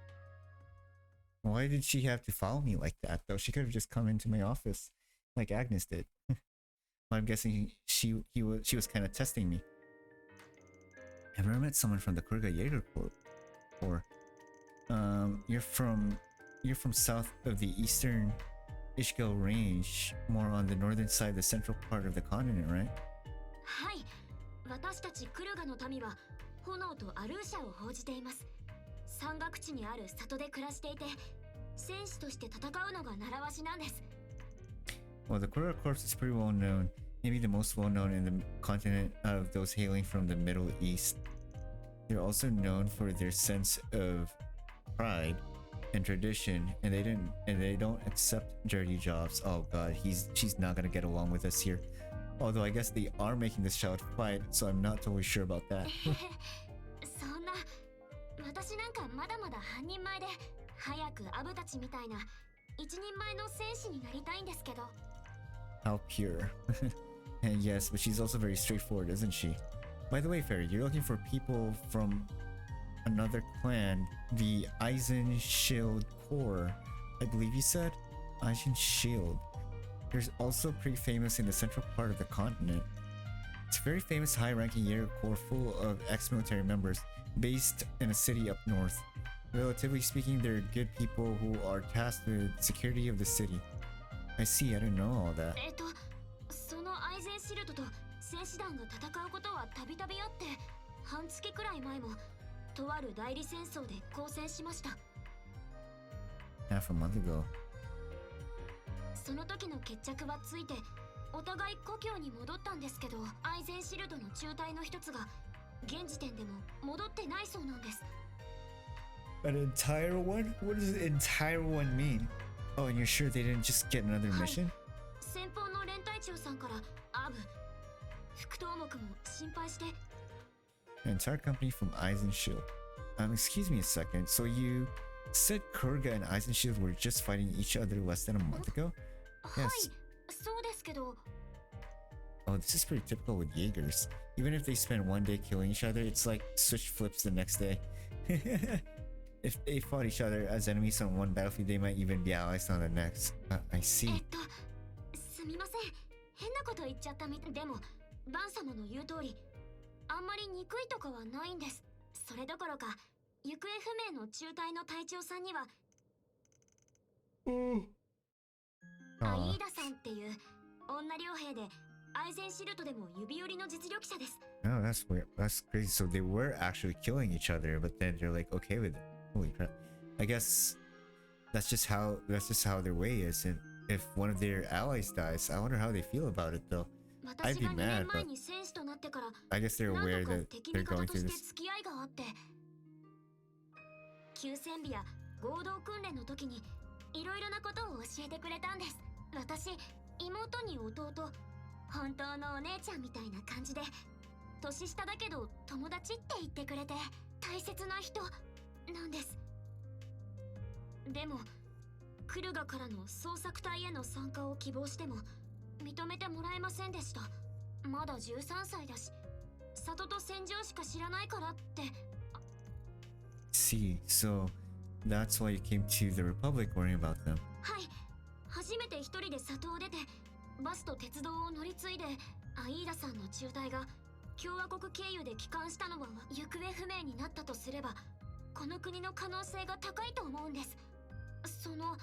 Why did she have to follow me like that, though? She could have just come into my office, like Agnes did. Well, I'm guessing she was kind of testing me. I've never met someone from the Kurga Jaeger Corps. Or, you're from south of the eastern Ishgal Range, more on the northern side, the central part of the continent, right? はい、私たちクルガの民は炎とアルーシャを報じています。山岳地にある里で暮らしていて、戦士として戦うのが習わしなんです。 Well, the Kurga Corps is pretty well known, maybe the most well known in the continent of those hailing from the Middle East. They're also known for their sense of pride and tradition, and they don't accept dirty jobs. Oh god, she's not gonna get along with us here. Although I guess they are making this child fight, so I'm not totally sure about that. そんな、私なんかまだまだ半人前で、早くアブたちみたいな一人前の戦士になりたいんですけど。 How pure. And yes, but she's also very straightforward, isn't she? By the way, Fairy, you're looking for people from another clan, the Eisen Shield Corps, I believe you said? Eisen Shield. They're also pretty famous in the central part of the continent. It's a very famous high-ranking Jaeger Corps full of ex-military members, based in a city up north. Relatively speaking, they're good people who are tasked with security of the city. I see, I didn't know all that. そのアイゼンシルドと戦士団が戦うことはたびたびあって、半月くらい前もとある代理戦争で交戦しました。 Half a month ago. その時の決着はついて、お互い故郷に戻ったんですけど、アイゼンシルドの中隊の一つが現時点でも戻ってないそうなんです。 An entire one? What does an entire one mean? Oh, and you're sure they didn't just get another mission? 先方の連隊長さんからアブ、副頭目も心配して。 An entire company from Eisenshield. Excuse me a second. So you said Kurga and Eisenshield were just fighting each other less than a month ago? はい、 Yes. そうですけど。 Oh, this is pretty typical with Jaegers. Even if they spend one day killing each other, it's like switch flips the next day. If they fought each other as enemies on one battlefield, they might even be allies on the next. I see. すみません。変なこと言っちゃったみたい。でも、バン様の言う通り、あんまり憎いとかはないんです。それどころか、行方不明の中隊の隊長さんには、アイーダさんっていう女傭兵で、アイゼンシルトでも指折りの実力者です。 Oh, that's weird. That's crazy. So they were actually killing each other, but then they're like okay with it. Holy crap. I guess that's just how their way is. And if one of their allies dies, I wonder how they feel about it though. I'd 私 be が2 mad, 年前 but に戦士となってから、 I guess they're 何 aware 度か that 敵 they're 味方 going と through して this. 付き合いがあって、休戦日や合同訓練の時にいろいろなことを教えてくれたんです。私、妹に弟、本当のお姉ちゃんみたいな感じで、年下だけど友達って言ってくれて大切な人なんです。でも、クルガからの捜索隊への参加を希望しても認めてもらえませんでした。まだ13歳だし、里と戦場しか知らないからって。 See, so that's why you came to the Republic worrying about them. はい、初めて一人で里を出てバスと鉄道を乗り継いで、アイーダさんの中隊が共和国経由で帰還したのは行方不明になったとすれば、この国の可能性が高いと思うんです。その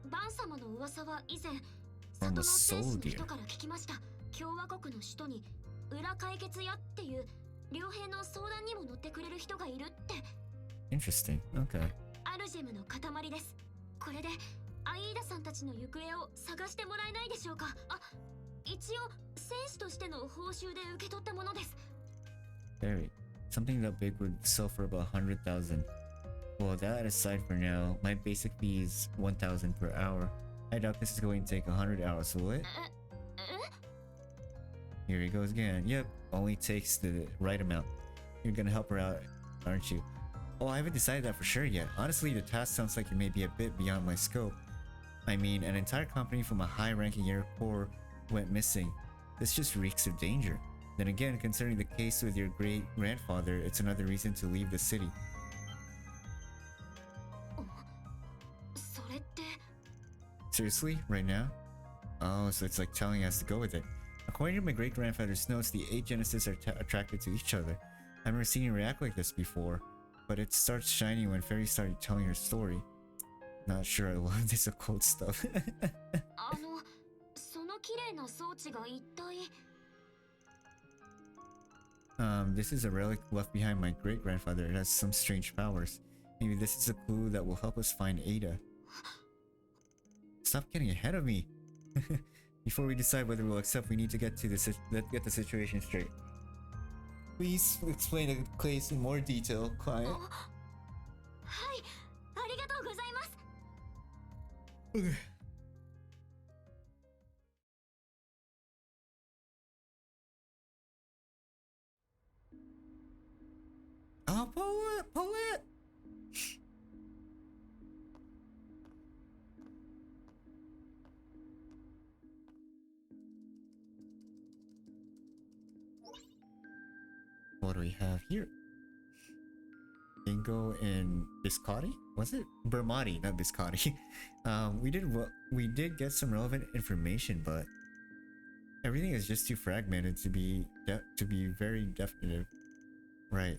バン様の噂は以前里の戦士の人から聞きました。共和国の首都に裏解決屋っていう両兵の相談にも乗ってくれる人がいるって。 Interesting. Okay. アルジェムの塊です。これでアイーダさんたちの行方を探してもらえないでしょうか。あ、一応戦士としての報酬で受け取ったものです。 Very. Something that big would sell for about 100,000. Well, that aside for now, my basic fee is 1,000 per hour. I doubt this is going to take 100 hours, will it? Here he goes again. Yep, only takes the right amount. You're gonna help her out, aren't you? Oh, I haven't decided that for sure yet. Honestly, the task sounds like it may be a bit beyond my scope. I mean, an entire company from a high-ranking Air Corps went missing. This just reeks of danger. Then again, considering the case with your great-grandfather, it's another reason to leave the city. それって Seriously? Right now? Oh, so it's like telling us to go with it. According to my great-grandfather's notes, the 8 Genesis are attracted to each other. I've never seen it react like this before, but it starts shining when Fairy started telling her story. Not sure I love this occult stuff. その綺麗な装置が一体 This is a relic left behind by my great-grandfather. It has some strange powers. Maybe this is a clue that will help us find Ada. Stop getting ahead of me! Before we decide whether we'll accept, we need to get the situation straight. Please explain the case in more detail, client. はい、ありがとうございます。 Oh, pull it! Pull it! What do we have here? Bingo and Biscotti? Was it? Bermati, not Biscotti. We did get some relevant information, but everything is just too fragmented to be very definitive. Right.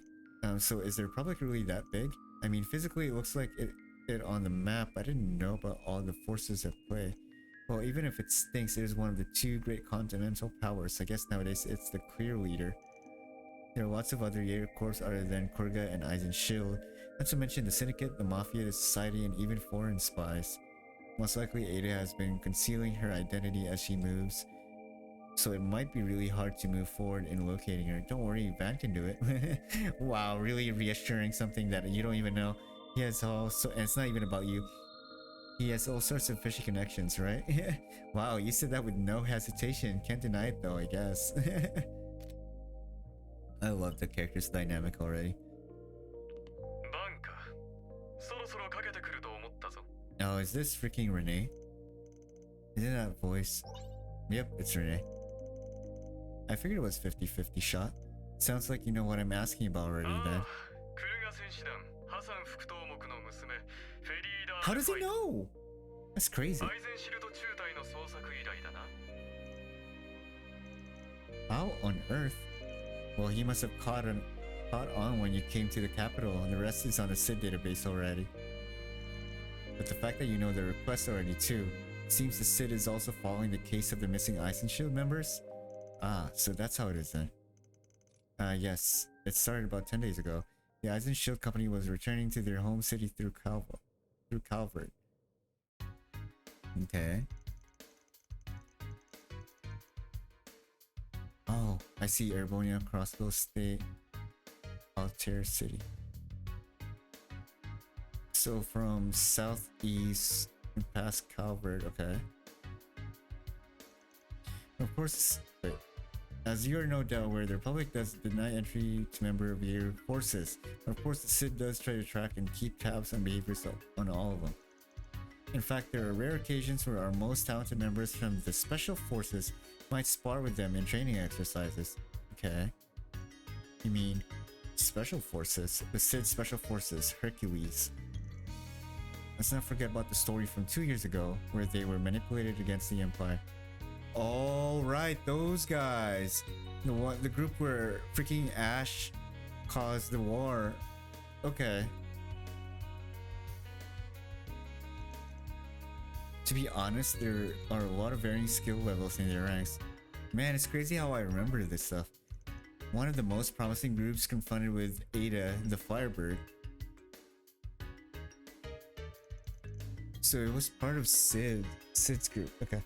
So is the Republic really that big? I mean, physically it looks like it on the map. I didn't know about all the forces at play. Well, even if it stinks, it is one of the 2 great continental powers. I guess nowadays it's the clear leader. There are lots of other Jaeger Corps other than Kurga and Eisenschild, not to mention the Syndicate, the Mafia, the Society, and even foreign spies. Most likely Ada has been concealing her identity as she moves, so it might be really hard to move forward in locating her. Don't worry, Van can do it. Wow, really reassuring something that you don't even know. He has and it's not even about you. He has all sorts of fishy connections, right? Wow, you said that with no hesitation. Can't deny it though, I guess. I love the character's dynamic already. Oh, is this freaking Renee? Isn't that voice? Yep, it's Renee. I figured it was 50-50 shot. Sounds like you know what I'm asking about already then. How does he know? That's crazy. How on earth? Well, he must have caught on when you came to the capital, and the rest is on the SID database already. But the fact that you know the request already too, seems the SID is also following the case of the missing Eisenschild members? Ah, so that's how it is then. Yes, it started about 10 days ago. The Eisenschild company was returning to their home city through Calvert. Okay. Oh, I see Erbonia, Crossville State, Altair City. So from southeast past Calvert, okay. Of course, wait. As you are no doubt aware, the Republic does deny entry to member of your forces. Of course, the SID does try to track and keep tabs on behaviors on all of them. In fact, there are rare occasions where our most talented members from the Special Forces might spar with them in training exercises. Okay. You mean Special Forces? The SID Special Forces, Hercules. Let's not forget about the story from 2 years ago, where they were manipulated against the Empire. All right, those guys. The group where freaking Ash caused the war. Okay. To be honest, there are a lot of varying skill levels in their ranks. Man, it's crazy how I remember this stuff. One of the most promising groups confronted with Ada, the Firebird. so it was part of Sid's group. Okay.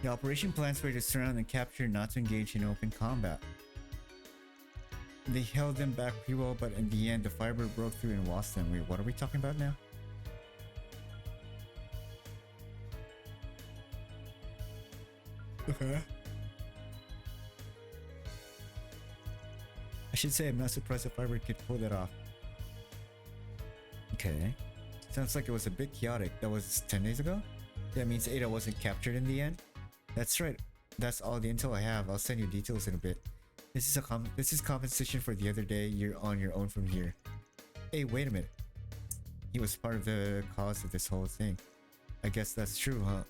The operation plans were to surround and capture, not to engage in open combat. They held them back pretty well, but in the end, the Firebird broke through and lost them. Wait, what are we talking about now? Okay. I should say I'm not surprised the Firebird could pull that off. Okay. Sounds like it was a bit chaotic. That was 10 days ago? That means Ada wasn't captured in the end? That's right. That's all the intel I have. I'll send you details in a bit. This is compensation for the other day. You're on your own from here. Hey, wait a minute. He was part of the cause of this whole thing. I guess that's true, huh?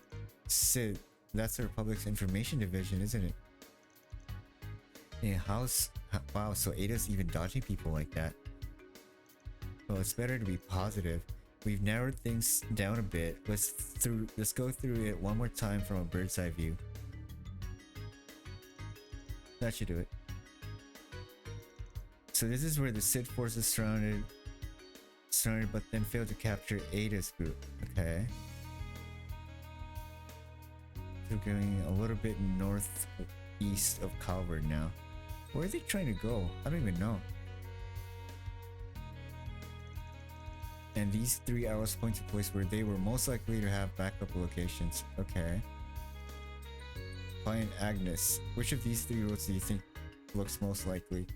Sid, that's the Republic's information division, isn't it? Yeah, wow, so Ada's even dodging people like that. Well, it's better to be positive. We've narrowed things down a bit. Let's go through it one more time from a bird's eye view. That should do it. So this is where the Sid forces surrounded but then failed to capture Ada's group. Okay. They're going a little bit northeast of Calvert now. Where are they trying to go? I don't even know. And these 3 arrows point to a place where they were most likely to have backup locations. Okay. Client Agnes. Which of these 3 roads do you think looks most likely?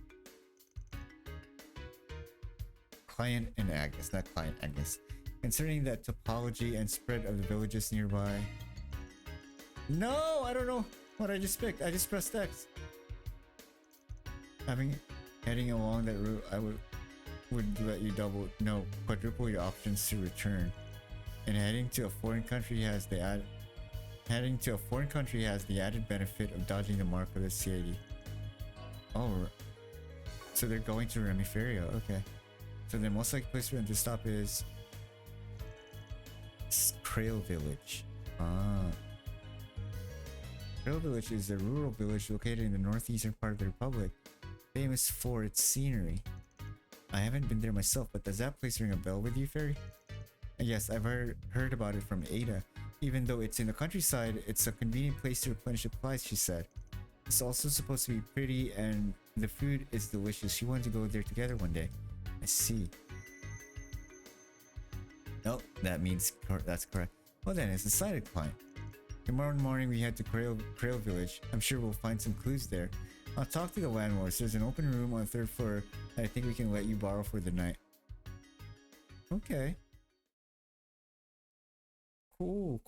Client and Agnes, not Client Agnes. Considering that topology and spread of the villages nearby. No, I don't know what I just picked. I just pressed X. Heading along that route, I would let you quadruple your options to return. And heading to a foreign country has the added benefit of dodging the mark of the CID. Oh, so they're going to Remiferio. Okay. So the most likely place for them to stop is Krail Village. Krail Village is a rural village located in the northeastern part of the Republic, famous for its scenery. I haven't been there myself, but does that place ring a bell with you, Fairy? Yes, I've heard about it from Ada. Even though it's in the countryside, it's a convenient place to replenish supplies, she said. It's also supposed to be pretty and the food is delicious. She wanted to go there together one day. I see. Nope, that means that's correct. Well then, it's decided, client. Tomorrow morning we head to Krail Village. I'm sure we'll find some clues there. I'll talk to the landlords. There's an open room on the 3rd floor that I think we can let you borrow for the night. Okay. Cool.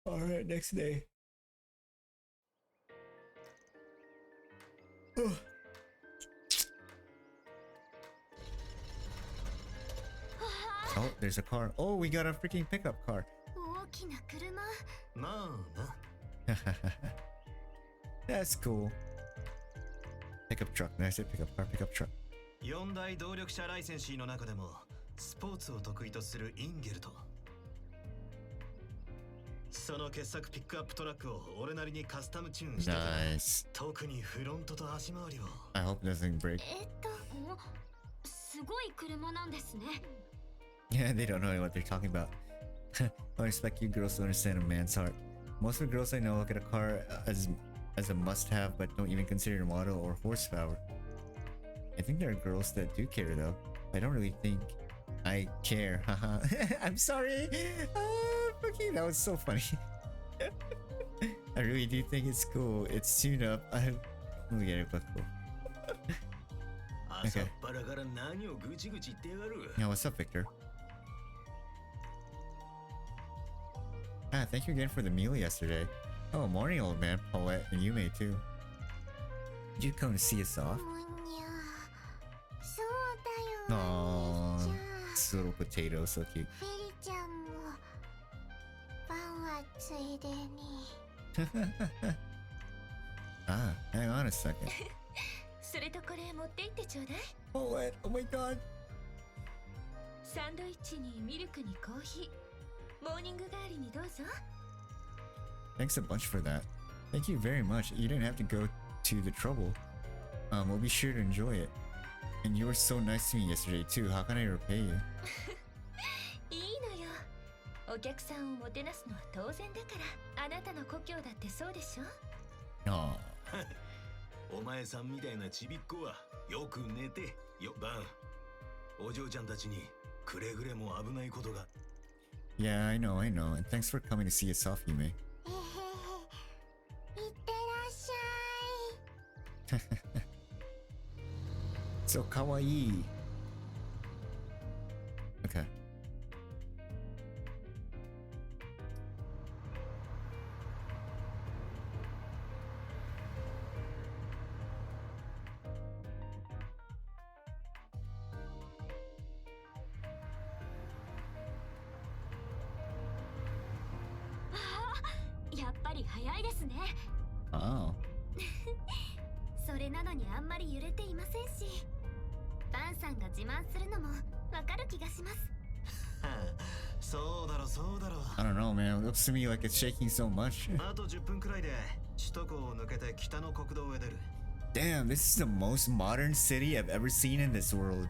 Alright, next day. Oh, there's a car. Oh, we got a freaking pickup car. 大きな車。まあな。That's cool. Pickup truck. Did I say pickup car? Pickup truck. 4大動力車ライセンシーの中でもスポーツを得意とするインゲルト。その傑作ピックアップトラックを俺なりにカスタムチューンしてた。Nice. 特にフロントと足回りを。I hope it doesn't break. すごい車なんですね。Yeah, they don't know what they're talking about. I don't expect you girls to understand a man's heart. Most of the girls I know look at a car as a must-have, but don't even consider the model or horsepower. I think there are girls that do care though. I don't really think I care. Haha. I'm sorry. Fucking, that was so funny. I really do think it's cool. It's tuned up. I don't get it, but cool. Okay. Yeah, what's up, Victor? Thank you again for the meal yesterday. Oh, morning, old man, Paulette, and you may too. Did you come to see us off? そうだよ。 Aww, this little potato, so cute. フェリちゃんもパンはついでに。Hang on a second. それとこれ持って行ってちょうだい。 Paulette, oh my god. サンドイッチにミルクにコーヒー。モーニング代わりにどうぞ。 Thanks a bunch for that. Thank you very much. You didn't have to go to the trouble. We'll be sure to enjoy it. And you were so nice to me yesterday too. How can I repay you? いいのよ。お客さんをもてなすのは当然だから。あなたの故郷だってそうでしょ。 Aw. お前さんみたいなちびっこはよく寝てよバン。お嬢ちゃんたちにくれぐれも危ないことが。 Yeah, I know. And thanks for coming to see us off, Yume. いってらっしゃい。 So kawaii. Okay. Ah, やっぱり早いですね。 Oh. それなのにあんまり揺れていませんし、バンさんが自慢するのもわかる気がします。そうだろそうだろ。 I don't know, man. It looks to me like it's shaking so much. あと10分くらいで首都高を抜けて北の国道へ出る。 Damn, this is the most modern city I've ever seen in this world.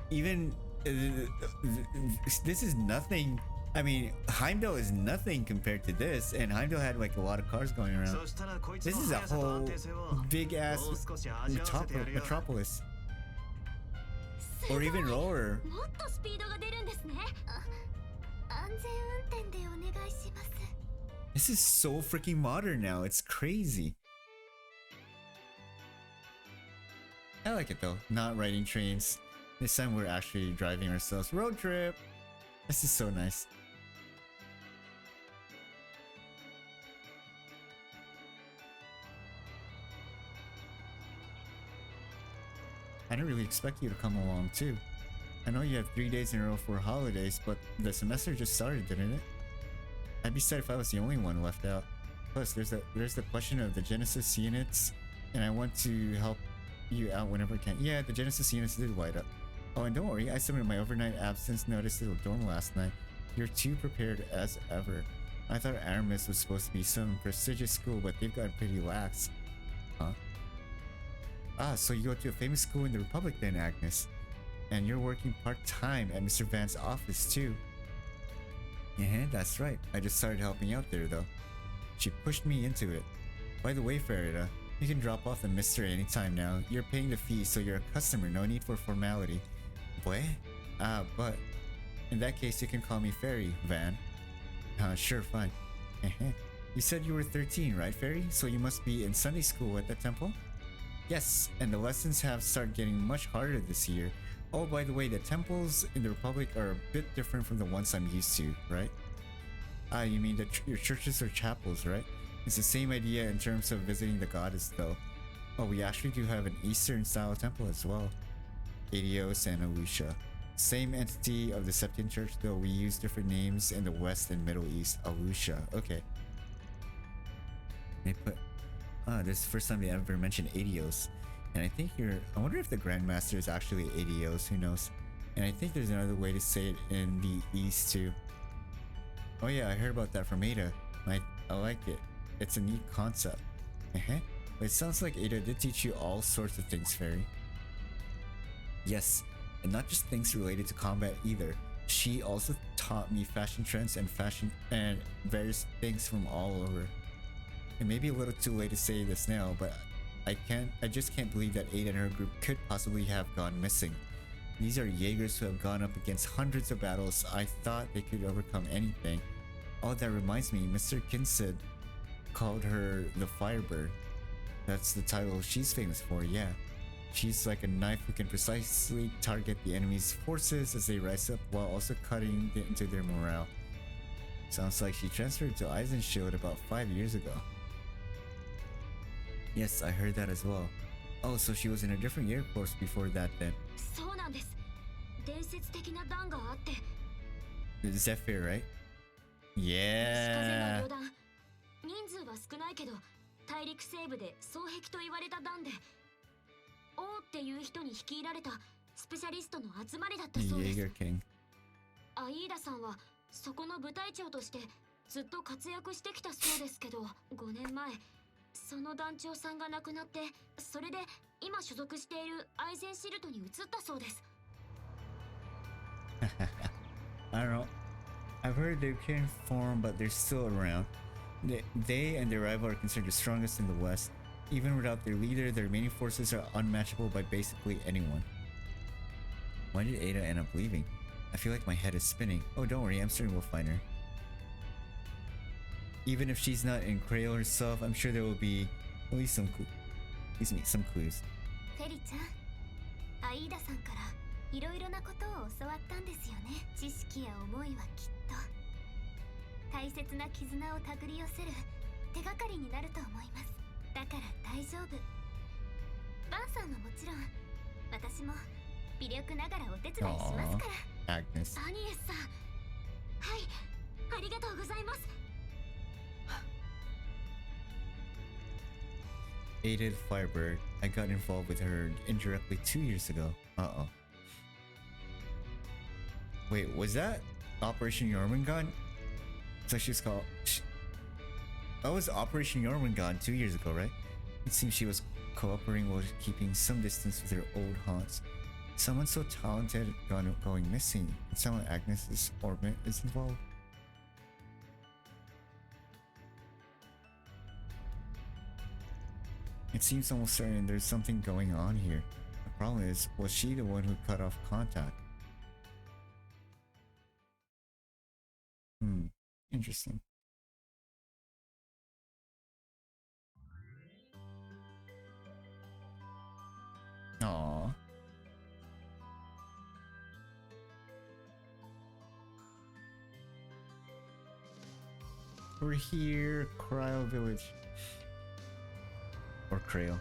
Even this is nothing. I mean, Heimdall is nothing compared to this, and Heimdall had like a lot of cars going around. そしたらこいつ This の is a 速さと whole 安定性を big ass もう少し味わわせてやるよ。 metropolis, す or ごい。 even lower. もっとスピードが出るんですね。安全運転でお願いします。 This is so freaking modern now. It's crazy. I like it though. Not riding trains. This time we're actually driving ourselves. Road trip. This is so nice. I didn't really expect you to come along too. I know you have 3 days in a row for holidays, but the semester just started, didn't it? I'd be sad if I was the only one left out. Plus, there's the question of the Genesis units, and I want to help you out whenever I can. Yeah, the Genesis units did light up. Oh, and don't worry, I submitted my overnight absence notice to the dorm last night. You're too prepared as ever. I thought Aramis was supposed to be some prestigious school, but they've gotten pretty lax. Huh? Ah, so you go to a famous school in the Republic then, Agnes. And you're working part-time at Mr. Van's office too. Yeah, that's right. I just started helping out there though. She pushed me into it. By the way, Farida, you can drop off the mister anytime now. You're paying the fee, so you're a customer, no need for formality. What? But in that case, you can call me Fairy, Van. Sure, fine. You said you were 13, right, Fairy? So you must be in Sunday school at the temple? Yes, and the lessons have started getting much harder this year. Oh, by the way, the temples in the Republic are a bit different from the ones I'm used to, right? You mean your churches or chapels, right? It's the same idea in terms of visiting the goddess, though. Oh, we actually do have an Eastern-style temple as well. Adios and Alusha. Same entity of the Septian Church, though we use different names in the West and Middle East. Alusha, okay. They put... this is the first time they ever mentioned Adios. And I think I wonder if the Grandmaster is actually Adios, who knows? And I think there's another way to say it in the East too. Oh yeah, I heard about that from Ada. I like it. It's a neat concept. But it sounds like Ada did teach you all sorts of things, Fairy. Yes, and not just things related to combat either. She also taught me fashion trends and various things from all over. It may be a little too late to say this now, but I just can't believe that Ada and her group could possibly have gone missing. These are Jaegers who have gone up against hundreds of battles. I thought they could overcome anything. Oh, that reminds me, Mr. Kinsid called her the Firebird. That's the title she's famous for, yeah. She's like a knife who can precisely target the enemy's forces as they rise up while also cutting into their morale. Sounds like she transferred to Eisenshield about 5 years ago. Yes, I heard that as well. Oh, so she was in a different year course before that then. そうなんです。伝説的な段があって。 Zephyr, right? 風の Yeah. 旅団。人数は少ないけど、大陸西部で双璧と言われた団で、王っていう人に率いられたスペシャリストの集まりだった The そうです。 Jaeger King. アイーダさんはそこの部隊長としてずっと活躍してきたそうですけど、5年前その団長さんが亡くなって、それで今所属しているアイゼンシルトに移ったそうです。I don't know. I've heard they can form, but they're still around. They and their rival are considered the strongest in the West. Even without their leader, their remaining forces are unmatchable by basically anyone. Why did Ada end up leaving? I feel like my head is spinning. Oh, don't worry, I'm certain we'll find her. Even if she's not in Crail herself, I'm sure there will be at least some clues. フェリちゃん、アイーダさんからいろいろなことを教わったんですよね。知識や思いはきっと大切な絆を手繰り寄せる手がかりになると思います。だから大丈夫。バンさんはもちろん、私も微力ながらお手伝いしますから。Agnes. アニエスさん、はい、ありがとうございます。Ada the Firebird. I got involved with her indirectly 2 years ago. Uh-oh. Wait, was that Operation Jormungand? So she's called... That was Operation Jormungand 2 years ago, right? It seems she was cooperating while keeping some distance with her old haunts. Someone so talented going missing. It sounds like Agnes's orbit is involved. It seems almost certain there's something going on here. The problem is, was she the one who cut off contact? Interesting. Aww. We're here, Cryo Village. Or Crail.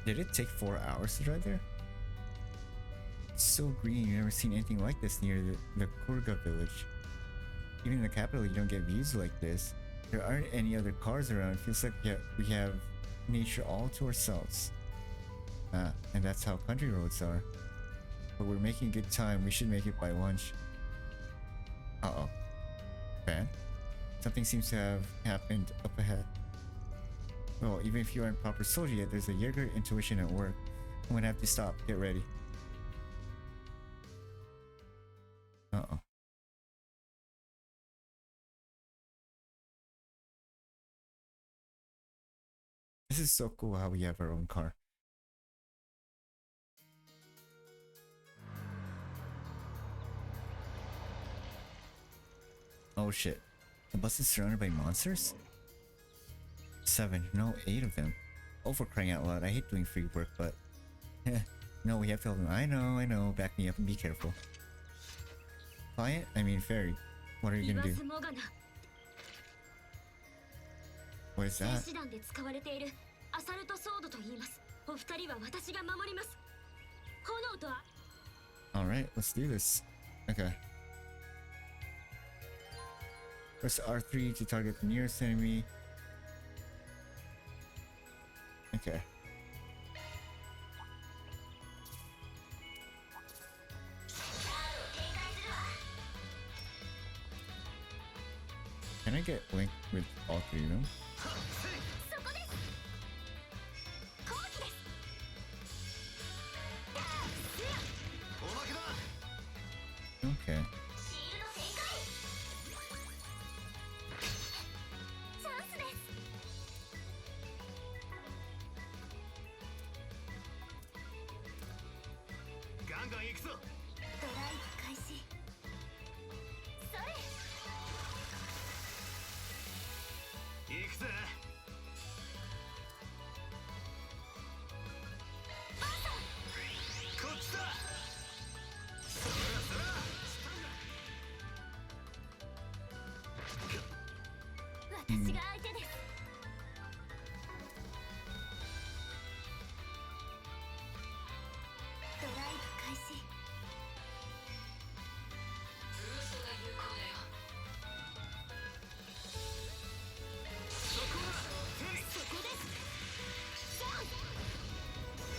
Did it take 4 hours to drive there? It's so green, you've never seen anything like this near the Kurga village. Even in the capital, you don't get views like this. There aren't any other cars around. It feels like we have nature all to ourselves. And that's how country roads are. But we're making good time. We should make it by lunch. Uh-oh. Van? Something seems to have happened up ahead. Well, even if you aren't proper soldier yet, there's a Jaeger intuition at work. I'm gonna have to stop. Get ready. Uh-oh. This is so cool how we have our own car. Oh shit. The bus is surrounded by monsters? 7, no, 8 of them. Oh, for crying out loud, I hate doing free work, but... no, we have to help them. I know, back me up and be careful. Client? I mean fairy. What are you gonna do? What is that? Alright, let's do this. Okay. Press R3 to target the nearest enemy. Okay. Can I get linked with all 3 of them? Okay.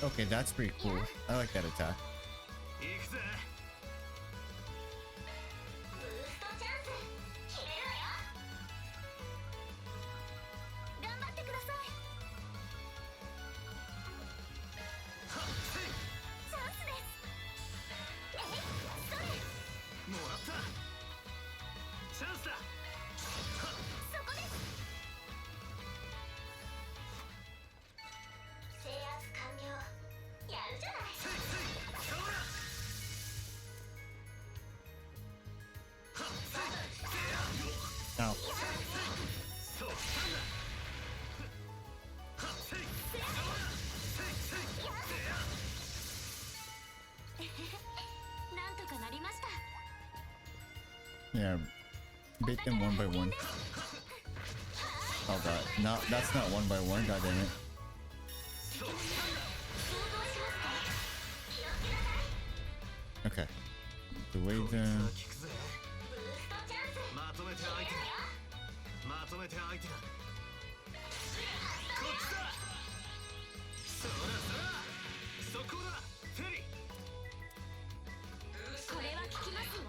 Okay, that's pretty cool. I like that attack. Yeah, bait them one by one. Oh god, no, that's not one by one. God damn it. Okay, the way down. まとめて相手だまとめて相手だこっちだそらそらそこだフェリこれは効きますよ。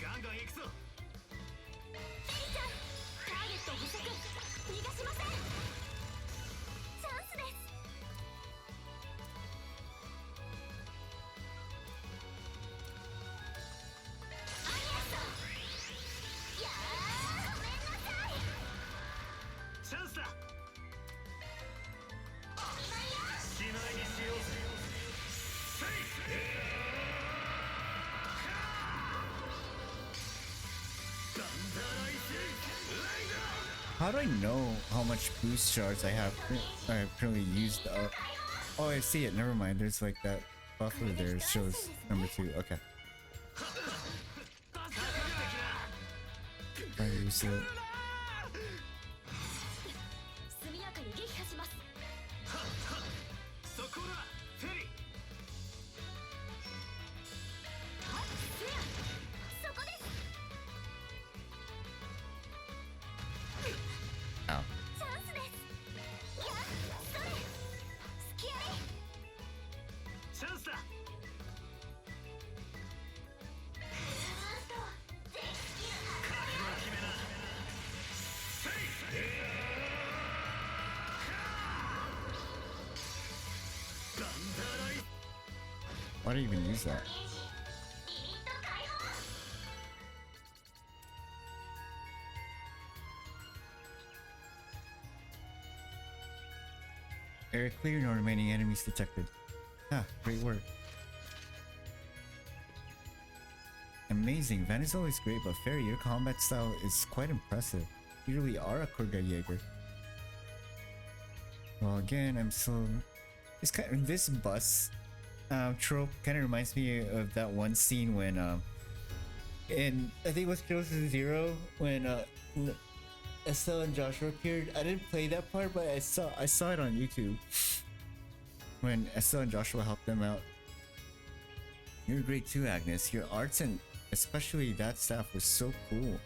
ガンガン行くぞフェリちゃん、ターゲット捕捉、逃がしません。チャンスです。アニエスト、いやー、ごめんなさい。チャンスだしまいにしようぜせいガンダライスライダー How do I know how much boost shards I have? I currently used up. Oh, I see it. Never mind. There's like that buffer there. It shows number 2. Okay. I use it. 速やかに撃破します。そこだフェリそこです。 Ow. チャンスです。いや、それ。スキアリ。チャンスだガンダライ Why do you even use that? Area clear, no remaining enemies detected. Ah, great work. Amazing. Van is always great, but Fairy, your combat style is quite impressive. You really are a Kurga Well, again, I'm still... It's kind of, this bus trope kind of reminds me of that one scene when in I think it was Closer Zero when Estelle and Joshua appeared. I didn't play that part, but I saw it on YouTube when Estelle and Joshua helped them out. You're great too, Agnes. Your arts and especially that staff was so cool.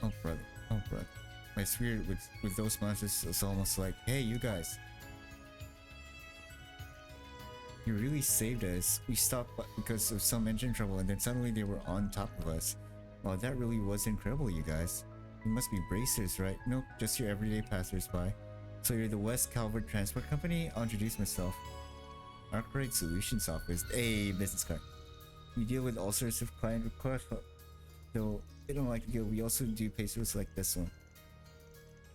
Oh brother, oh brother. My spirit with those monsters is almost like, hey, you guys. You really saved us. We stopped because of some engine trouble and then suddenly they were on top of us. Wow, that really was incredible, you guys. You must be bracers, right? Nope, just your everyday passers-by. So you're the West Calvert Transport Company? I'll introduce myself. Arkwright Solutions Office. Hey, business card. We deal with all sorts of client requests, though they don't like to deal. We also do pay service like this one.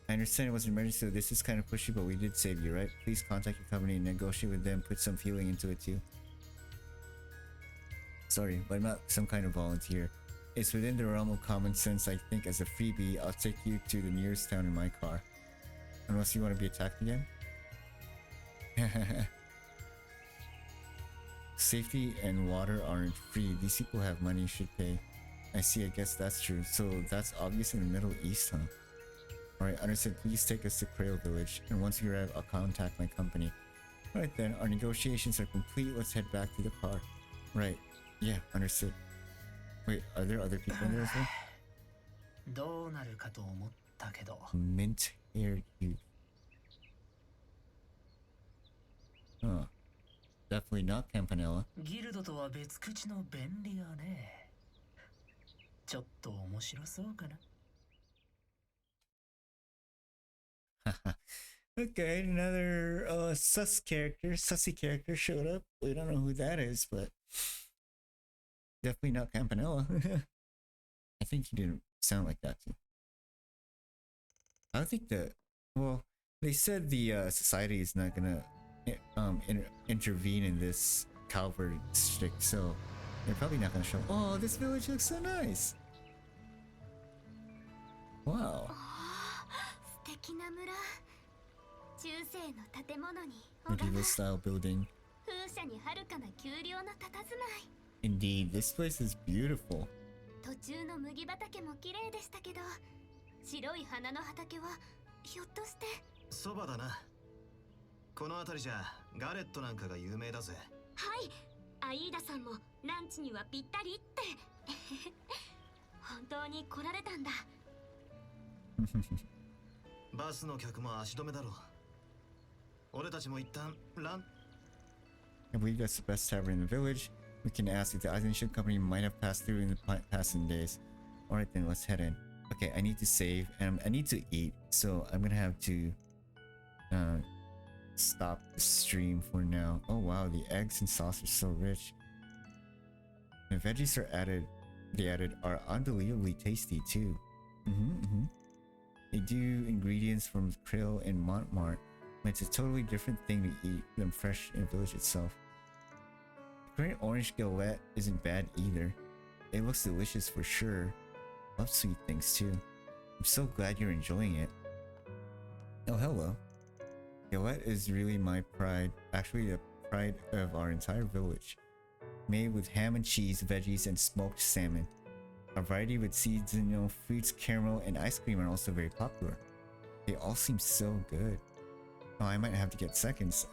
I understand it was an emergency, so this is kind of pushy, but we did save you, right? Please contact your company and negotiate with them. Put some feeling into it too. Sorry, but I'm not some kind of volunteer. It's within the realm of common sense. I think as a freebie, I'll take you to the nearest town in my car. Unless you want to be attacked again? Safety and water aren't free. These people have money, should pay. I see, I guess that's true. So that's obvious in the Middle East, huh? Alright, understood. Please take us to Crail Village, and once we arrive, I'll contact my company. Alright then, our negotiations are complete. Let's head back to the car. Right. Yeah, understood. Wait, are there other people in there as well? どうなるかと思ったけど Mint-haired youth. Huh. Definitely not Campanella. ギルドとは別口の便利がねちょっと面白そうかな Okay, another sussy character showed up. We don't know who that is, but definitely not Campanella. I think he didn't sound like that too. I don't think well, they said the society is not gonna intervene in this Calvert district, so they're probably not gonna show. Oh, this village looks so nice. Wow. 素敵な村。中世の建物に Medieval style building. 風車に遥かな丘陵の佇まい。 Indeed, this place is beautiful. 途中の麦畑も綺麗でしたけど、白い花の畑はひょっとして。そばだな。この辺りじゃガレットなんかが有名だぜ。はい、アイーダさんもランチにはぴったりって。本当に来られたんだ。バスの客も足止めだろう。俺たちも一旦ラン。 I believe that's the best tavern in the village. We can ask if the Isolation Company might have passed through in the passing days. Alright then, let's head in. Okay, I need to save and I need to eat, so I'm gonna have to stop the stream for now. Oh wow, the eggs and sauce are so rich. The veggies they added are unbelievably tasty too. They do ingredients from krill and Montmart, but it's a totally different thing to eat them fresh in the village itself. The current orange galette isn't bad either. It looks delicious for sure. Love sweet things too. I'm so glad you're enjoying it. Oh, hello. Galette is really my pride, actually the pride of our entire village. Made with ham and cheese, veggies, and smoked salmon. A variety with seasonal fruits, caramel, and ice cream are also very popular. They all seem so good. Oh, I might have to get seconds.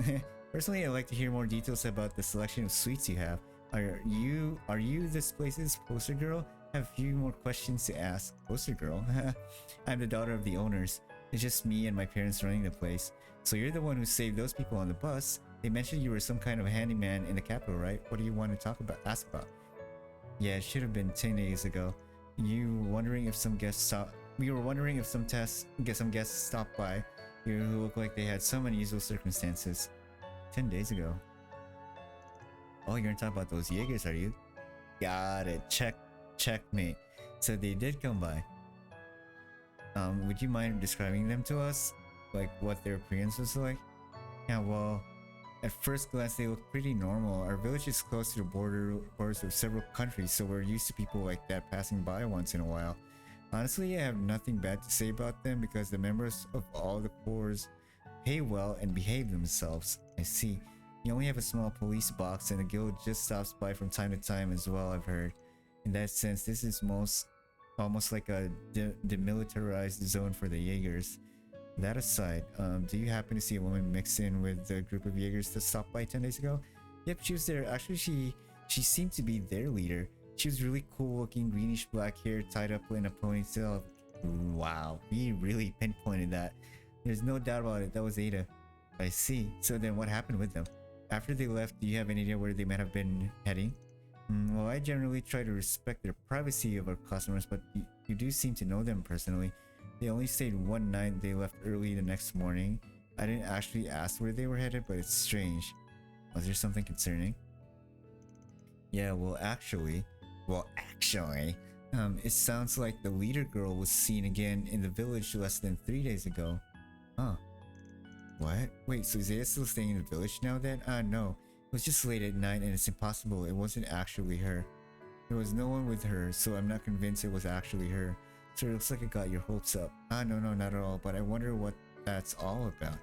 Personally, I'd like to hear more details about the selection of sweets you have. Are you this place's poster girl? I have a few more questions to ask. Poster girl? I'm the daughter of the owners. It's just me and my parents running the place. So you're the one who saved those people on the bus. They mentioned you were some kind of handyman in the capital, right? What do you want to ask about? Yeah, it should have been 10 days ago. You were wondering if some guests stopped by. You look like they had some unusual circumstances. 10 days ago. Oh, you're gonna talk about those Jaegers, are you? Got it. Checkmate. So they did come by. Would you mind describing them to us? Like what their appearance was like? Yeah, well, at first glance they look pretty normal. Our village is close to the borders of several countries, so we're used to people like that passing by once in a while. Honestly, I have nothing bad to say about them because the members of all the corps pay well and behave themselves. I see. You only have a small police box and the guild just stops by from time to time as well, I've heard. In that sense, this is almost like a demilitarized zone for the Jaegers. That aside, do you happen to see a woman mix in with the group of Jaegers that stopped by 10 days ago? Yep, she was there. Actually, she seemed to be their leader. She was really cool looking, greenish black hair tied up in a ponytail. Wow, we really pinpointed that. There's no doubt about it, that was Ada. I see. So then what happened with them? After they left, do you have any idea where they might have been heading? Well, I generally try to respect the privacy of our customers, but you do seem to know them personally. They only stayed one night, they left early the next morning. I didn't actually ask where they were headed, but it's strange. Was there something concerning? Yeah, well actually, it sounds like the leader girl was seen again in the village less than 3 days ago. Huh. What? Wait, so is Zaya still staying in the village now then? No. It was just late at night and it's impossible. It wasn't actually her. There was no one with her, so I'm not convinced it was actually her. So it looks like it got your hopes up. No, not at all, but I wonder what that's all about.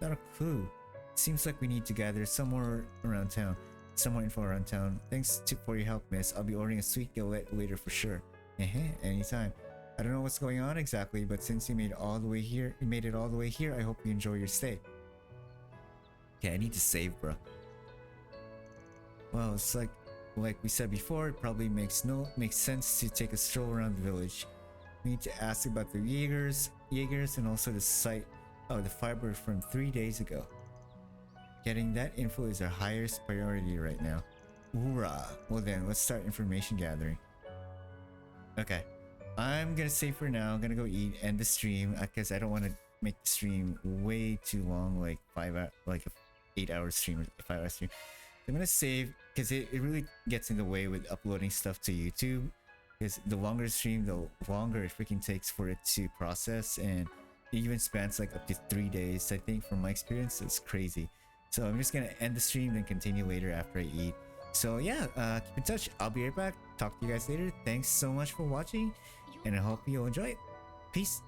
Not a clue. Seems like we need to gather somewhere around town. Some more info around town. Thanks for your help, miss. I'll be ordering a sweet galette later for sure. Anytime. I don't know what's going on exactly, but since you made it all the way here, I hope you enjoy your stay. Okay, I need to save, bro. Well, it's like we said before, it probably makes sense to take a stroll around the village. We need to ask about the Jaegers and also the site of the firebird from 3 days ago. Getting that info is our highest priority right now. Hoorah! Well then, let's start information gathering. Okay, I'm gonna save for now. I'm gonna go eat, end the stream, because I don't want to make the stream way too long, like 8-hour stream or 5-hour stream. I'm gonna save because it really gets in the way with uploading stuff to YouTube. Because the longer the stream, the longer it freaking takes for it to process, and it even spans like up to 3 days. I think from my experience, it's crazy. So I'm just gonna end the stream and continue later after I eat. So yeah, keep in touch. I'll be right back. Talk to you guys later. Thanks so much for watching, and I hope you'll enjoy it. Peace.